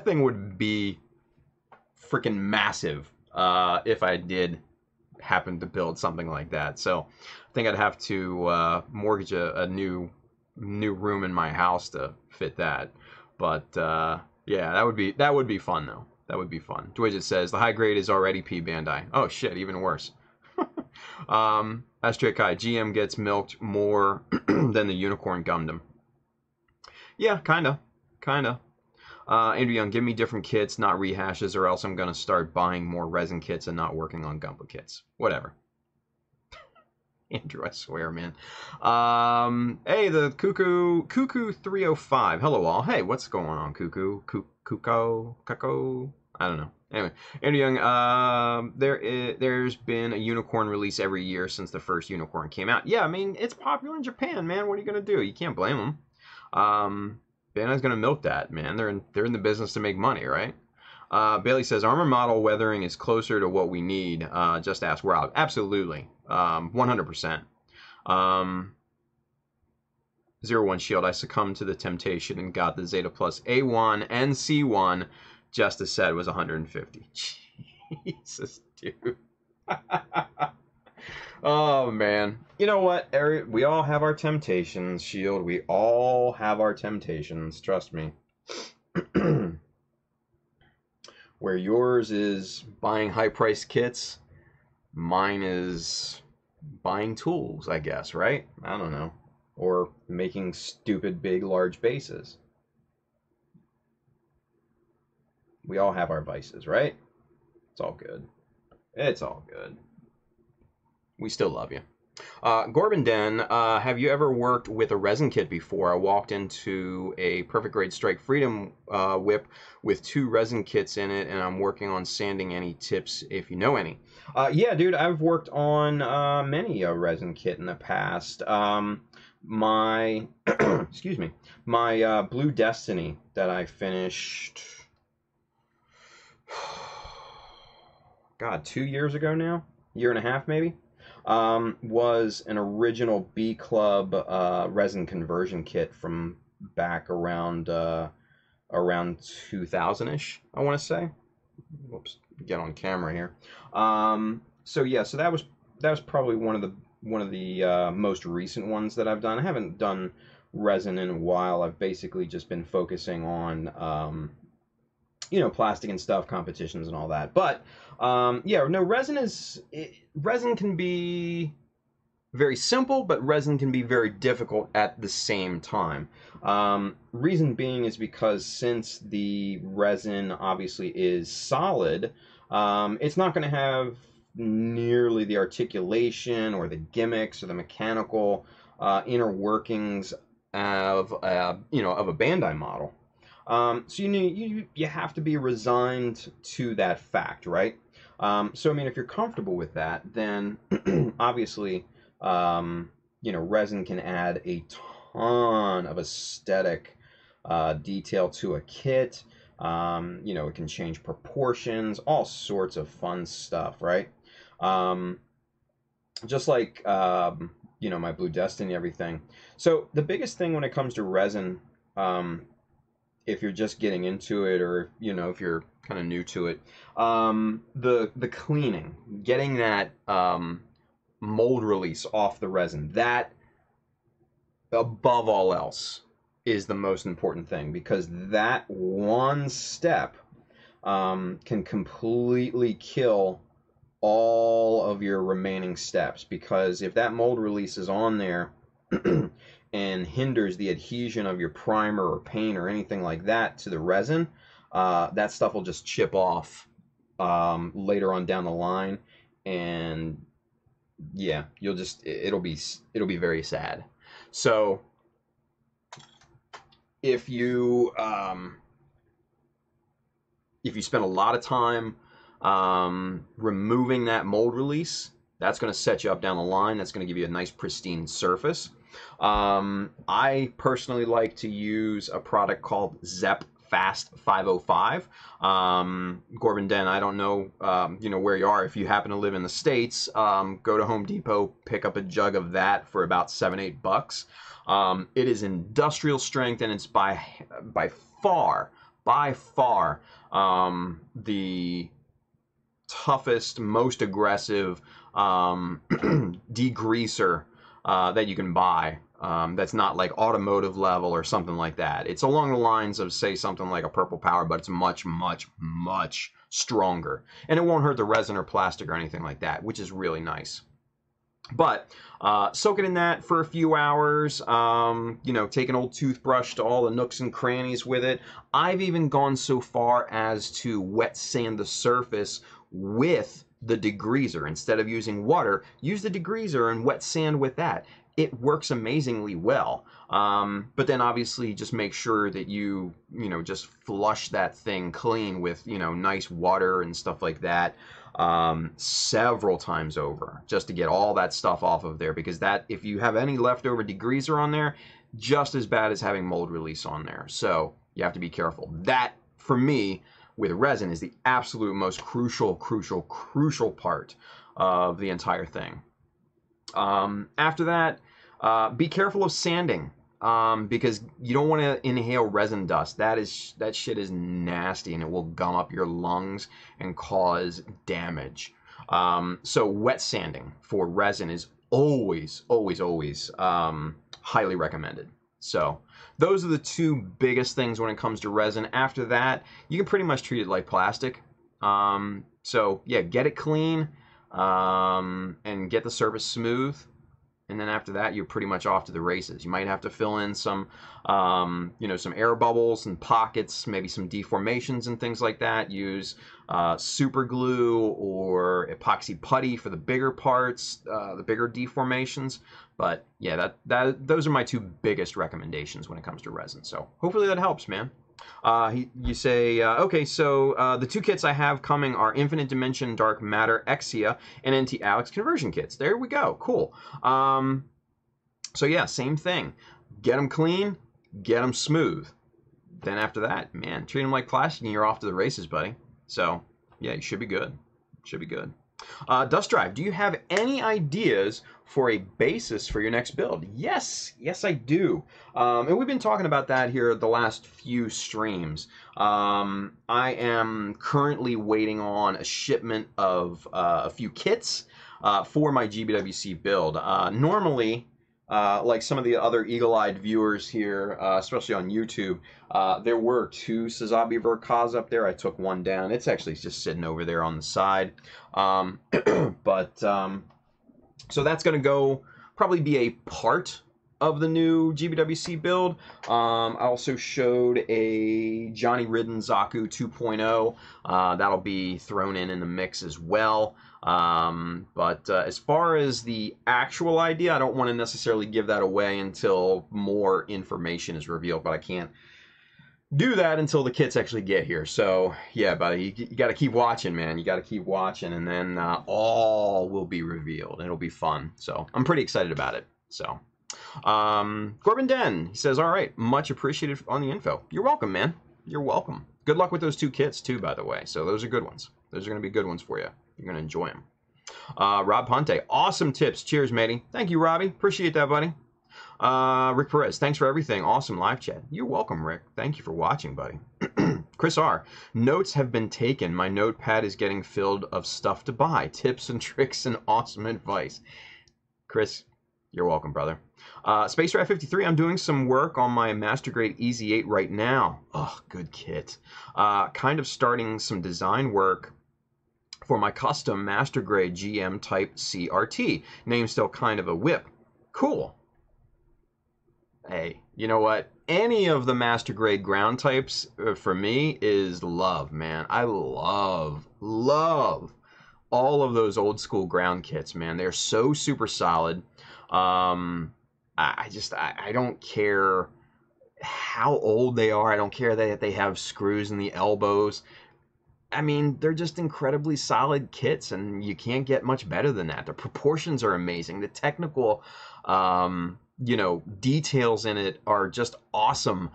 thing would be freaking massive if I did happen to build something like that. So I think I'd have to mortgage a new room in my house to fit that. But yeah, that would be fun though. That would be fun. Dwidget says the high grade is already P Bandai. Oh shit, even worse. Astrid Kai, GM gets milked more than the Unicorn Gundam. Yeah, kinda. Andrew Young, give me different kits, not rehashes, or else I'm gonna start buying more resin kits and not working on Gunpla kits. Whatever. Andrew, I swear, man. Hey, the Cuckoo 305. Hello, all. Hey, what's going on, Cuckoo? Cuckoo? I don't know. Anyway, Andrew Young, there's been a Unicorn release every year since the first Unicorn came out. Yeah, I mean, it's popular in Japan, man. What are you gonna do? You can't blame them. Bandai's gonna milk that, man. They're in the business to make money, right? Bailey says armor model weathering is closer to what we need. Just ask Rob. Absolutely, 100%. 01 Shield. I succumbed to the temptation and got the Zeta Plus A1 and C1. Just as said was 150. Jesus, dude. Oh man. You know what, Eric? We all have our temptations, Shield. We all have our temptations. Trust me. Where yours is buying high-priced kits, mine is buying tools, I guess, right? I don't know. Or making stupid, big, large bases. We all have our vices, right? It's all good. It's all good. We still love you. Gorbin Den, have you ever worked with a resin kit before? I walked into a Perfect Grade Strike Freedom whip with 2 resin kits in it, and I'm working on sanding. Any tips if you know any? Yeah, dude, I've worked on many a resin kit in the past. My, excuse me, my Blue Destiny that I finished, God, 2 years ago now? Year and a half, maybe? Was an original B Club resin conversion kit from back around 2000-ish, I want to say. Whoops, get on camera here. So yeah, so that was probably one of the most recent ones that I've done. I haven't done resin in a while. I've basically just been focusing on plastic and stuff, competitions and all that. But yeah, no, resin can be very simple, but resin can be very difficult at the same time. Reason being is because since the resin obviously is solid, it's not going to have nearly the articulation or the gimmicks or the mechanical inner workings of a Bandai model. So you have to be resigned to that fact, right? So I mean, if you're comfortable with that, then obviously, resin can add a ton of aesthetic detail to a kit. It can change proportions, all sorts of fun stuff, right? Just like my Blue Destiny, everything. So the biggest thing when it comes to resin, if you're just getting into it, or if you're kind of new to it, the cleaning, getting that mold release off the resin, that above all else is the most important thing, because that one step can completely kill all of your remaining steps. Because if that mold release is on there and hinders the adhesion of your primer or paint or anything like that to the resin, that stuff will just chip off later on down the line, and yeah, it'll be very sad. So if you if you spend a lot of time removing that mold release, that's going to set you up down the line. That's going to give you a nice pristine surface. I personally like to use a product called Zep Fast 505. Corbin Den, I don't know, where you are. If you happen to live in the States, go to Home Depot, pick up a jug of that for about $7-8. It is industrial strength, and it's by far the toughest, most aggressive degreaser that you can buy. That's not like automotive level or something like that. It's along the lines of, say, something like a Purple Power, but it's much, much, much stronger. And it won't hurt the resin or plastic or anything like that, which is really nice. But soak it in that for a few hours. Take an old toothbrush to all the nooks and crannies with it. I've even gone so far as to wet sand the surface with the degreaser. Instead of using water, use the degreaser and wet sand with that. It works amazingly well. But then obviously just make sure that you just flush that thing clean with, nice water and stuff like that several times over, just to get all that stuff off of there, because that, if you have any leftover degreaser on there, just as bad as having mold release on there. So you have to be careful. That, for me, with resin is the absolute most crucial part of the entire thing. After that, be careful of sanding, because you don't want to inhale resin dust. That shit is nasty, and it will gum up your lungs and cause damage. So wet sanding for resin is always highly recommended. So those are the two biggest things when it comes to resin. After that, you can pretty much treat it like plastic. So yeah, get it clean, and get the surface smooth. And then after that, you're pretty much off to the races. You might have to fill in some, some air bubbles and pockets, maybe some deformations and things like that. Use super glue or epoxy putty for the bigger parts, the bigger deformations. But yeah, those are my two biggest recommendations when it comes to resin. So hopefully that helps, man. You say, okay, so the two kits I have coming are Infinite Dimension Dark Matter Exia and NT-Alex conversion kits. There we go. Cool. So yeah, same thing. Get them clean, get them smooth. Then after that, man, treat them like plastic and you're off to the races, buddy. So yeah, you should be good. Should be good. Dust Drive, do you have any ideas for a basis for your next build? Yes, I do. And we've been talking about that here the last few streams. I am currently waiting on a shipment of a few kits for my GBWC build. Normally, like some of the other eagle-eyed viewers here, especially on YouTube, there were two Sazabi Verkaz up there. I took one down. It's actually just sitting over there on the side. So that's going to probably be a part of the new GBWC build. I also showed a Johnny Ridden Zaku 2.0. That'll be thrown in the mix as well. As far as the actual idea, I don't want to necessarily give that away until more information is revealed, but I can't do that until the kits actually get here. So yeah, buddy, you got to keep watching, man. You got to keep watching, and then all will be revealed. It'll be fun. So I'm pretty excited about it. So Corbin Den, he says, all right, much appreciated on the info. You're welcome, man. You're welcome. Good luck with those two kits too, by the way. So those are good ones. Those are going to be good ones for you. You're going to enjoy them. Rob Ponte, awesome tips. Cheers, matey. Thank you, Robbie. Appreciate that, buddy. Rick Perez, thanks for everything. Awesome live chat. You're welcome, Rick. Thank you for watching, buddy. Chris R. Notes have been taken. My notepad is getting filled of stuff to buy. Tips and tricks and awesome advice. Chris, you're welcome, brother. Space Rat 53, I'm doing some work on my Master Grade EZ8 right now. Oh, good kit. Kind of starting some design work for my custom Master Grade GM Type CRT. Name still kind of a whip. Cool. Hey, you know what? Any of the Master Grade ground types for me is love, man. I love all of those old school ground kits, man. They're so super solid. I don't care how old they are. I don't care that they have screws in the elbows. I mean, they're just incredibly solid kits, and you can't get much better than that. The proportions are amazing. The technical, you know, details in it are just awesome.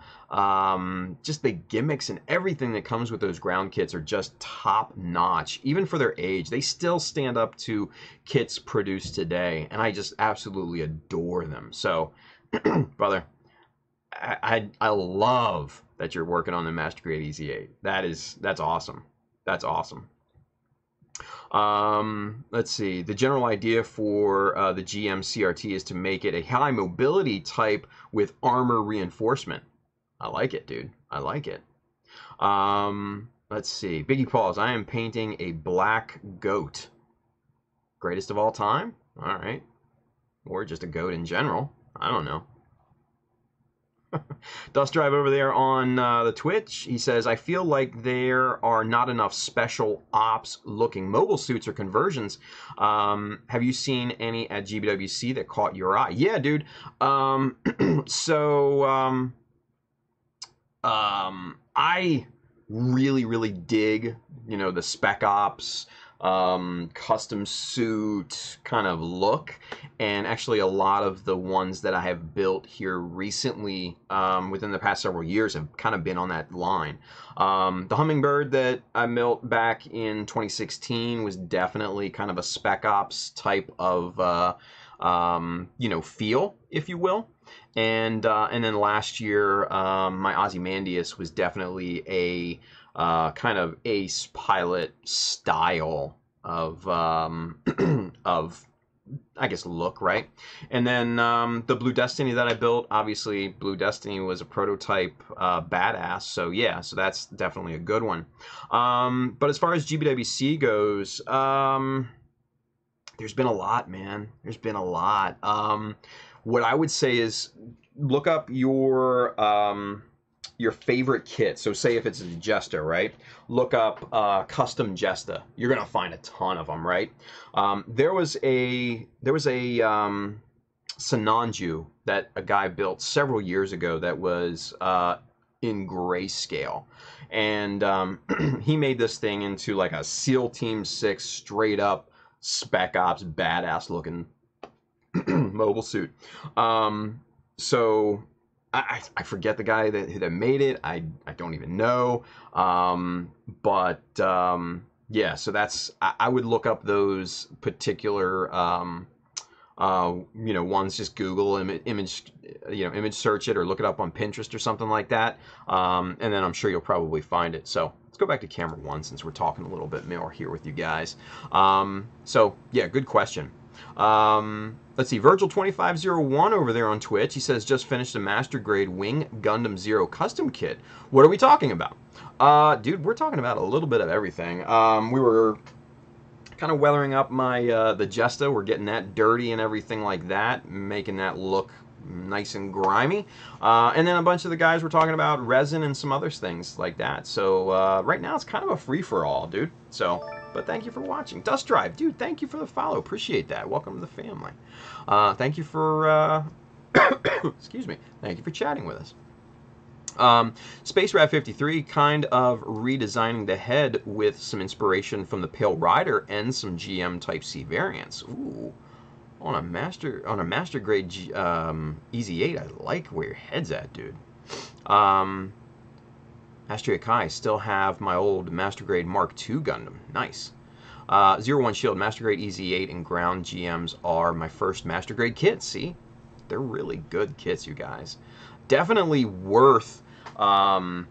Just the gimmicks and everything that comes with those ground kits are just top notch. Even for their age, they still stand up to kits produced today, and I just absolutely adore them. So, brother, I love that you're working on the Master Grade EZ8. That's awesome. That's awesome. Let's see. The general idea for the GM CRT is to make it a high mobility type with armor reinforcement. I like it, dude. I like it. Let's see. Biggie Pauls. I am painting a black goat. Greatest of all time? All right. Or just a goat in general. I don't know. Dust Drive over there on the Twitch, he says, I feel like there are not enough special ops looking mobile suits or conversions. Have you seen any at GBWC that caught your eye? Yeah, dude. I really dig, you know, the spec ops custom suit kind of look, and actually a lot of the ones that I have built here recently within the past several years have kind of been on that line. The Hummingbird that I built back in 2016 was definitely kind of a spec ops type of you know, feel, if you will. And then last year my Ozymandias was definitely a kind of ace pilot style of I guess look, right? And then the Blue Destiny that I built, obviously Blue Destiny was a prototype badass, so yeah, so that's definitely a good one. But as far as GBWC goes, there's been a lot, man. There's been a lot. What I would say is look up your favorite kit. So say if it's a Jesta, right? Look up custom Jesta. You're gonna find a ton of them, right? There was a Sananju that a guy built several years ago that was in grayscale, and he made this thing into like a SEAL Team 6 straight up spec ops badass looking mobile suit. So I forget the guy that made it. I don't even know. But yeah, so that's, I would look up those particular you know, ones. Just Google image search it, or look it up on Pinterest or something like that. And then I'm sure you'll probably find it. So let's go back to camera one since we're talking a little bit more here with you guys. So yeah, good question. Let's see, Virgil2501 over there on Twitch, he says, just finished a Master Grade Wing Gundam Zero custom kit. What are we talking about? Dude, we're talking about a little bit of everything. We were kind of weathering up my the Jesta. We're getting that dirty and everything like that, making that look nice and grimy. And then a bunch of the guys were talking about resin and some other things like that. So right now it's kind of a free-for-all, dude. So, but thank you for watching. Dust Drive, dude, thank you for the follow. Appreciate that. Welcome to the family. Thank you for, excuse me, thank you for chatting with us. Space Rat 53 kind of redesigning the head with some inspiration from the Pale Rider and some GM Type C variants. Ooh, on a master grade EZ8, I like where your head's at, dude. Astria Kai, still have my old Master Grade Mark II Gundam. Nice. 01 Shield, Master Grade EZ8 and Ground GMs are my first Master Grade kits. See? They're really good kits, you guys. Definitely worth a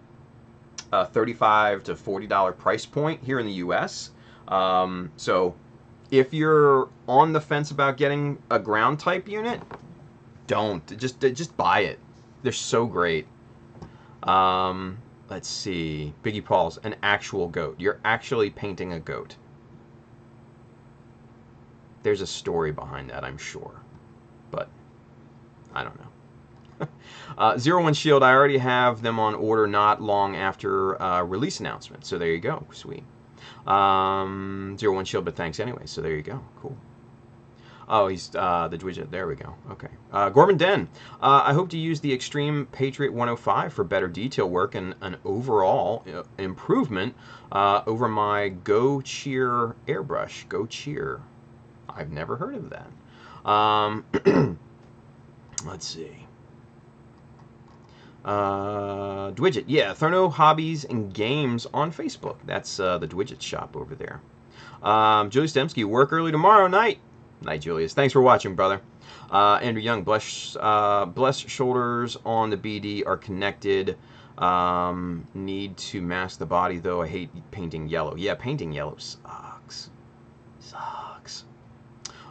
$35 to $40 price point here in the US. So if you're on the fence about getting a ground type unit, don't. Just buy it. They're so great. Let's see. Biggie Paul's an actual goat. You're actually painting a goat. There's a story behind that, I'm sure. But I don't know. 01 Shield, I already have them on order not long after release announcement. So there you go. Sweet. 01 Shield, but thanks anyway. So there you go. Cool. Oh, he's the Dwidget. There we go. Okay. Gorman Den. I hope to use the Extreme Patriot 105 for better detail work and an overall improvement over my Go Cheer airbrush. Go Cheer. I've never heard of that. Let's see. Dwidget. Yeah, Therno Hobbies and Games on Facebook. That's the Dwidget shop over there. Julius Dembski. Work early tomorrow night. Night, Julius. Thanks for watching, brother. Andrew Young, blessed shoulders on the BD are connected. Need to mask the body, though. I hate painting yellow. Yeah, painting yellow sucks. Sucks.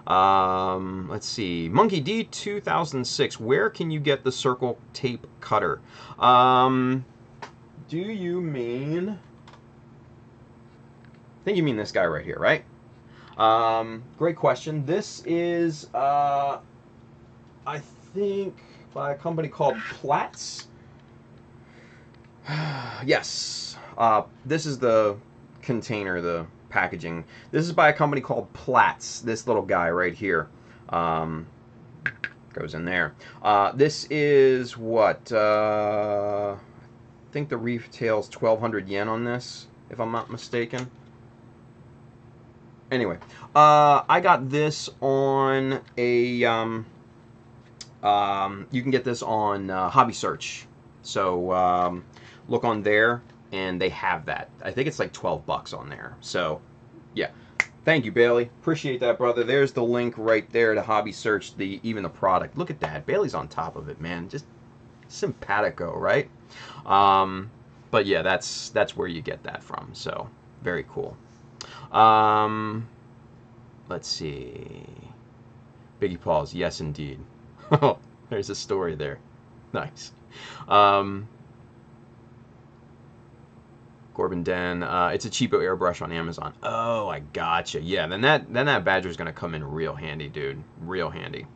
Let's see. Monkey D 2006. Where can you get the circle tape cutter? Do you mean... I think you mean this guy right here, right? Great question. This is, I think, by a company called Platts. Yes. This is the container, the packaging. This is by a company called Platts. This little guy right here goes in there. This is what? I think the retail's 1,200 yen on this, if I'm not mistaken. Anyway, I got this on a, you can get this on Hobby Search. So look on there, and they have that. I think it's like 12 bucks on there. So, yeah. Thank you, Bailey. Appreciate that, brother. There's the link right there to Hobby Search, even the product. Look at that. Bailey's on top of it, man. Just simpatico, right? But yeah, that's where you get that from. So, very cool. Let's see. Biggie Paul's, yes indeed. There's a story there. Nice. Corbin Den, it's a cheapo airbrush on Amazon. Oh, I gotcha. Yeah, then that Badger's gonna come in real handy, dude. Real handy.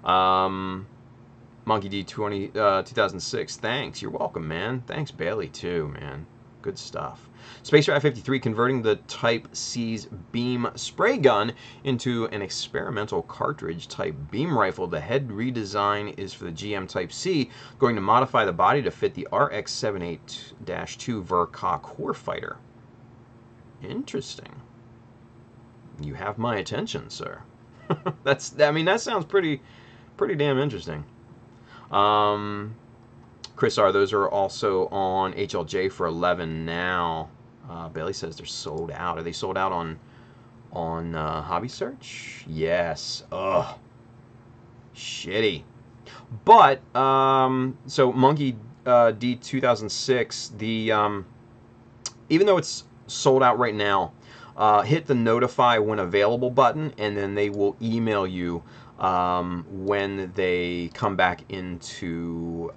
Monkey D 2006. Thanks. You're welcome, man. Thanks, Bailey, too, man. Good stuff. Space Rat 53, converting the Type C's beam spray gun into an experimental cartridge type beam rifle. The head redesign is for the GM Type C, going to modify the body to fit the RX-78-2 Verkok Warfighter. Interesting. You have my attention, sir. I mean, that sounds pretty damn interesting. Chris R, those are also on HLJ for 11 now. Bailey says they're sold out. Are they sold out on Hobby Search? Yes. Ugh. Shitty. But so Monkey D 2006, the even though it's sold out right now, hit the notify when available button, and then they will email you when they come back into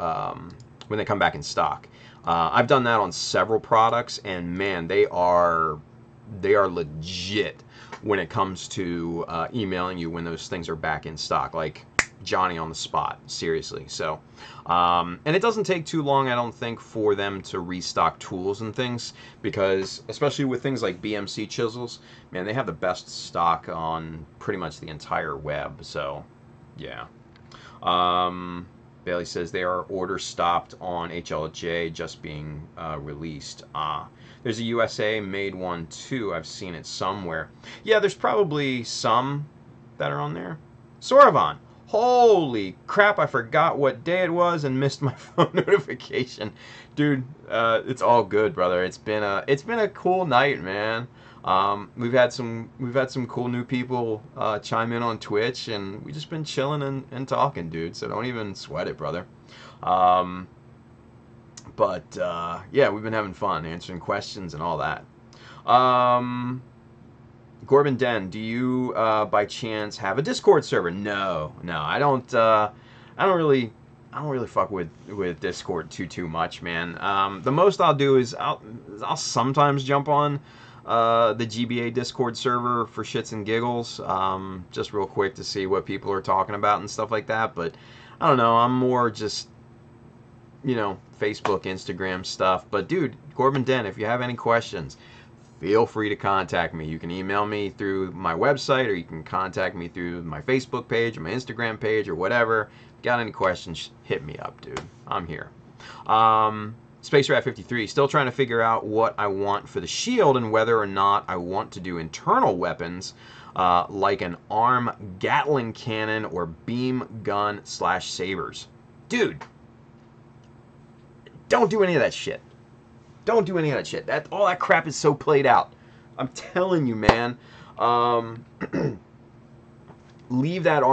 when they come back in stock. I've done that on several products, and man, they are legit when it comes to emailing you when those things are back in stock. Like Johnny on the spot, seriously. So, and it doesn't take too long, I don't think, for them to restock tools and things, because especially with things like BMC chisels, man, they have the best stock on pretty much the entire web. So, yeah. Bailey says they are order stopped on HLJ, just being released. There's a USA made one too. I've seen it somewhere. Yeah, there's probably some that are on there. Soravan, holy crap! I forgot what day it was and missed my phone notification, dude. It's all good, brother. It's been a cool night, man. We've had some cool new people chime in on Twitch, and we've just been chilling and talking, dude. So don't even sweat it, brother. Yeah, we've been having fun answering questions and all that. Corbin Den, do you by chance have a Discord server? No, I don't. I don't really fuck with Discord too much, man. The most I'll do is I'll sometimes jump on the GBA Discord server for shits and giggles, just real quick to see what people are talking about and stuff like that. But I don't know, I'm more just, Facebook, Instagram stuff. But dude, Corbin Den, if you have any questions, feel free to contact me. You can email me through my website, or you can contact me through my Facebook page or my Instagram page or whatever. Got any questions, hit me up, dude. I'm here. Space Rat 53, still trying to figure out what I want for the shield and whether or not I want to do internal weapons like an arm Gatling cannon or beam gun / sabers. Dude, don't do any of that shit. Don't do any of that shit. All that crap is so played out. I'm telling you, man. Leave that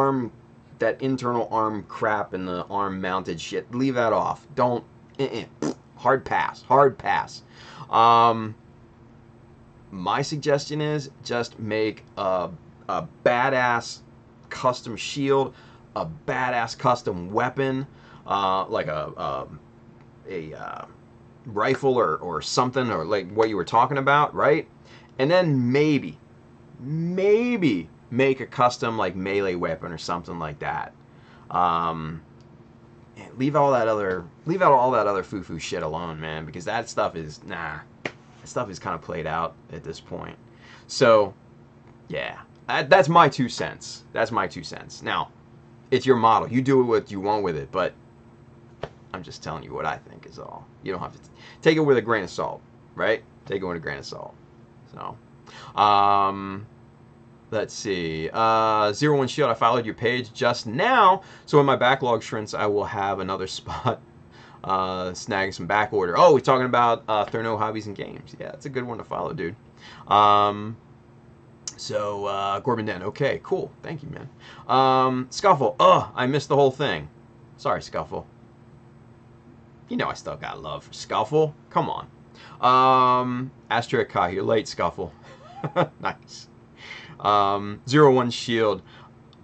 internal arm crap and the arm mounted shit. Leave that off. Don't. Hard pass. Hard pass. My suggestion is just make a badass custom shield, a badass custom weapon, like a rifle or something, or like what you were talking about, right? And then maybe make a custom like melee weapon or something like that. Leave all that other foo-foo shit alone, man, because that stuff is that stuff is kind of played out at this point. So yeah, that's my 2 cents. That's my 2 cents. Now, it's your model. You do what you want with it, but I'm just telling you what I think is all. You don't have to take it with a grain of salt, right? Take it with a grain of salt. So, let's see. 01 Shield, I followed your page just now, so when my backlog shrinks, I will have another spot snagging some back order. Oh, we're talking about Therno Hobbies and Games. Yeah, that's a good one to follow, dude. Corbin Den. Okay, cool. Thank you, man. Scuffle. I missed the whole thing. Sorry, Scuffle. You know I still got love for Scuffle. Come on. Asterisk Kai, you're late, Scuffle. Nice. 01 Shield.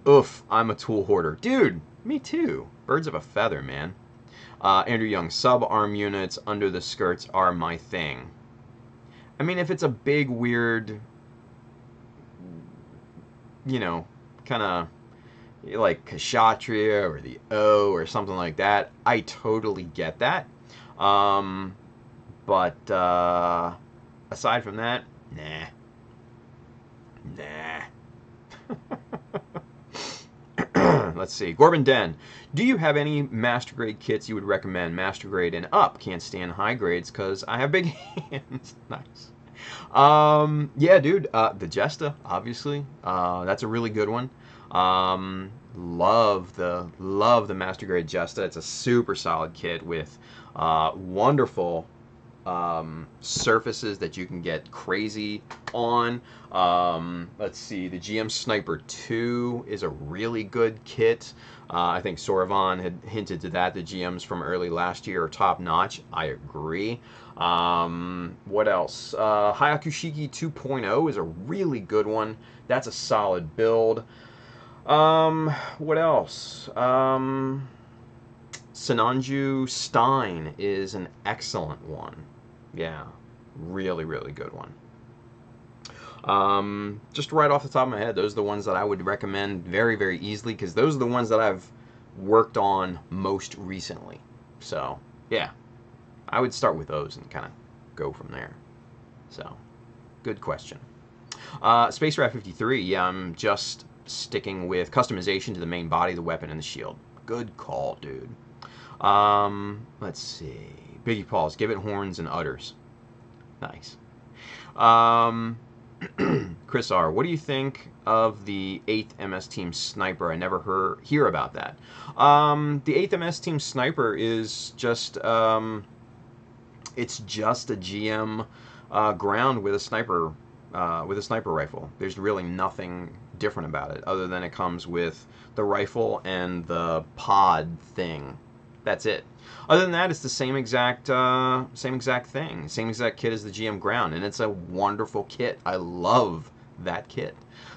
Oof, I'm a tool hoarder. Dude, me too. Birds of a feather, man. Andrew Young, sub-arm units under the skirts are my thing. I mean, if it's a big, weird, you know, kind of like Kshatriya or the O or something like that, I totally get that. But aside from that, nah. Let's see. Corbin Den, do you have any master grade kits you would recommend? Master grade and up. Can't stand high grades because I have big hands. Nice. Yeah, dude. The Jesta, obviously. That's a really good one. Love the master grade Jesta. It's a super solid kit with wonderful surfaces that you can get crazy on. Let's see, the GM Sniper 2 is a really good kit. I think Soravan had hinted to that. The GMs from early last year are top notch. I agree. What else? Hayakushiki 2.0 is a really good one. That's a solid build. What else? Sinanju Stein is an excellent one. Yeah, really, really good one. Just right off the top of my head, those are the ones that I would recommend very, very easily, because those are the ones that I've worked on most recently. So, yeah, I would start with those and kind of go from there. So, good question. Space Rat 53, yeah, I'm just sticking with customization to the main body, the weapon, and the shield. Good call, dude. Let's see. Biggie Paul's, give it horns and udders. Nice. Chris R., what do you think of the 8th MS Team Sniper? I never hear about that. The 8th MS Team Sniper is just, it's just a GM ground with a sniper rifle. There's really nothing different about it, other than it comes with the rifle and the pod thing. That's it. Other than that, it's the same exact thing, same exact kit as the GM ground, and it's a wonderful kit. I love that kit.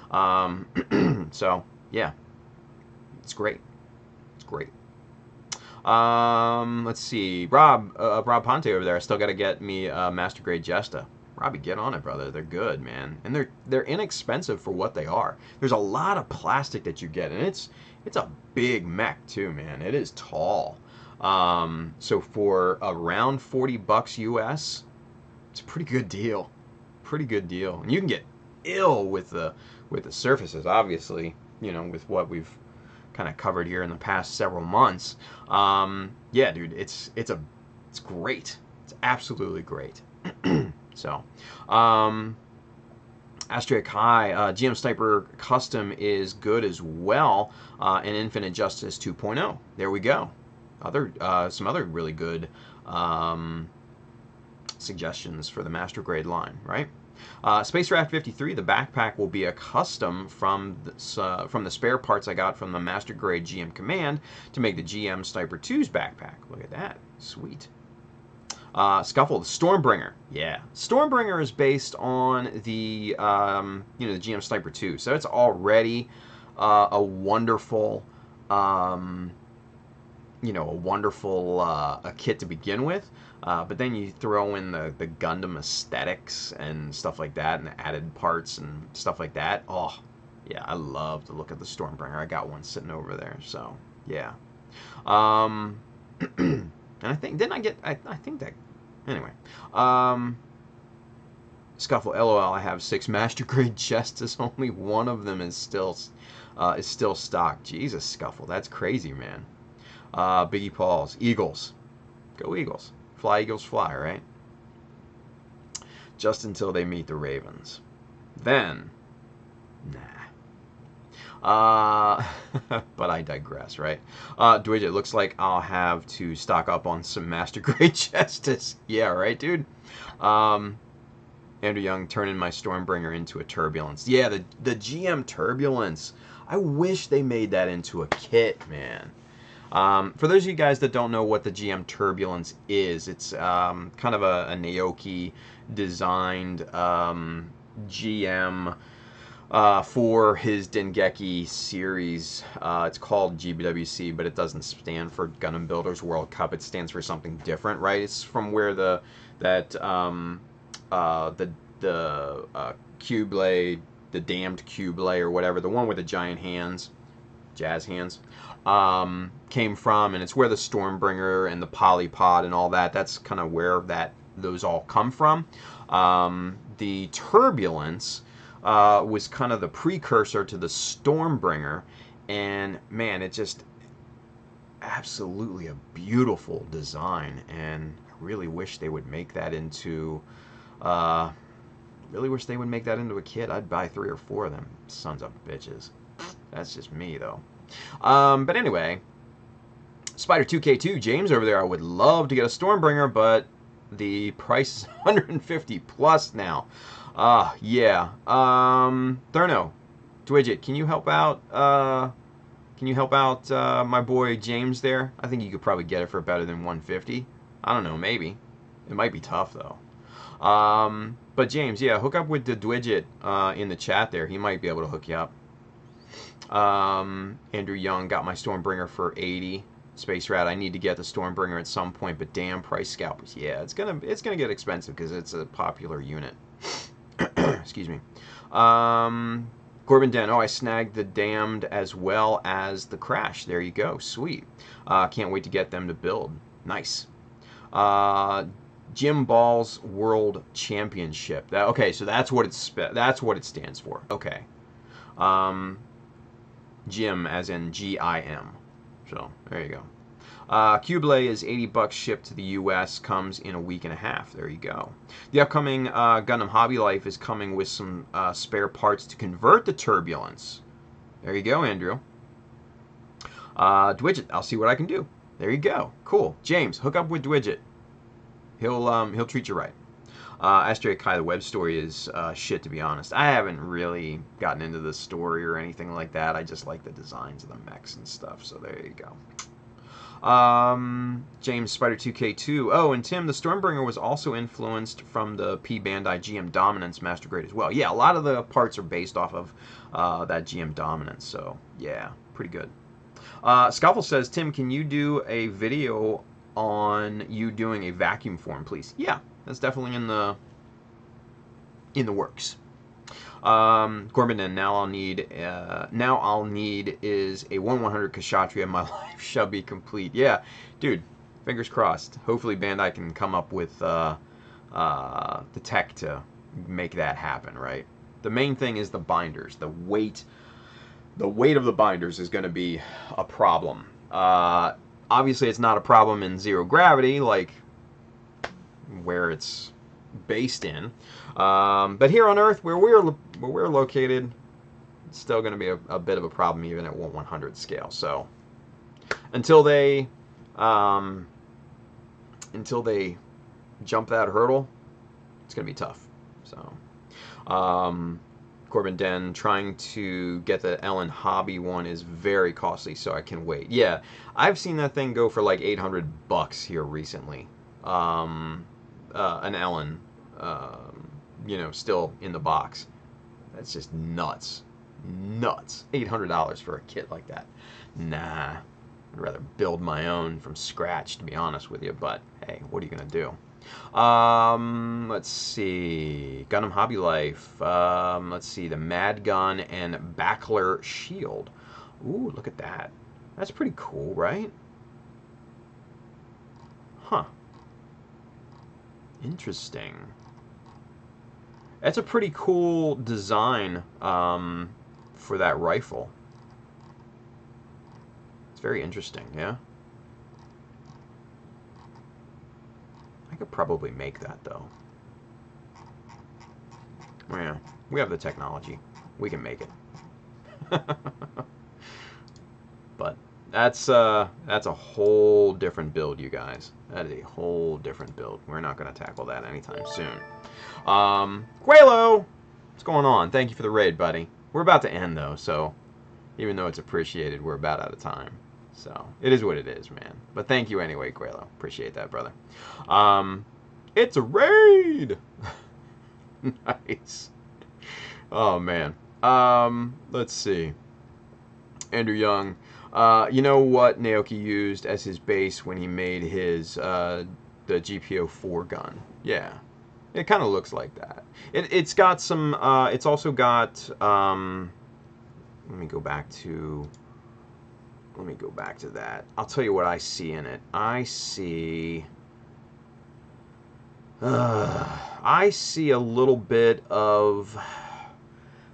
So yeah, it's great. It's great. Let's see, Rob Ponte over there. I still got to get me Master Grade Jesta. Robbie, get on it, brother. They're good, man, and they're inexpensive for what they are. There's a lot of plastic that you get, and it's a big mech too, man. It is tall. So for around $40 US, it's a pretty good deal. pretty good deal. And you can get ill with the surfaces, obviously, you know, with what we've kind of covered here in the past several months. Yeah, dude, it's great. It's absolutely great. So, Asterisk High, GM Sniper Custom is good as well, and Infinite Justice 2.0. There we go. Some other really good suggestions for the Master Grade line, right? Space Raft 53, the backpack will be a custom from the spare parts I got from the Master Grade GM Command to make the GM Sniper 2's backpack. Look at that. Sweet. Scuffle, the Stormbringer. Yeah. Stormbringer is based on the, the GM Sniper 2. So it's already a wonderful, a kit to begin with. But then you throw in the Gundam aesthetics and stuff like that, and the added parts and stuff like that. Oh, yeah, I love to look at the Stormbringer. I got one sitting over there, so yeah. And I think, didn't I get, I think that, anyway. Scuffle, LOL, I have 6 Master Grade Jestas. Only one of them is still stock. Jesus, Scuffle, that's crazy, man. Biggie Paul's, Eagles. Go Eagles. Fly, Eagles, fly, right? Just until they meet the Ravens. Then, nah. But I digress, right? Dwidget, looks like I'll have to stock up on some Master Grade Justice. Yeah, right, dude? Andrew Young, turning my Stormbringer into a Turbulence. Yeah, the GM Turbulence. I wish they made that into a kit, man. For those of you guys that don't know what the GM Turbulence is, it's kind of a Naoki designed GM for his Dengeki series. It's called GBWC, but it doesn't stand for Gundam Builders World Cup. It stands for something different, right? It's from where the Q-Blade, the damned Q-Blade or whatever, the one with the giant hands, jazz hands, came from, and it's where the Stormbringer and the Polypod and all that, that's kind of where those all come from. The Turbulence was kind of the precursor to the Stormbringer, and man, it just absolutely a beautiful design, and I really wish they would make that into a kit. I'd buy 3 or 4 of them sons of bitches. That's just me though. But anyway, Spider 2K2, James over there, I would love to get a Stormbringer, but the price is 150 plus now. Yeah. Thurno, Dwidget, can you help out? My boy James there? I think you could probably get it for better than 150. I don't know, maybe. It might be tough though. But James, yeah, hook up with the Dwidget in the chat there. He might be able to hook you up. Andrew Young, got my Stormbringer for 80. Space Rat, I need to get the Stormbringer at some point, but damn, price scalpers. Yeah, it's gonna get expensive because it's a popular unit. Excuse me. Corbin Den, oh, I snagged the Damned as well as the Crash. There you go. Sweet. Can't wait to get them to build. Nice. Jim Ball's World Championship. Okay, so that's what it stands for. Okay. Jim as in G-I-M. So, there you go. Q-Blade is $80 shipped to the U.S. Comes in a week and a half. There you go. The upcoming Gundam Hobby Life is coming with some spare parts to convert the Turbulence. There you go, Andrew. Dwidget, I'll see what I can do. There you go. Cool. James, hook up with Dwidget. He'll treat you right. Astray Kai, the web story is shit, to be honest. I haven't really gotten into the story or anything like that. I just like the designs of the mechs and stuff, so there you go. James Spider 2K2. Oh, and Tim, the Stormbringer was also influenced from the P Bandai GM Dominance Master Grade as well. Yeah, a lot of the parts are based off of that GM Dominance, so yeah, pretty good. Scuffle says, Tim, can you do a video on you doing a vacuum form, please? Yeah, that's definitely in the works. Corbin, and now I'll need is a 1/100 Kshatriya. My life shall be complete. Yeah, dude, fingers crossed. Hopefully Bandai can come up with the tech to make that happen, right? The main thing is the binders. The weight of the binders is going to be a problem. Obviously, it's not a problem in zero gravity, like where it's based in. But here on Earth, where we're located, it's still going to be a bit of a problem, even at 1/100 scale. So until they jump that hurdle, it's going to be tough. So. Corbin Den, trying to get the Ellen Hobby one is very costly, so I can wait. Yeah, I've seen that thing go for like $800 here recently. An Ellen, you know, still in the box. That's just nuts. Nuts. $800 for a kit like that. Nah, I'd rather build my own from scratch, to be honest with you, but hey, what are you going to do? Let's see. Gundam Hobby Life. Let's see. The Mad Gun and Backler Shield. Ooh, look at that. That's pretty cool, right? Huh. Interesting. That's a pretty cool design for that rifle. It's very interesting, yeah? I could probably make that, though. Yeah, we have the technology. We can make it. But that's a whole different build, you guys. That is a whole different build. We're not going to tackle that anytime soon. Quelo! What's going on? Thank you for the raid, buddy. We're about to end, though, so even though it's appreciated, we're about out of time. So, it is what it is, man. But thank you anyway, Quelo. Appreciate that, brother. It's a raid! Nice. Oh, man. Let's see. Andrew Young. You know what Naoki used as his base when he made his, the GPO-4 gun? Yeah. It kind of looks like that. It's got some, it's also got, let me go back to that. I'll tell you what I see in it. I see a little bit of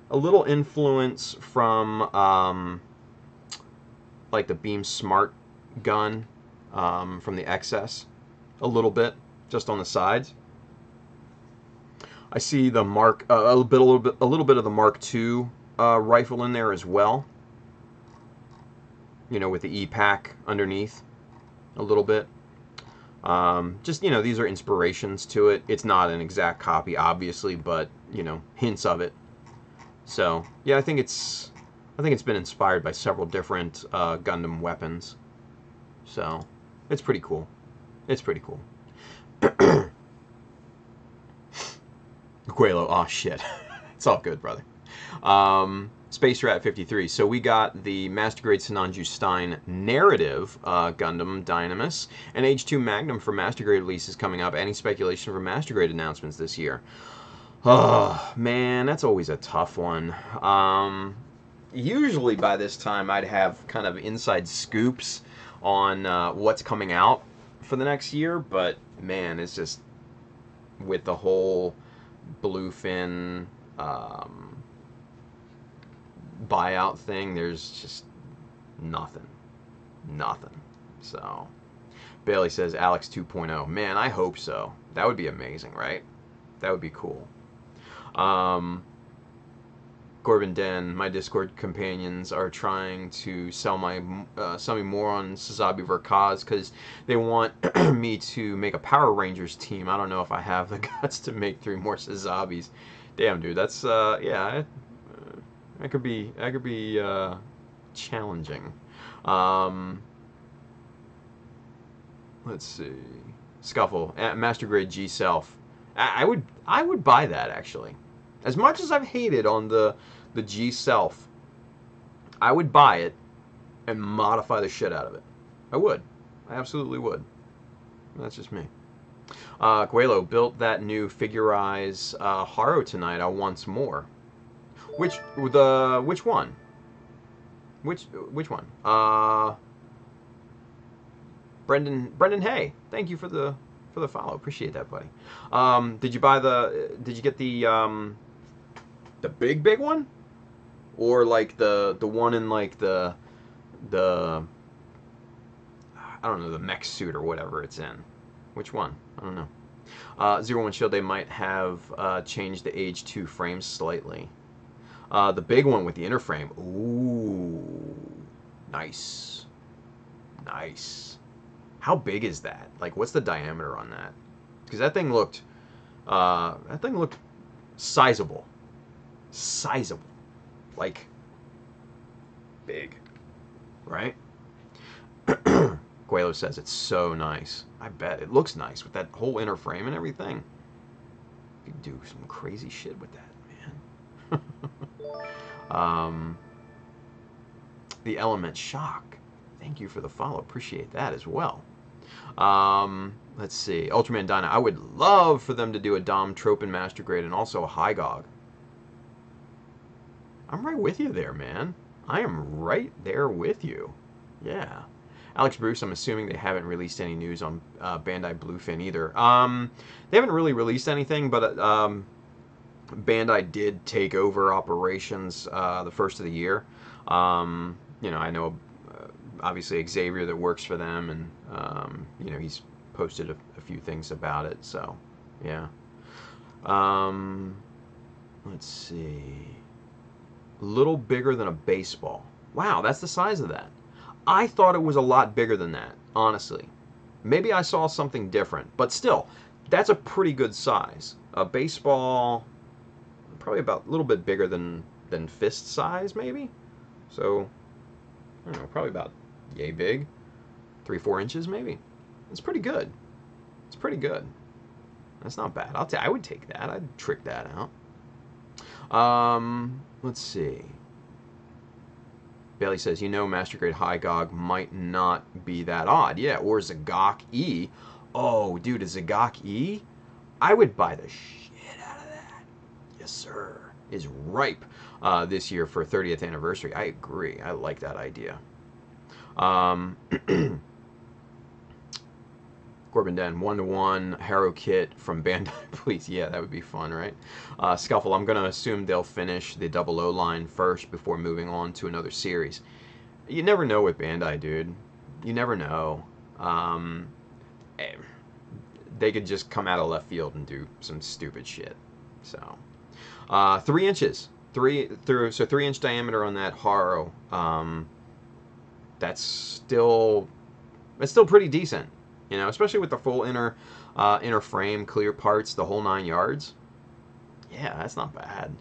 a little influence from like the Beam Smart gun from the XS, a little bit just on the sides. I see the Mark a little bit of the Mark II rifle in there as well. You know, with the E-Pack underneath, a little bit. Just, you know, these are inspirations to it. It's not an exact copy, obviously, but, you know, hints of it. So, yeah, I think it's been inspired by several different Gundam weapons. So, it's pretty cool. It's pretty cool. Quelo, oh shit. It's all good, brother. Space Rat 53. So we got the Master Grade Sinanju Stein narrative Gundam Dynamis, and Age 2 Magnum for Master Grade releases coming up. Any speculation for Master Grade announcements this year? Oh, man, that's always a tough one. Usually by this time I'd have kind of inside scoops on what's coming out for the next year, but man, it's just with the whole Bluefin buyout thing, there's just nothing. So Bailey says Alex 2.0. Man, I hope so. That would be amazing, right? That would be cool. Corbin Den, my Discord companions are trying to sell me more on Sazabi Verkaz because they want me to make a Power Rangers team. I don't know if I have the guts to make 3 more Sazabis. Damn, dude, that's yeah. That could be challenging. Let's see. Scuffle. Master Grade G Self. I would buy that, actually. As much as I've hated on the G Self, I would buy it and modify the shit out of it. I would. I absolutely would. That's just me. Guelo built that new Figurize Haro tonight. Once more. Which one? Which one? Brendan Hay. Thank you for the for the follow. Appreciate that, buddy. Did you buy did you get the big one? Or like the one in like the I don't know, the mech suit or whatever it's in. Which one? I don't know. 01 Shield, they might have changed the age 2 frames slightly. The big one with the inner frame. Ooh. Nice. Nice. How big is that? Like, what's the diameter on that? Because that thing looked sizable. Sizable. Like, big. Right? Guelo says it's so nice. I bet. It looks nice with that whole inner frame and everything. You could do some crazy shit with that, man. The Element Shock. Thank you for the follow. Appreciate that as well. Let's see. Ultraman Dyna. I would love for them to do a Dom Tropin Master Grade and also a Hygog. I'm right with you there, man. I am right there with you. Yeah. Alex Bruce, I'm assuming they haven't released any news on Bandai Bluefin either. They haven't really released anything, but Bandai did take over operations the first of the year. You know, I know obviously Xavier that works for them, and you know, he's posted a few things about it. So, yeah. Let's see. A little bigger than a baseball. Wow, that's the size of that. I thought it was a lot bigger than that, honestly. Maybe I saw something different, but still, that's a pretty good size. A baseball, probably about a little bit bigger than fist size, maybe. So, I don't know, probably about yay big, 3-4 inches, maybe. It's pretty good. It's pretty good. That's not bad. I would take that. I'd trick that out. Let's see. Bailey says, you know, Master Grade Hygog might not be that odd. Yeah, or Zagok E. Oh, dude, a Zagok E? I would buy the shit out of that. Yes, sir. Is ripe this year for 30th anniversary. I agree. I like that idea. Corbin Den, 1-to-1 Harrow kit from Bandai, please. Yeah, that would be fun, right? Scuffle, I'm going to assume they'll finish the 00 line first before moving on to another series. You never know with Bandai, dude. You never know. They could just come out of left field and do some stupid shit. So, 3 inches. 3-inch diameter on that Harrow. That's still pretty decent. You know, especially with the full inner frame, clear parts, the whole 9 yards. Yeah, that's not bad.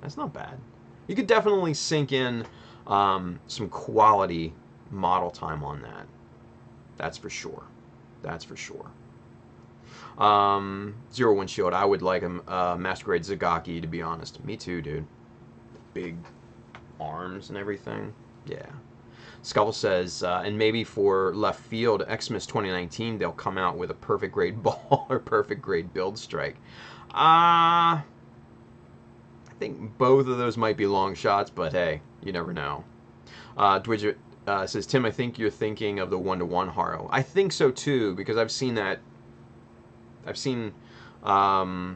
That's not bad. You could definitely sink in some quality model time on that. That's for sure. That's for sure. 01 Shield, I would like a Master Grade Zagaki, to be honest. Me too, dude. Big arms and everything. Yeah. Scuffle says, and maybe for left field, Xmas 2019, they'll come out with a perfect grade ball or perfect grade build strike. I think both of those might be long shots, but hey, you never know. Dwidget says, Tim, I think you're thinking of the 1-to-1 Harrow. I think so too, because I've seen that. I've seen a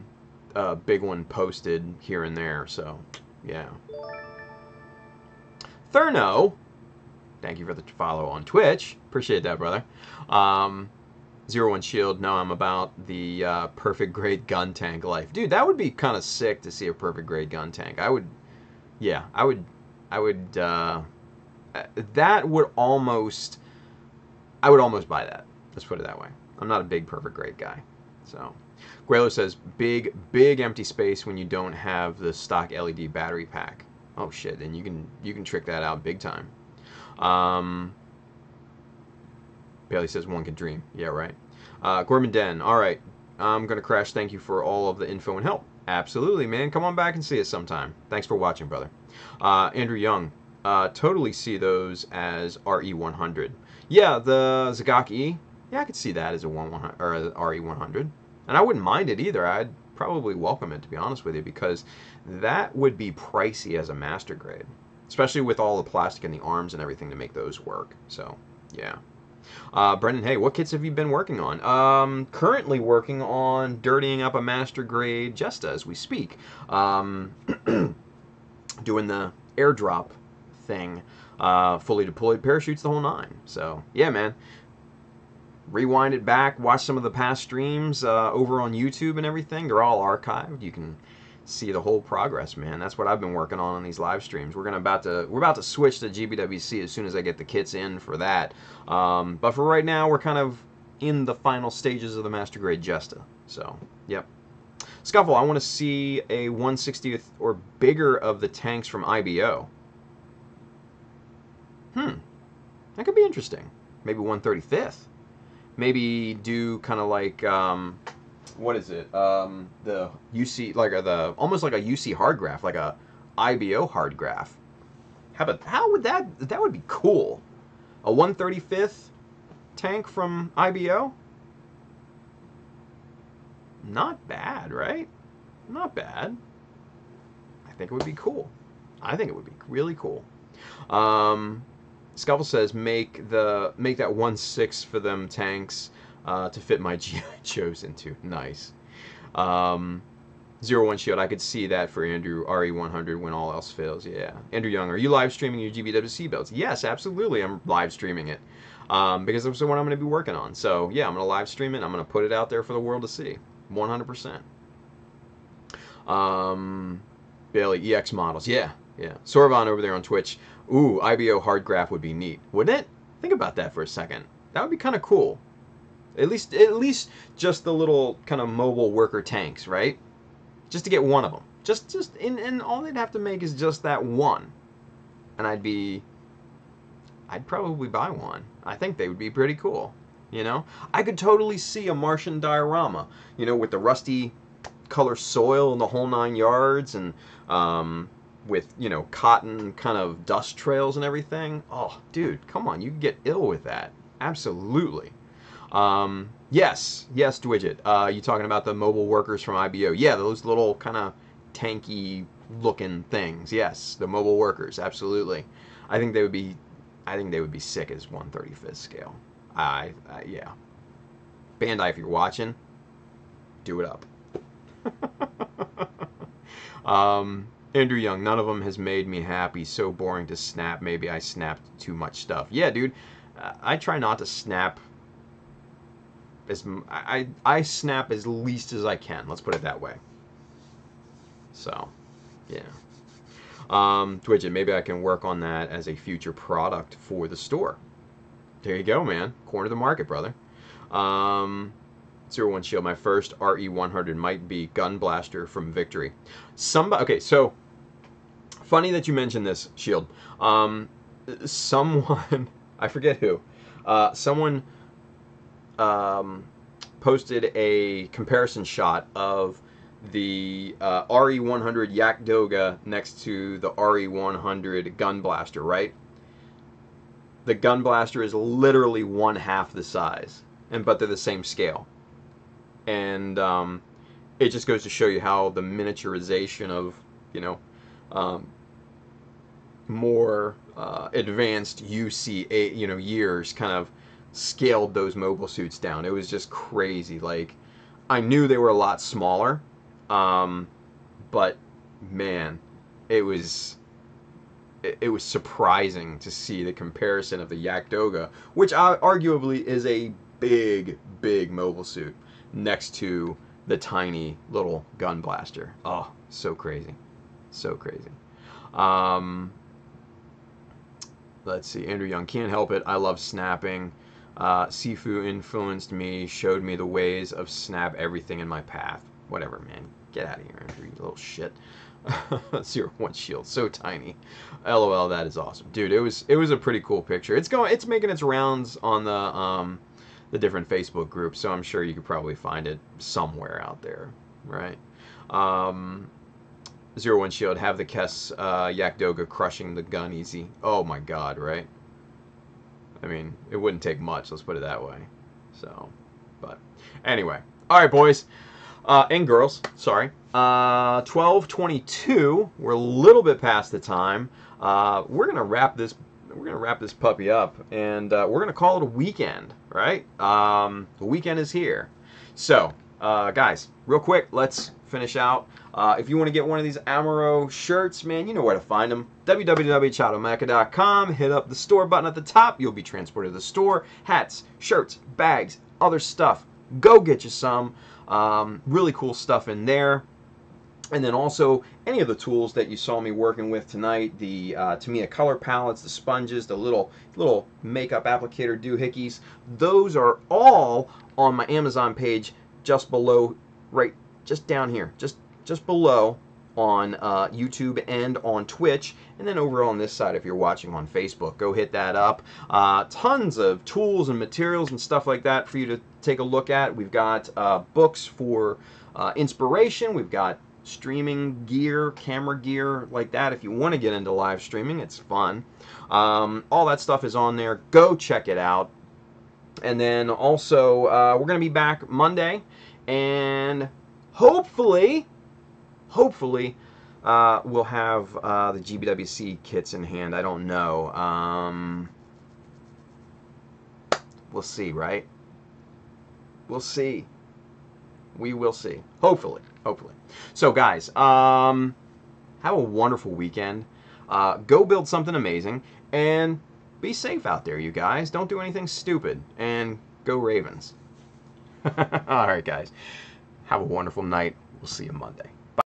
big one posted here and there, so yeah. Thurno, thank you for the follow on Twitch. Appreciate that, brother. 01 Shield, no, I'm about the perfect grade gun tank life. Dude, that would be kind of sick to see a perfect grade gun tank. I would almost buy that. Let's put it that way. I'm not a big perfect grade guy. So, Guelo says, big empty space when you don't have the stock LED battery pack. Oh shit, then you can trick that out big time. Bailey says one can dream. Yeah, right. Gorman Den, all right. I'm going to crash. Thank you for all of the info and help. Absolutely, man. Come on back and see us sometime. Thanks for watching, brother. Andrew Young, totally see those as RE100. Yeah, the Zagak E. Yeah, I could see that as a RE100. And I wouldn't mind it either. I'd probably welcome it, to be honest with you, because that would be pricey as a master grade, especially with all the plastic in the arms and everything to make those work. So, yeah. Brendan, hey, what kits have you been working on? Currently working on dirtying up a master grade Jesta as we speak. Doing the airdrop thing, fully deployed parachutes, the whole nine. So yeah, man. Rewind it back, watch some of the past streams over on YouTube and everything. They're all archived. You can see the whole progress, man. That's what I've been working on these live streams. We're about to switch to GBWC as soon as I get the kits in for that. But for right now, we're kind of in the final stages of the Master Grade Jesta. So, yep. Scuffle, I want to see a 1/60th or bigger of the tanks from IBO. That could be interesting. Maybe 1/35th. Maybe do kind of like what is it? The UC, like almost like a UC hard graph, like a IBO hard graph. How would that would be cool? A 1/35th tank from IBO? Not bad, right? Not bad. I think it would be cool. I think it would be really cool. Scuffle says make that 1/6 for them tanks to fit my GI Joes into. Nice. 01 Shield, I could see that for Andrew, RE100 when all else fails. Yeah. Andrew Young, are you live streaming your GBWC builds? Yes, absolutely. I'm live streaming it because that's what I'm going to be working on. So yeah, I'm going to live stream it. I'm going to put it out there for the world to see. 100%. Bailey, EX models. Yeah. Yeah. Sorvon over there on Twitch. Ooh, IBO hard graph would be neat, wouldn't it? Think about that for a second. That would be kind of cool. At least just the little kind of mobile worker tanks, right? Just to get one of them. And all they'd have to make is just that one. And I'd probably buy one. I think they would be pretty cool. You know? I could totally see a Martian diorama, you know, with the rusty color soil and the whole 9 yards, and with, you know, cotton kind of dust trails and everything. Oh, dude, come on, you could get ill with that. Absolutely. Yes, Dwidget. You talking about the mobile workers from IBO? Yeah, those little kind of tanky looking things. Yes, the mobile workers. Absolutely. I think they would be sick as 1/35th scale. Yeah. Bandai, if you're watching, do it up. Andrew Young, none of them has made me happy. So boring to snap. Maybe I snapped too much stuff. Yeah, dude. I try not to snap. I snap as least as I can. Let's put it that way. So, yeah. Twidget, maybe I can work on that as a future product for the store. There you go, man. Corner of the market, brother. 01 Shield, my first RE100 might be Gun Blaster from Victory. Okay, so funny that you mentioned this, Shield. Someone, I forget who, someone posted a comparison shot of the RE100 Yak Doga next to the RE100 Gun Blaster, right? The Gun Blaster is literally 1/2 the size, but they're the same scale. And it just goes to show you how the miniaturization of, you know, more advanced UC years kind of scaled those mobile suits down. It was just crazy. Like, I knew they were a lot smaller, but man, it was surprising to see the comparison of the Yak Doga, which arguably is a big mobile suit, next to the tiny little Gun Blaster. Oh, so crazy. So crazy. Let's see. Andrew Young, can't help it. I love snapping. Sifu influenced me, showed me the ways of snap everything in my path. Whatever, man. Get out of here, Andrew, you little shit. 01 Shield, so tiny. LOL, that is awesome. Dude, it was a pretty cool picture. It's making its rounds on the different Facebook groups, so I'm sure you could probably find it somewhere out there, right? 01 Shield, have the Kess Yak Doga crushing the gun easy. Oh my god, right? I mean, it wouldn't take much, let's put it that way. So, but anyway. Alright, boys. And girls, sorry. 12:22. We're a little bit past the time. We're going to wrap this we're gonna wrap this puppy up, and we're gonna call it a weekend, right? The weekend is here. So, guys, real quick, let's finish out. If you want to get one of these Amaro shirts, man, you know where to find them. www.chatomecha.com. Hit up the store button at the top. You'll be transported to the store. Hats, shirts, bags, other stuff. Go get you some. Really cool stuff in there. And then also, any of the tools that you saw me working with tonight, the Tamiya color palettes, the sponges, the little makeup applicator doohickeys, those are all on my Amazon page just below, right, just down here, just below on YouTube and on Twitch, and then over on this side if you're watching on Facebook. Go hit that up. Tons of tools and materials and stuff like that for you to take a look at. We've got books for inspiration. We've got streaming gear, camera gear like that. If you want to get into live streaming, it's fun. All that stuff is on there. Go check it out. And then also, we're going to be back Monday, and hopefully, we'll have the GBWC kits in hand. I don't know. We'll see, right? We'll see. We will see. Hopefully. So, guys, have a wonderful weekend. Go build something amazing, and be safe out there, you guys. Don't do anything stupid, and go Ravens. All right, guys. Have a wonderful night. We'll see you Monday.